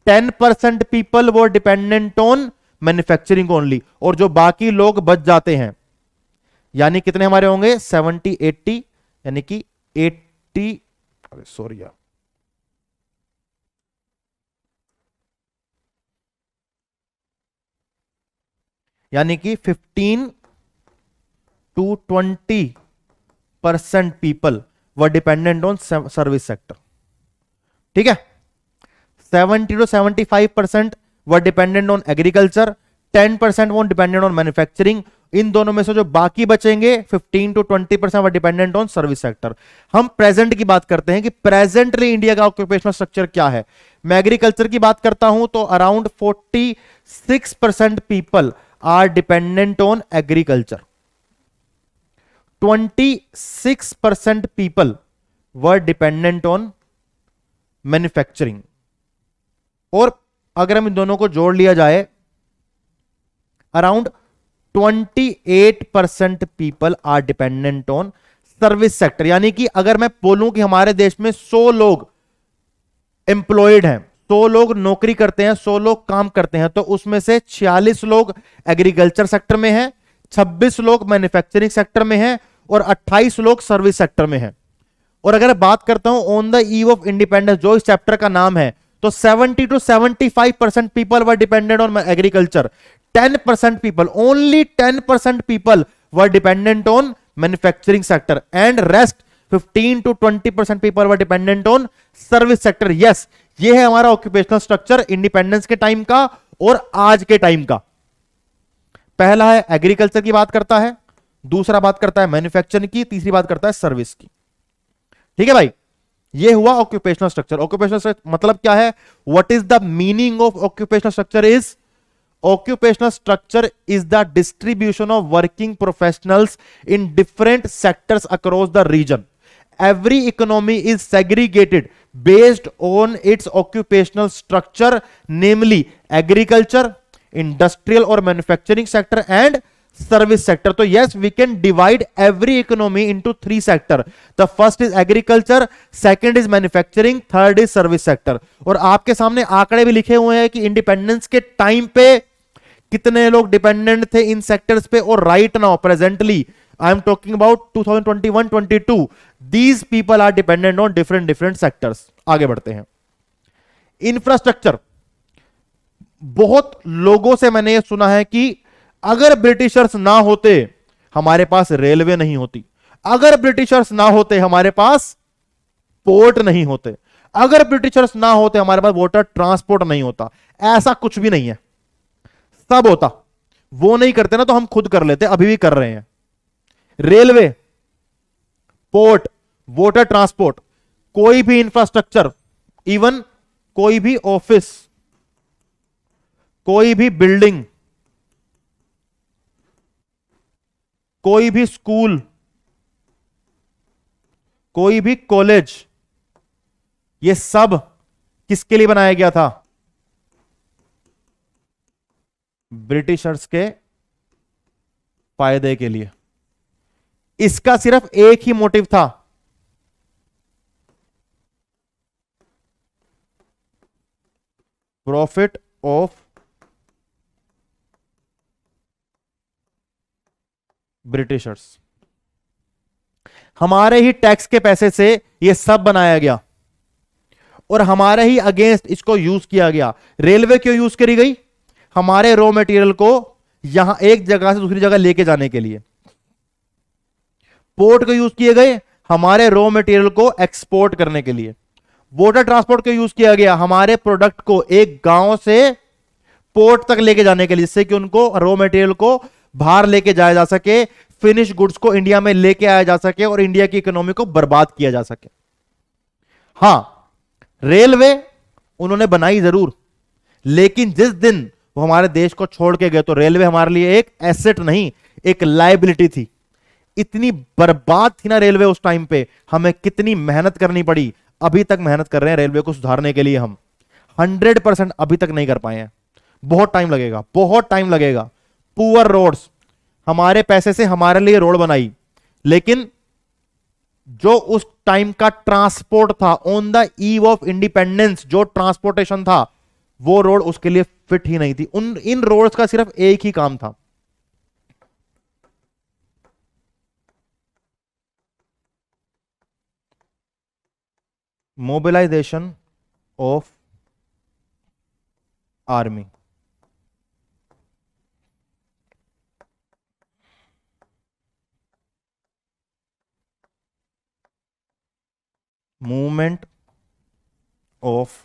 10% people were dependent on manufacturing only, और जो बाकी लोग बच जाते हैं, यानी कितने हमारे होंगे 70 80, यानी कि 80, अरे सॉरी यार, यानी कि 15 to 20% people were dependent on service sector. ठीक है, 70 to 75% were dependent on agriculture, 10% were dependent on manufacturing. इन दोनों में से जो बाकी बचेंगे 15 to 20% were dependent on service sector. हम प्रेजेंट की बात करते हैं कि प्रेजेंटली इंडिया का ऑक्यूपेशनल स्ट्रक्चर क्या है। मैं एग्रीकल्चर की बात करता हूं तो around 46% people are dependent on agriculture, 26% people were dependent on manufacturing, और अगर हम इन दोनों को जोड़ लिया जाए around 28% people are dependent on service sector. यानी कि अगर मैं बोलूं कि हमारे देश में 100 लोग एम्प्लॉयड हैं, 100 लोग नौकरी करते हैं, 100 लोग काम करते हैं, तो उसमें से 46 लोग एग्रीकल्चर सेक्टर में हैं, 26 लोग मैन्युफैक्चरिंग सेक्टर में हैं और 28 लोग सर्विस सेक्टर में हैं। और अगर बात करता हूं on the eve of independence, जो इस चैप्टर का नाम है, तो 70 to 75% people were dependent on agriculture, 10% people, only 10% people were dependent on manufacturing sector, and rest 15 to 20% people were dependent on service sector. Yes, ये है हमारा ऑक्यूपेशनल स्ट्रक्चर इंडिपेंडेंस के टाइम का और आज के टाइम का। पहला है एग्रीकल्चर की बात करता है, दूसरा बात करता है मैन्युफैक्चरिंग की, तीसरी बात करता है सर्विस की। ठीक है भाई, ये हुआ ऑक्यूपेशनल स्ट्रक्चर। ऑक्यूपेशनल स्ट्रक्चर मतलब क्या है? What is the meaning of occupational structure? Is occupational structure is the distribution of working professionals in different sectors across the region. Every economy is segregated based on its occupational structure, namely agriculture, industrial or manufacturing sector and service sector. So yes, we can divide every economy into 3 sector. The first is agriculture, second is manufacturing, third is service sector. और आपके सामने आंकड़े भी लिखे हुए हैं कि independence के टाइम पे कितने लोग डिपेंडेंट थे इन सेक्टर्स पे, और right now presently I am talking about 2021-22 these people are dependent on different sectors. आगे बढ़ते हैं। इंफ्रास्ट्रक्चर, बहुत लोगों से मैंने ये सुना है कि अगर ब्रिटिशर्स ना होते हमारे पास रेलवे नहीं होती, अगर ब्रिटिशर्स ना होते हमारे पास पोर्ट नहीं होते, अगर ब्रिटिशर्स ना होते हमारे पास वाटर ट्रांसपोर्ट नहीं होता। ऐसा कुछ भी नहीं है, सब होता। वो नहीं करते ना तो हम खुद कर लेते, अभी भी कर रहे हैं। रेलवे, पोर्ट, वाटर ट्रांसपोर्ट, कोई भी इंफ्रास्ट्रक्चर, इवन कोई भी ऑफिस, कोई भी बिल्डिंग, कोई भी स्कूल, कोई भी कॉलेज, ये सब किसके लिए बनाया गया था? ब्रिटिशर्स के फायदे के लिए। इसका सिर्फ एक ही मोटिव था, प्रॉफिट ऑफ ब्रिटिशर्स। हमारे ही टैक्स के पैसे से यह सब बनाया गया और हमारे ही अगेंस्ट इसको यूज किया गया। रेलवे क्यों यूज करी गई? हमारे रॉ मटेरियल को यहां एक जगह से दूसरी जगह लेके जाने के लिए। पोर्ट को यूज किए गए हमारे रॉ मटेरियल को एक्सपोर्ट करने के लिए। वाटर ट्रांसपोर्ट को यूज किया गया हमारे प्रोडक्ट को एक गांव से पोर्ट तक लेके जाने के लिए, जिससे कि उनको रॉ मटेरियल को बाहर लेके जाया जा सके, फिनिश गुड्स को इंडिया में लेके आया जा सके और इंडिया की इकोनॉमी को बर्बाद किया जा सके। हां, रेलवे उन्होंने बनाई जरूर, लेकिन जिस दिन वो हमारे देश को छोड़ के गए तो रेलवे हमारे लिए एक एसेट नहीं, एक लायबिलिटी थी। इतनी बर्बाद थी ना रेलवे उस टाइम पे, हमें कितनी मेहनत करनी पड़ी। अभी तक मेहनत कर रहे हैं रेलवे को सुधारने के लिए, हम 100% अभी तक नहीं कर पाए हैं। बहुत टाइम लगेगा, बहुत टाइम लगेगा। पुअर रोड्स, हमारे पैसे से हमारे लिए रोड बनाई, लेकिन जो उस टाइम का ट्रांसपोर्ट था on the eve of independence, जो ट्रांसपोर्टेशन था वो रोड उसके लिए फिट ही नहीं थी। इन रोड्स का सिर्फ एक ही काम था, mobilisation of army. Movement of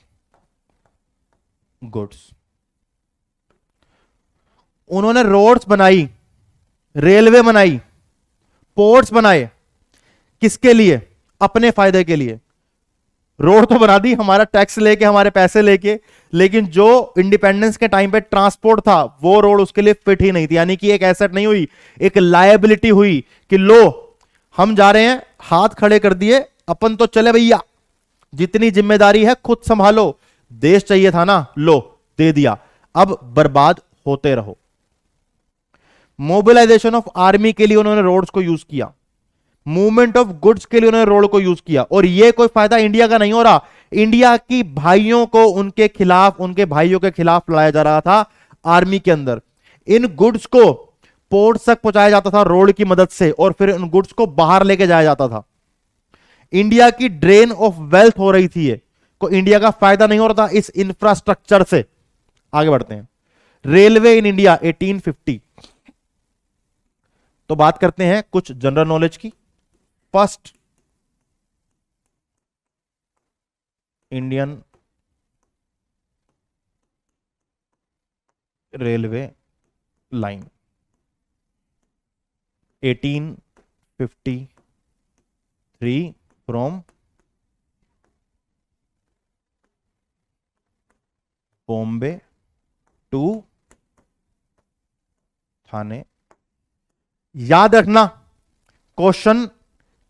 goods. उन्होंने रोड्स बनाई, रेलवे बनाई, पोर्ट्स बनाए, किसके लिए? अपने फायदे के लिए। रोड तो बना दी हमारा टैक्स लेके, हमारे पैसे लेके, लेकिन जो इंडिपेंडेंस के टाइम पे ट्रांसपोर्ट था वो रोड उसके लिए फिट ही नहीं थी। यानी कि एक एसेट नहीं हुई, एक लायबिलिटी हुई कि लो हम जा रहे हैं, हाथ खड़े कर दिए, अपन तो चले भैया, जितनी जिम्मेदारी है खुद संभालो। देश चाहिए था ना, लो दे दिया, अब बर्बाद होते रहो। मोबिलाइजेशन ऑफ आर्मी के लिए उन्होंने रोड्स को यूज किया, मूवमेंट ऑफ गुड्स के लिए उन्होंने रोड को यूज किया। और यह कोई फायदा इंडिया का नहीं हो रहा, इंडिया की भाइयों को उनके खिलाफ, उनके भाइयों के खिलाफ लड़ाया जा रहा था आर्मी के अंदर। इन गुड्स को पोर्ट तक पहुंचाया जाता था रोड की मदद से, और फिर उन गुड्स को बाहर लेके जाया जाता था। इंडिया की ड्रेन ऑफ वेल्थ हो रही थी, ये को इंडिया का फायदा नहीं हो रहा था इस इंफ्रास्ट्रक्चर से। आगे बढ़ते हैं, रेलवे इन इंडिया 1850। तो बात करते हैं कुछ जनरल नॉलेज की। First Indian railway line 1853 from Bombay to Thane. याद रखना, क्वेश्चन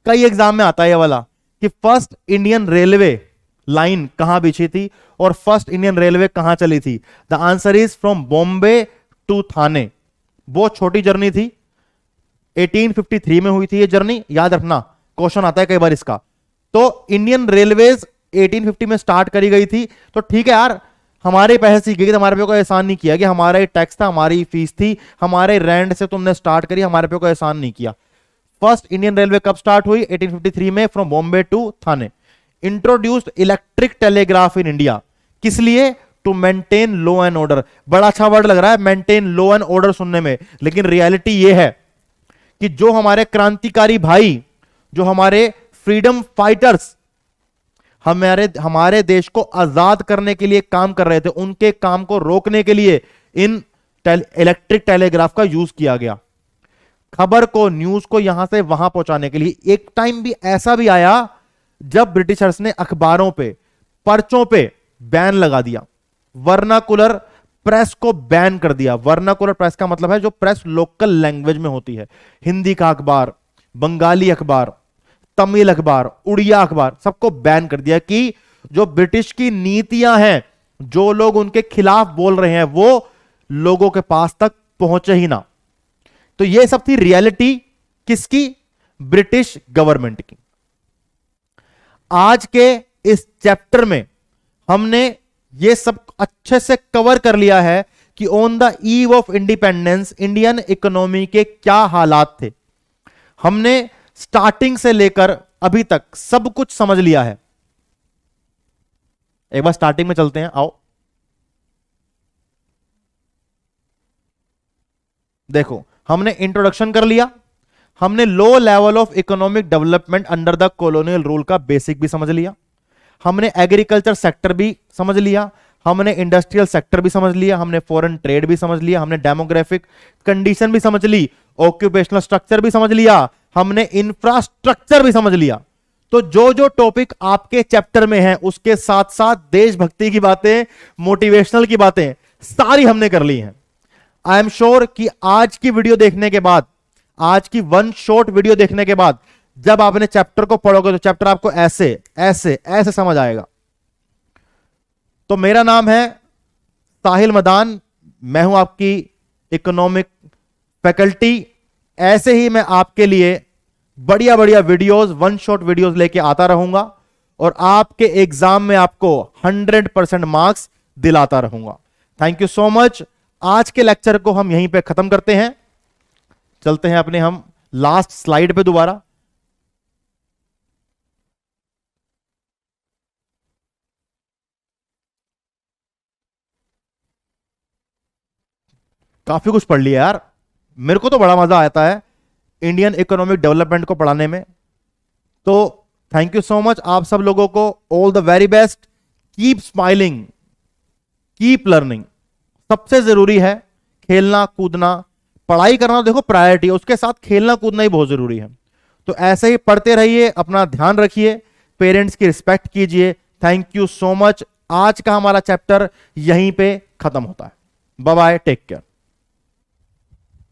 कई एग्जाम में आता है ये वाला कि फर्स्ट इंडियन रेलवे लाइन कहां बिछी थी और फर्स्ट इंडियन रेलवे कहां चली थी। The answer is from Bombay to Thane. बहुत छोटी जर्नी थी, 1853 में हुई थी ये जर्नी, याद रखना, क्वेश्चन आता है कई बार इसका। तो इंडियन रेलवेज 1850 में स्टार्ट करी गई थी। तो ठीक है यार, हमारे पैसे सीख गई, हमारे पे कोई एहसान नहीं किया कि हमारा ही टैक्स था, हमारी फीस थी, हमारे रेंट से तुमने स्टार्ट करी, हमारे पे कोई एहसान नहीं किया। फर्स्ट इंडियन रेलवे कब स्टार्ट हुई? 1853 में, from Bombay to Thane. Introduced electric telegraph in India, किस लिए? To maintain law and order. बड़ा अच्छा वर्ड लग रहा है मेंटेन लॉ एंड ऑर्डर सुनने में, लेकिन रियलिटी यह है कि जो हमारे क्रांतिकारी भाई, जो हमारे फ्रीडम फाइटर्स हमारे देश को आजाद करने के लिए काम कर रहे थे, उनके काम को रोकने के लिए इन इलेक्ट्रिक टेलीग्राफ का यूज किया गया। खबर को, न्यूज को यहां से वहां पहुंचाने के लिए। एक टाइम भी ऐसा भी आया जब ब्रिटिशर्स ने अखबारों पे, पर्चों पे बैन लगा दिया, वर्नाकुलर प्रेस को बैन कर दिया। वर्नाकुलर प्रेस का मतलब है जो प्रेस लोकल लैंग्वेज में होती है, हिंदी का अखबार, बंगाली अखबार, तमिल अखबार, उड़िया अखबार, सबको बैन कर दिया कि जो ब्रिटिश की नीतियां हैं, जो लोग उनके खिलाफ बोल रहे हैं, वो लोगों के पास तक पहुंचे ही ना। तो ये सब थी रियलिटी किसकी? ब्रिटिश गवर्नमेंट की। आज के इस चैप्टर में हमने ये सब अच्छे से कवर कर लिया है कि on the eve of independence Indian economy के क्या हालात थे। हमने स्टार्टिंग से लेकर अभी तक सब कुछ समझ लिया है। एक बार स्टार्टिंग में चलते हैं, आओ। देखो, हमने इंट्रोडक्शन कर लिया, हमने लो level of economic development under the colonial rule का बेसिक भी समझ लिया, हमने एग्रीकल्चर सेक्टर भी समझ लिया, हमने इंडस्ट्रियल सेक्टर भी समझ लिया, हमने फॉरेन ट्रेड भी समझ लिया, हमने डेमोग्राफिक कंडीशन भी समझ ली, ऑक्यूपेशनल स्ट्रक्चर भी समझ लिया, हमने इंफ्रास्ट्रक्चर भी समझ लिया। तो जो जो टॉपिक आपके चैप्टर में है उसके साथ साथ देशभक्ति की बातें, मोटिवेशनल की बातें सारी हमने कर ली हैं। आई एम श्योर कि आज की वीडियो देखने के बाद, आज की वन शॉर्ट वीडियो देखने के बाद जब आपने चैप्टर को पढ़ोगे तो चैप्टर आपको ऐसे ऐसे ऐसे समझ आएगा। तो मेरा नाम है साहिल मदान, मैं हूं आपकी इकोनॉमिक फैकल्टी। ऐसे ही मैं आपके लिए बढ़िया बढ़िया वीडियोस, वन शॉट वीडियोस लेके आता रहूंगा और आपके एग्जाम में आपको 100% मार्क्स दिलाता रहूंगा। Thank you so much. आज के लेक्चर को हम यहीं पे खत्म करते हैं। चलते हैं अपने हम लास्ट स्लाइड पे दोबारा। काफी कुछ पढ़ लिया यार, मेरे को तो बड़ा मजा आता है इंडियन इकोनॉमिक डेवलपमेंट को पढ़ाने में। तो थैंक यू सो मच आप सब लोगों को। All the very best. Keep smiling, keep learning. सबसे जरूरी है खेलना कूदना, पढ़ाई करना देखो प्रायोरिटी है, उसके साथ खेलना कूदना ही बहुत जरूरी है। तो ऐसे ही पढ़ते रहिए, अपना ध्यान रखिए, पेरेंट्स की रिस्पेक्ट कीजिए। Thank you so much. आज का हमारा चैप्टर यहीं पे खत्म होता है। Bye bye, take care.